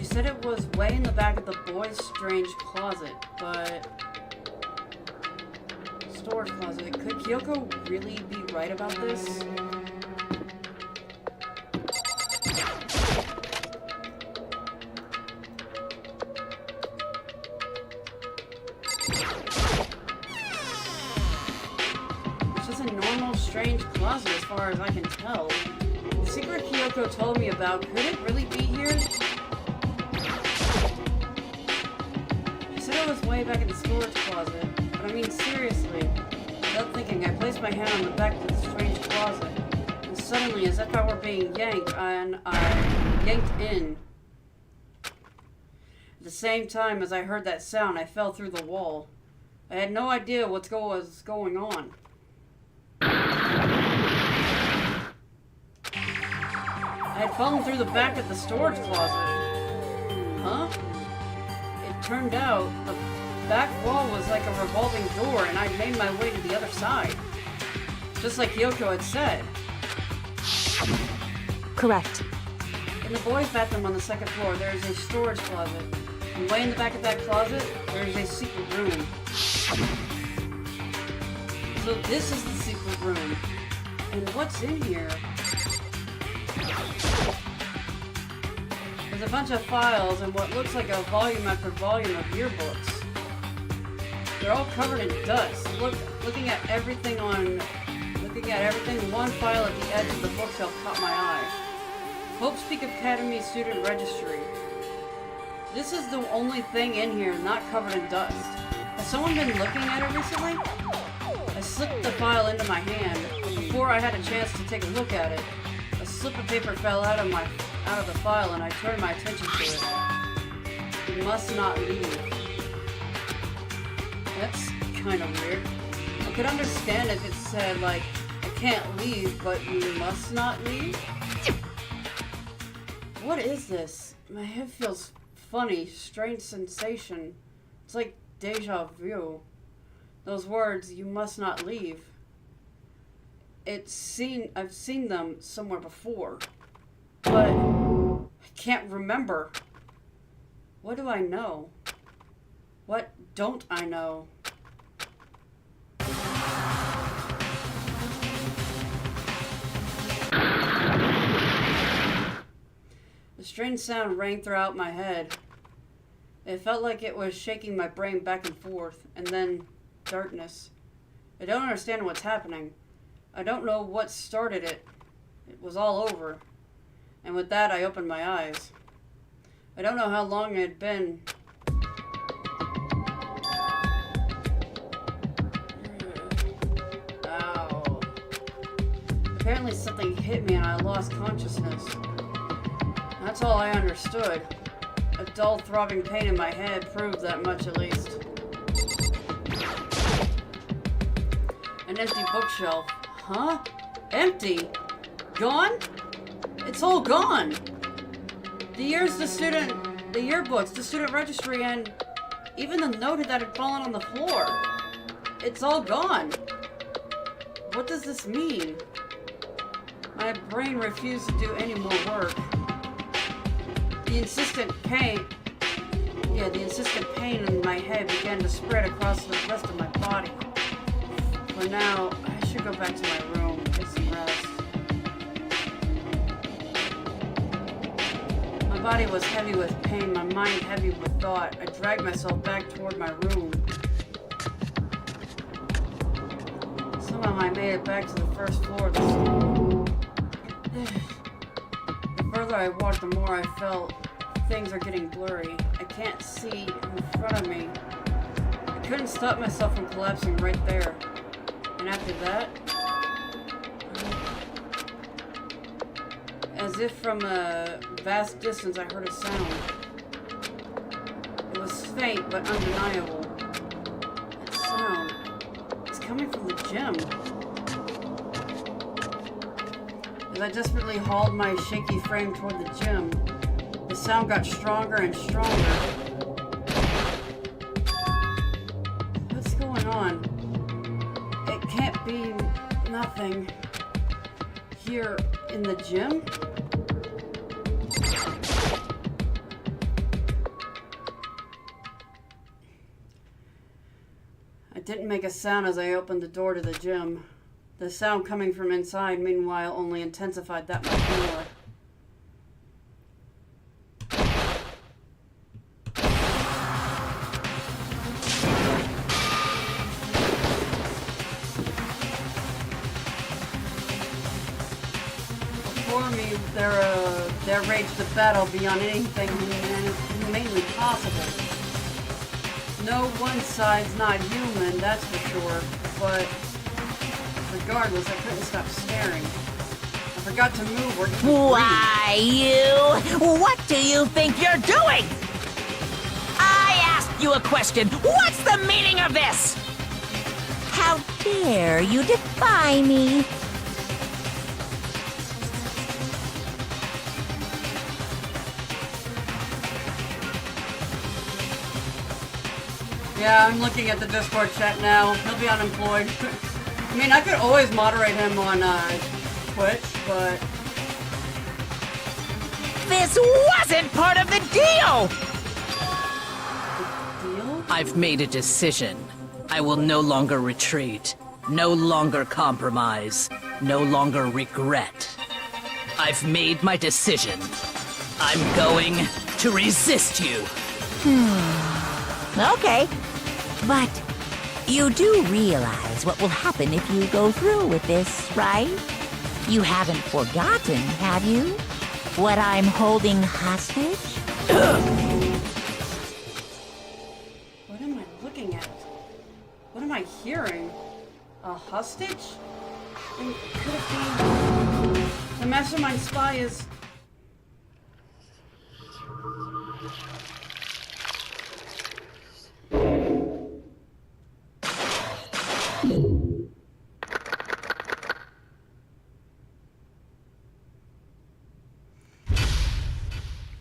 said it was way in the back of the boys' strange closet, but... Storage closet. Could Kyoko really be right about this? It's just a normal, strange closet as far as I can tell. The secret Kyoko told me about, could it really be here? She said it was way back in the storage closet, but I mean seriously. Without thinking, I placed my hand on the back of the strange closet, and suddenly, as if I were being yanked, and I yanked in. At the same time as I heard that sound, I fell through the wall. I had no idea what was going on. I had fallen through the back of the storage closet. Huh? It turned out the back wall was like a revolving door and I made my way to the other side. Just like Kyoko had said. Correct. In the boys' bathroom on the 2nd floor, there is a storage closet. And way in the back of that closet, there is a secret room. So this is the secret room. And what's in here? There's a bunch of files and what looks like a volume after volume of yearbooks. They're all covered in dust. Looking at everything, one file at the edge of the bookshelf caught my eye. Hope Peak Academy Student Registry. This is the only thing in here not covered in dust. Has someone been looking at it recently? I slipped the file into my hand. Before I had a chance to take a look at it, a slip of paper fell out of the file and I turned my attention to it. You must not leave. That's kind of weird. I could understand if it said, like, I can't leave, but you must not leave. What is this? My head feels funny, strange sensation. It's like deja vu. Those words, you must not leave. I've seen them somewhere before, but I can't remember. What do I know? What don't I know? A strange sound rang throughout my head. It felt like it was shaking my brain back and forth, and then darkness. I don't understand what's happening. I don't know what started it. It was all over. And with that, I opened my eyes. I don't know how long it had been. Ow. Apparently something hit me and I lost consciousness. That's all I understood. A dull, throbbing pain in my head proved that much at least. An empty bookshelf. Huh? Empty? Gone? It's all gone! The yearbooks, the student registry, and even the note that had fallen on the floor. It's all gone. What does this mean? My brain refused to do any more work. The insistent pain in my head began to spread across the rest of my body. For now, I should go back to my room, get some rest. My body was heavy with pain, my mind heavy with thought. I dragged myself back toward my room. Somehow I made it back to the first floor of the school. The further I walked, the more I felt things are getting blurry. I can't see in front of me. I couldn't stop myself from collapsing right there. And after that, as if from a vast distance, I heard a sound. It was faint but undeniable. That sound is coming from the gym. As I desperately hauled my shaky frame toward the gym, the sound got stronger and stronger. What's going on? It can't be nothing here in the gym. I didn't make a sound as I opened the door to the gym. The sound coming from inside, meanwhile, only intensified that much more. Before me, there raged a battle beyond anything humanly possible. No, one side's not human, that's for sure, but regardless, I couldn't stop staring. I forgot to move or even Why, what do you think you're doing? I asked you a question. What's the meaning of this? How dare you defy me? Yeah, I'm looking at the Discord chat now. He'll be unemployed. I mean, I could always moderate him on Twitch, but... This wasn't part of the deal! The deal? I've made a decision. I will no longer retreat, no longer compromise, no longer regret. I've made my decision. I'm going to resist you. Okay, but you do realize what will happen if you go through with this, right? You haven't forgotten, have you? What I'm holding hostage? What am I looking at? What am I hearing? A hostage? It could have been... The mastermind spy is...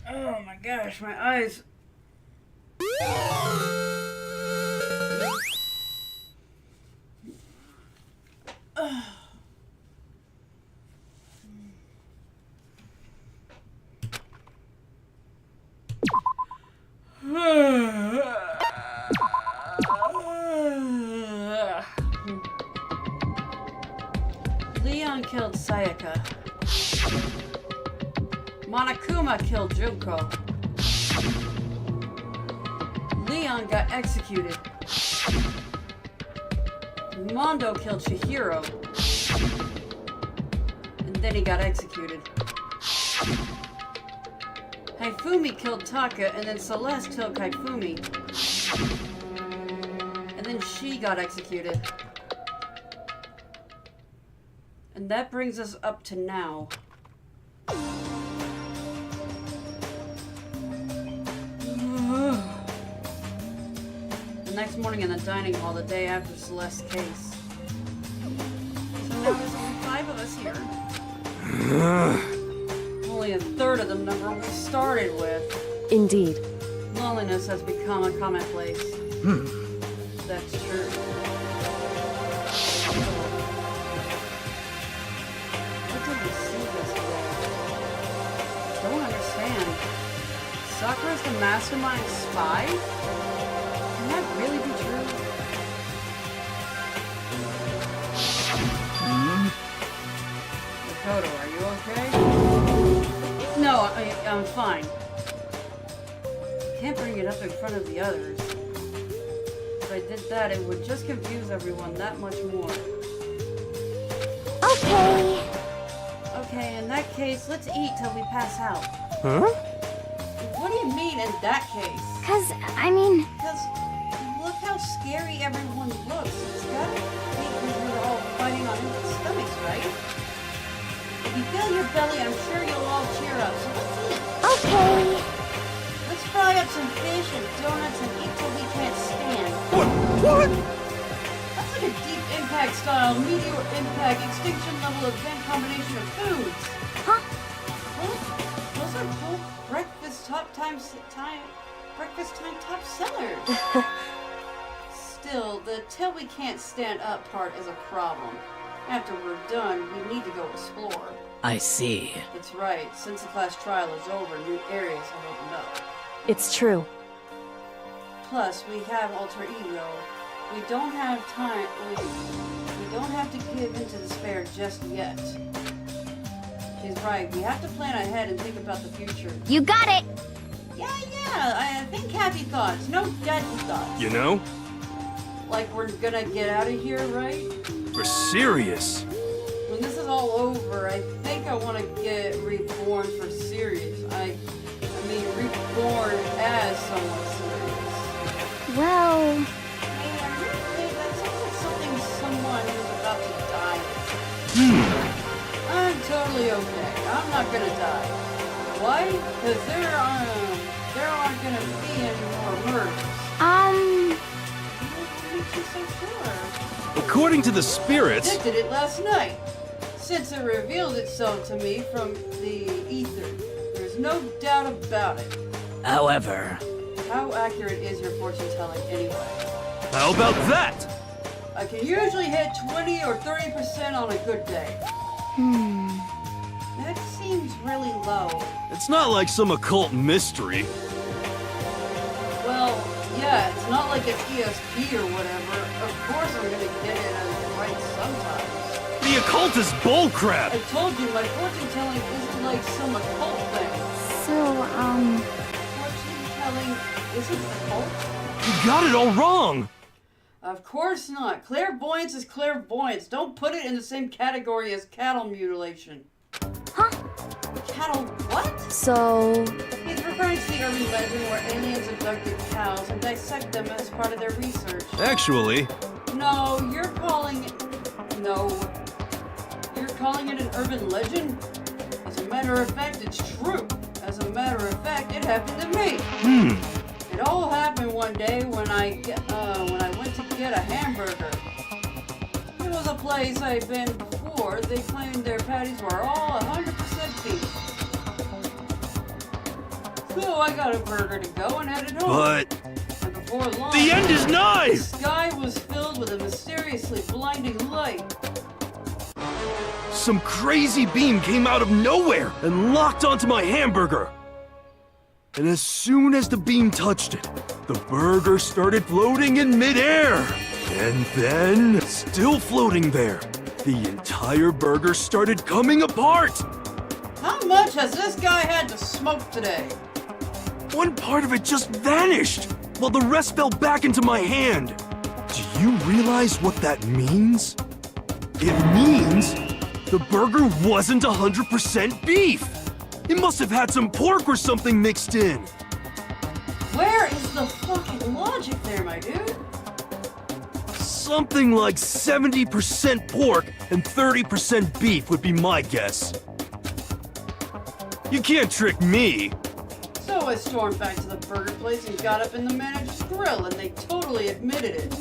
Oh my gosh, my eyes. Leon killed Sayaka. Monokuma killed Junko. Leon got executed. Mondo killed Chihiro. And then he got executed. Haifumi killed Taka, and then Celeste killed Kaifumi. And then she got executed. And that brings us up to now. The next morning in the dining hall, the day after Celeste's case. So now there's only 5 of us here. Only a third of the number we started with. Indeed. Loneliness has become a commonplace. That's true. What did we see this way? Don't understand. Sakura's the mastermind spy? Can that really be true? Makoto, are you okay? No, I'm fine. Can't bring it up in front of the others. If I did that, it would just confuse everyone that much more. Okay. Okay, in that case, let's eat till we pass out. Huh? What do you mean, in that case? Because Look how scary everyone looks. It's gotta be because we're all fighting on empty stomachs, right? If you fill your belly, I'm sure you'll all cheer up. So let's eat. Okay. Let's fry up some fish and donuts and eat till we can't stand. What? That's like a deep impact style, meteor impact, extinction level event combination of foods. Huh? Those are both breakfast time top sellers. Still, the till we can't stand up part is a problem. After we're done, we need to go explore. I see. That's right. Since the class trial is over, new areas have opened up. It's true. Plus, we have alter ego. We don't have time. We don't have to give into despair just yet. She's right. We have to plan ahead and think about the future. You got it. Yeah. I think happy thoughts, no deadly thoughts. You know? Like we're gonna get out of here, right? We're serious. When this is all over, I think I want to get reborn for serious. I mean, reborn as someone serious. Well, I mean, I really think that sounds like something someone who's about to die is. I'm totally okay. I'm not gonna die. Why? Because there aren't gonna be any more murders. What makes you so sure? According to the spirits... I predicted it last night, since it revealed itself to me from the ether. There's no doubt about it. However... How accurate is your fortune telling anyway? How about that? I can usually hit 20 or 30% on a good day. That seems really low. It's not like some occult mystery. Well, yeah, it's not like it's ESP or whatever. Of course I'm gonna get it right sometimes. The occult is bullcrap! I told you, my fortune telling isn't like some occult thing. so, Fortune telling isn't occult? You got it all wrong! Of course not. Clairvoyance is clairvoyance. Don't put it in the same category as cattle mutilation. huh? Cattle what? So, He's referring to the urban legend where aliens abducted cows and dissect them as part of their research. Actually, No, you're calling it... No. You're calling it an urban legend? As a matter of fact, it's true. As a matter of fact, it happened to me. It all happened one day when I went to get a hamburger. It was a place I'd been before. They claimed their patties were all 100% beef. So I got a burger to go and headed home. But And before long, the end is nigh! the sky was filled with a mysteriously blinding light. Some crazy beam came out of nowhere and locked onto my hamburger. And as soon as the beam touched it, the burger started floating in midair. And then, still floating there, the entire burger started coming apart. How much has this guy had to smoke today? One part of it just vanished, while the rest fell back into my hand. Do you realize what that means? It means the burger wasn't 100% beef. It must have had some pork or something mixed in. Where is the fucking logic there, my dude? Something like 70% pork and 30% beef would be my guess. You can't trick me. So I stormed back to the burger place and got up in the manager's grill, and they totally admitted it.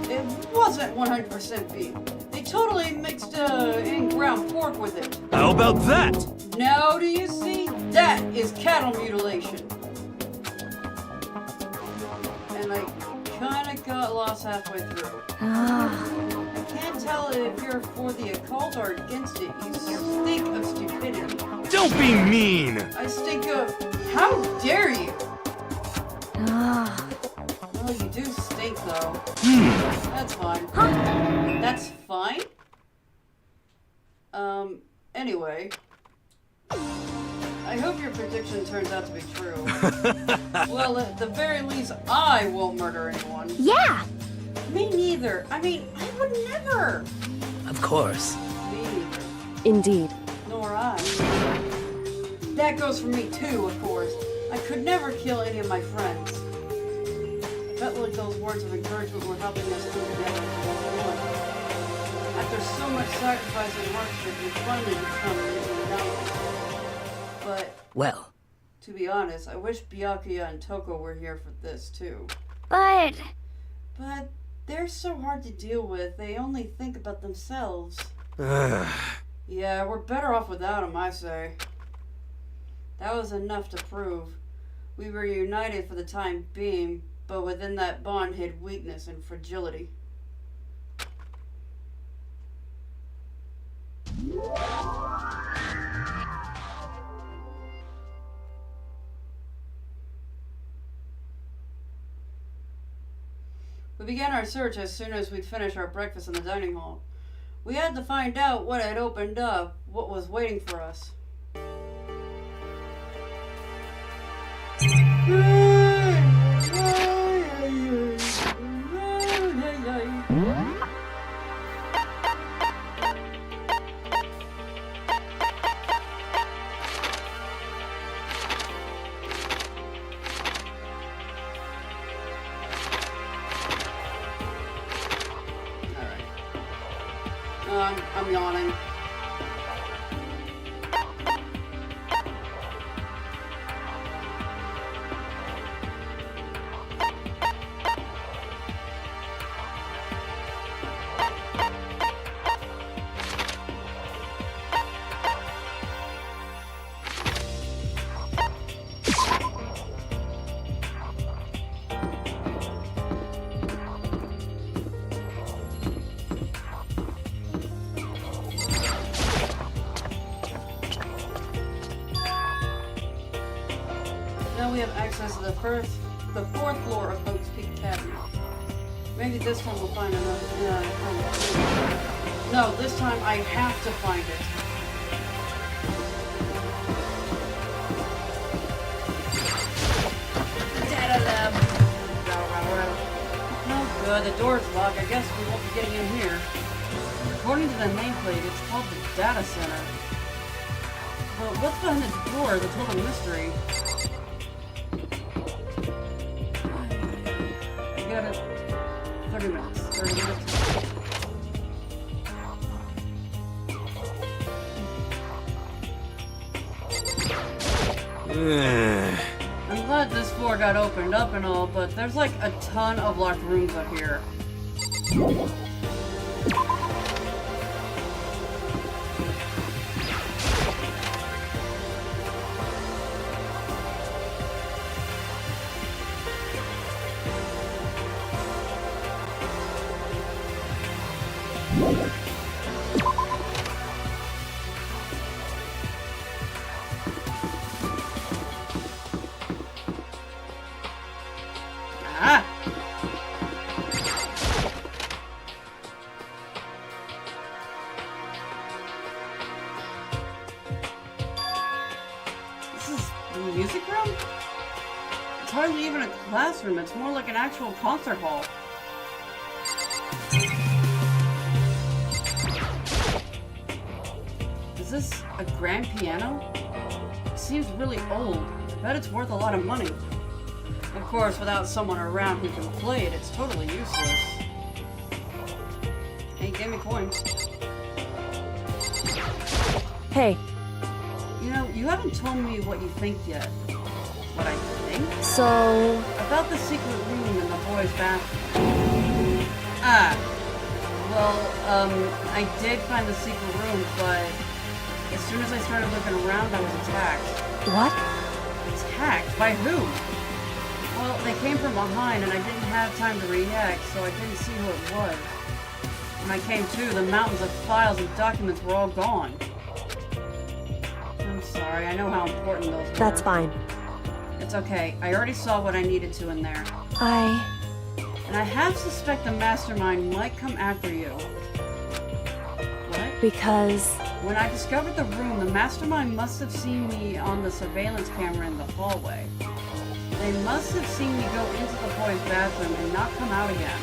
It wasn't 100% beef. They totally mixed in ground pork with it. How about that? Now do you see? That is cattle mutilation. And I kinda got lost halfway through. I can't tell if you're for the occult or against it. You stink of stupidity. Don't be mean. I stink of... How dare you? Well, you do stink, though. That's fine. That's fine? Anyway. I hope your prediction turns out to be true. Well, at the very least, I won't murder anyone. Yeah! Me neither. I mean, I would never. Of course. Me neither. Indeed. Nor I. That goes for me too, of course. I could never kill any of my friends. I felt like those words of encouragement were helping us come together as one. After so much sacrifice and hardship, we finally become united. But, Well, to be honest, I wish Byakuya and Toko were here for this too. But But they're so hard to deal with. They only think about themselves. Yeah, we're better off without them, I say. That was enough to prove. We were united for the time being, but within that bond hid weakness and fragility. We began our search as soon as we'd finished our breakfast in the dining hall. We had to find out what had opened up, what was waiting for us. I'm yawning. Now we have access to the fourth floor of Oaks Peak Academy. Maybe this time we'll find another. No, this time I have to find it. Data lab. No good. The door's locked. I guess we won't be getting in here. According to the nameplate, it's called the Data Center. But what's behind the door? The total mystery. I got it. 30 minutes. 30 minutes. I'm glad this floor got opened up and all, but there's like a ton of locked rooms up here. Ah! This is the music room? It's hardly even a classroom, it's more like an actual concert hall. Is this a grand piano? It seems really old. I bet it's worth a lot of money. Of course, without someone around who can play it, it's totally useless. Hey, give me coins. Hey, You know, you haven't told me what you think yet. What I think? so... About the secret room in the boys' bathroom. Ah. Well, I did find the secret room, but as soon as I started looking around, I was attacked. What? Attacked? By who? Well, they came from behind and I didn't have time to react, so I didn't see who it was. When I came to, the mountains of files and documents were all gone. I'm sorry, I know how important those were. That's fine. It's okay, I already saw what I needed to in there. And I half suspect the mastermind might come after you. What? because... When I discovered the room, the mastermind must have seen me on the surveillance camera in the hallway. They must have seen me go into the boys' bathroom and not come out again.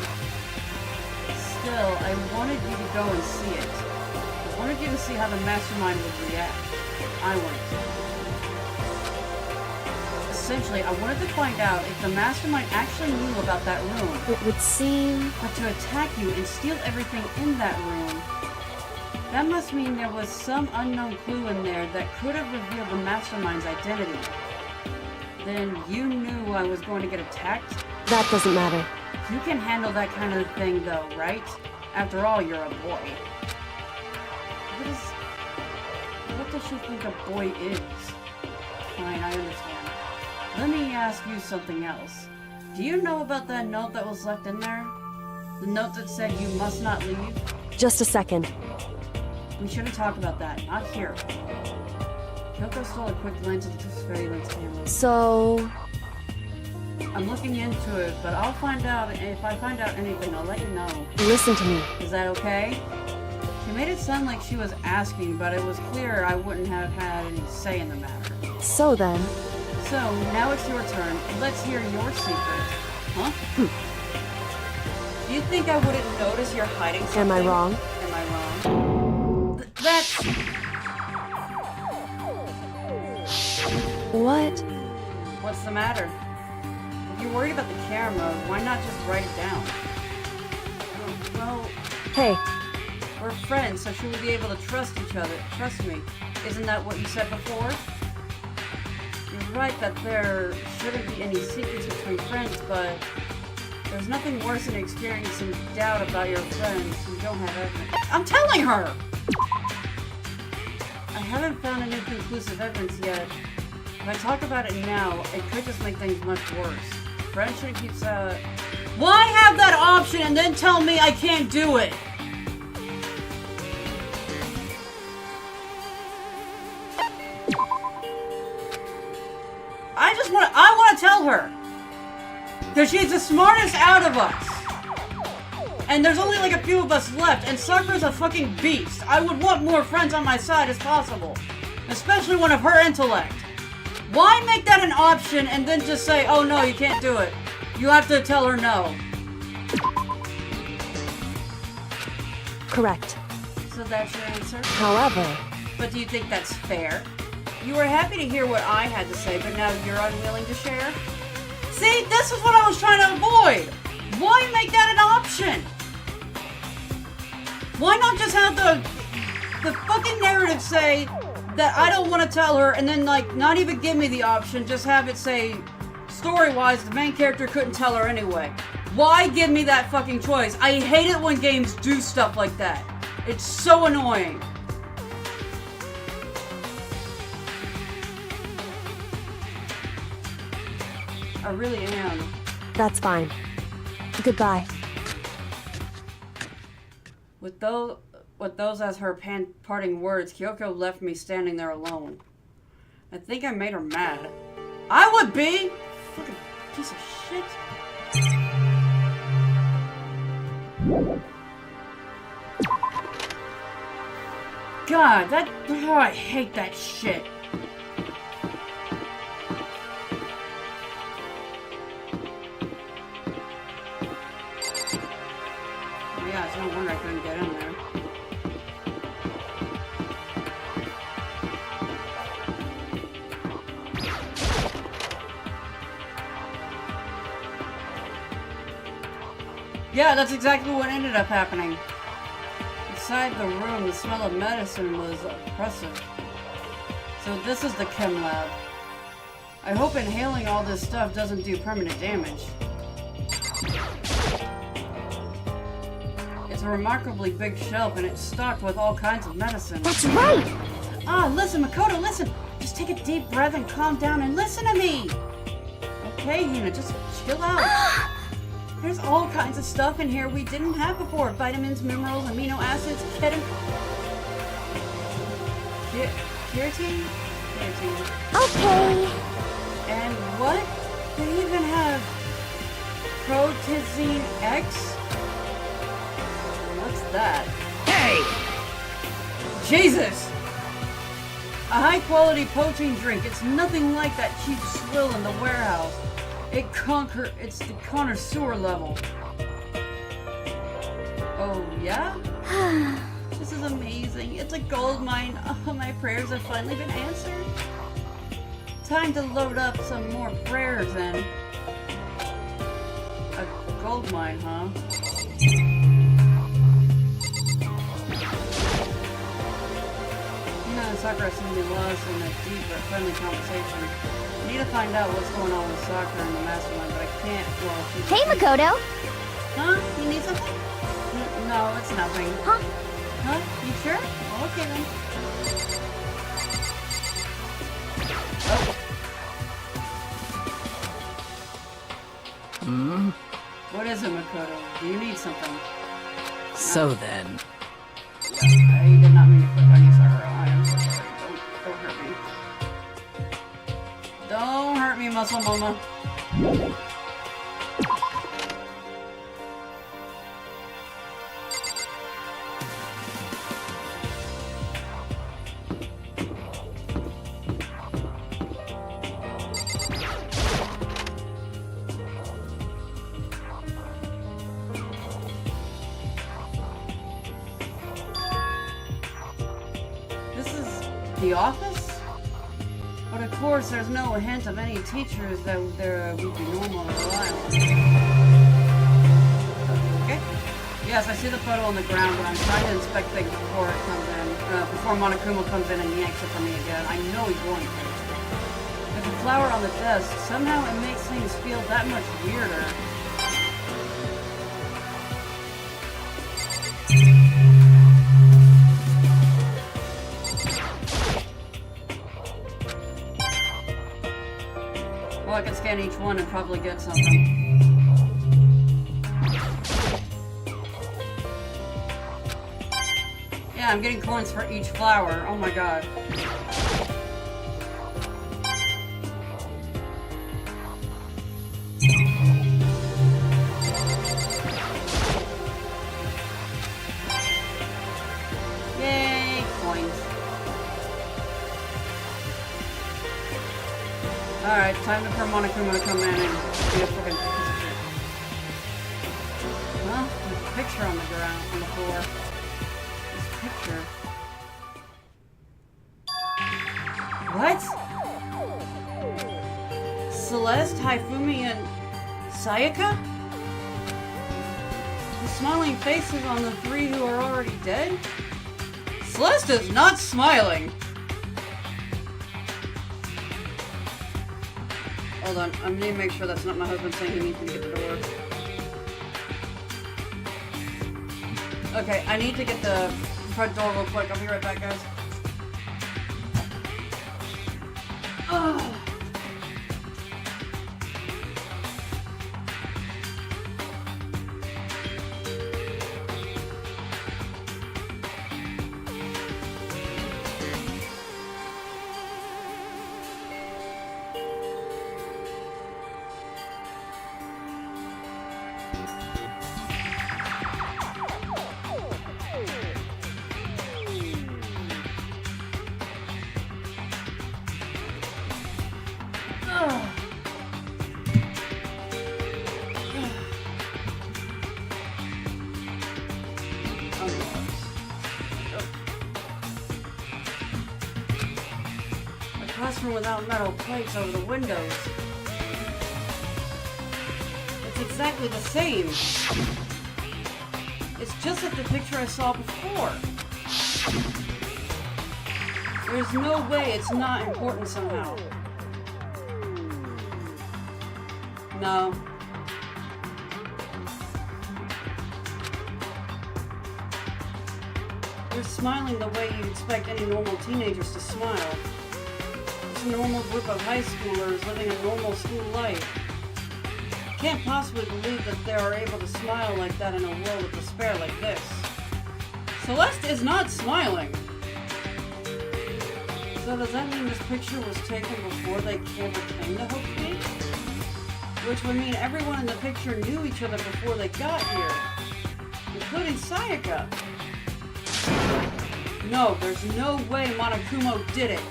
Still, I wanted you to go and see it. I wanted you to see how the mastermind would react. I wanted to. Essentially, I wanted to find out if the mastermind actually knew about that room. It would seem... But to attack you and steal everything in that room, that must mean there was some unknown clue in there that could have revealed the mastermind's identity. Then you knew I was going to get attacked? That doesn't matter. You can handle that kind of thing though, right? After all, you're a boy. What does she think a boy is? Fine, I understand. Let me ask you something else. Do you know about that note that was left in there? The note that said you must not leave? Just a second. We shouldn't talk about that, not here. Kyoko stole a quick glance at the surveillance camera. So... I'm looking into it, but I'll find out. If I find out anything, I'll let you know. Listen to me. Is that okay? She made it sound like she was asking, but it was clear I wouldn't have had any say in the matter. So then... So, now it's your turn. Let's hear your secret. Huh? Do you think I wouldn't notice you're hiding something? Am I wrong? Am I wrong? That's... What? What's the matter? If you're worried about the camera, why not just write it down? Well, Hey, we're friends, so should we be able to trust each other? Trust me. Isn't that what you said before? You're right that there shouldn't be any secrets between friends, but there's nothing worse than experiencing doubt about your friends who don't have evidence. I'm telling her! I haven't found any conclusive evidence yet. If I talk about it now, it could just make things much worse. Friendship keeps Why have that option and then tell me I can't do it? I want to tell her. Because she's the smartest out of us. And there's only like a few of us left, and Sakura's a fucking beast. I would want more friends on my side as possible. Especially one of her intellect. Why make that an option and then just say, oh no, you can't do it? You have to tell her no. correct. So that's your answer? However... But do you think that's fair? You were happy to hear what I had to say, but now you're unwilling to share? See, this is what I was trying to avoid! Why make that an option? Why not just have the fucking narrative say that I don't want to tell her, and then, like, not even give me the option, just have it say, story-wise, the main character couldn't tell her anyway. Why give me that fucking choice? I hate it when games do stuff like that. It's so annoying. I really am. That's fine. Goodbye. With those as her parting words, Kyoko left me standing there alone. I think I made her mad. I would be! Fucking piece of shit. God, oh, I hate that shit. Yeah, it's no wonder I couldn't get in there. Yeah, that's exactly what ended up happening. Inside the room, the smell of medicine was oppressive. So this is the chem lab. I hope inhaling all this stuff doesn't do permanent damage. It's a remarkably big shelf and it's stocked with all kinds of medicine. That's right! Ah, listen, Makoto, listen! Just take a deep breath and calm down and listen to me! Okay, Hina, just chill out. There's all kinds of stuff in here we didn't have before. Vitamins, minerals, amino acids, keratin. Okay. And what? They even have Protizine X? What's that? Hey! Jesus! A high-quality protein drink. It's nothing like that cheap swill in the warehouse. It's the connoisseur level. Oh, yeah? This is amazing. It's a gold mine. Oh, my prayers have finally been answered. Time to load up some more prayers then. A gold mine, huh? Hina and Sakura seem to be lost in a deep but friendly conversation. I need to find out what's going on with Sakura and the mastermind, but I can't. Well, Hey, Makoto! Huh? You need something? No, it's nothing. Huh? Huh? You sure? Well, okay then. Oh. Hmm? What is it, Makoto? Do you need something? So then. I did not mean to click on you, Sakura. I am so sorry. Don't hurt me. Don't hurt me, muscle mama. The office? But of course, there's no hint of any teachers that there would be normal and reliable. Okay. Yes, I see the photo on the ground, but I'm trying to inspect things before it comes in. Before Monokuma comes in and yanks it from me again. I know he's going to. With the flower on the desk, somehow it makes things feel that much weirder. Well, I can scan each one and probably get something. Yeah, I'm getting coins for each flower. Oh my god. Yay, coins. Alright, time for Monokuma to come in and be a fucking piece of shit. Huh? There's a picture on the ground, on the floor. This picture. What? Celeste, Haifumi, and Sayaka? The smiling faces on the three who are already dead? Celeste is not smiling! Hold on, I need to make sure that's not my husband saying he needs me to get the door. Okay, I need to get the front door real quick. I'll be right back, guys. Ugh. Classroom without metal plates over the windows. It's exactly the same. It's just like the picture I saw before. There's no way it's not important somehow. No. You're smiling the way you'd expect any normal teenagers to smile. A normal group of high schoolers living a normal school life. Can't possibly believe that they are able to smile like that in a world of despair like this. Celeste is not smiling. So does that mean this picture was taken before they ever came to Hope Beach? Which would mean everyone in the picture knew each other before they got here, including Sayaka. No, there's no way Monokuma did it.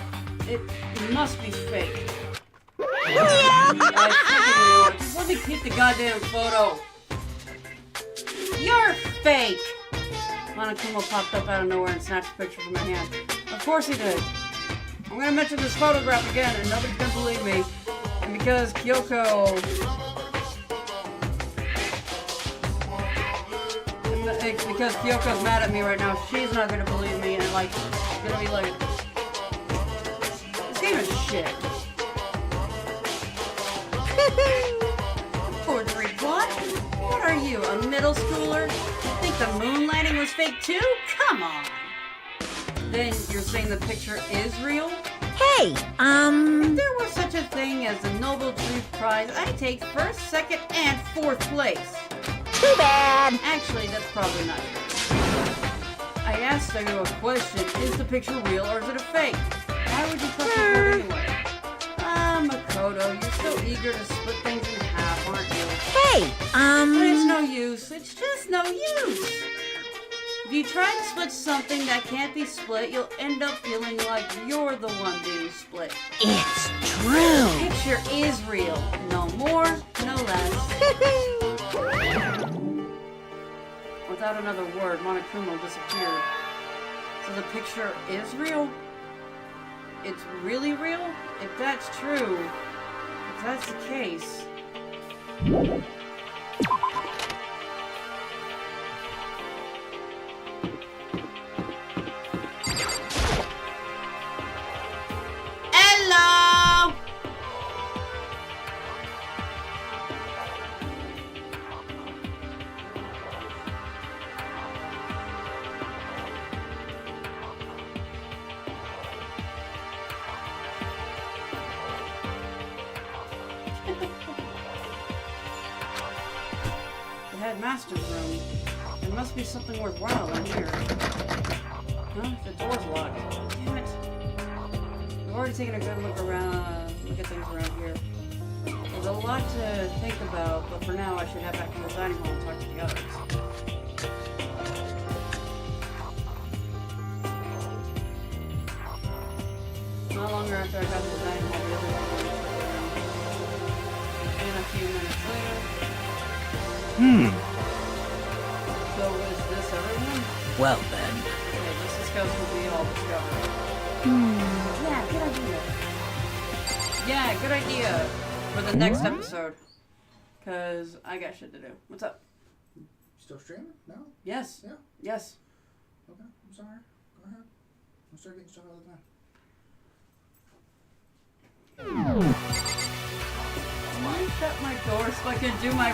It must be fake. Just let me keep the goddamn photo. You're fake! Monokuma popped up out of nowhere and snatched a picture from my hand. Of course he did. I'm gonna mention this photograph again and nobody's gonna believe me. And because Kyoko... Because Kyoko's mad at me right now, she's not gonna believe me and like, gonna be like... This game is shit. Forgery plot? What are you, a middle schooler? You think the moon landing was fake too? Come on! Then you're saying the picture is real? Hey, If there were such a thing as the Noble Truth Prize, I'd take first, second, and fourth place. Too bad. Actually, that's probably not true. I asked you a question. Is the picture real or is it a fake? Why would you trust your word anyway? Makoto, you're so eager to split things in half, aren't you? Hey, But it's no use. It's just no use. If you try to split something that can't be split, you'll end up feeling like you're the one being split. It's true. The picture is real. No more, no less. Without another word, Monokuma disappeared. So the picture is real? It's really real? If that's true, if that's the case... Hello! The headmaster's room. There must be something worthwhile in here. Huh? The door's locked. Damn it. I've already taken a good look around, look at things around here. There's a lot to think about, but for now I should head back to the dining hall and talk to the others. Not longer after I got to the dining hall, the others were around. And a few minutes later... So is this everyone? Well then. Okay, this discussion will be all discovered. Yeah, good idea. Yeah, good idea. For the next episode. Because I got shit to do. What's up? Still streaming? No? Yes. Yeah? Yes. Okay, I'm sorry. Go ahead. I'm start getting stuff all the time. shut my door so I can do my...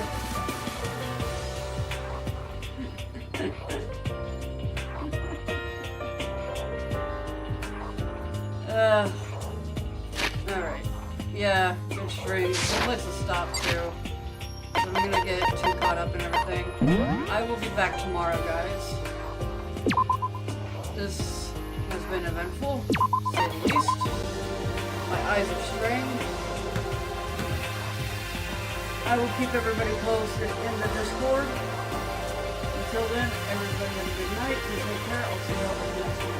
Alright. Yeah, good stream. Let's stop too. I'm gonna get too caught up in everything. I will be back tomorrow, guys. This has been eventful, to say the least. My eyes are strained. I will keep everybody posted in the Discord. Until then, everybody have a good night and take care. I'll see you all in the next one.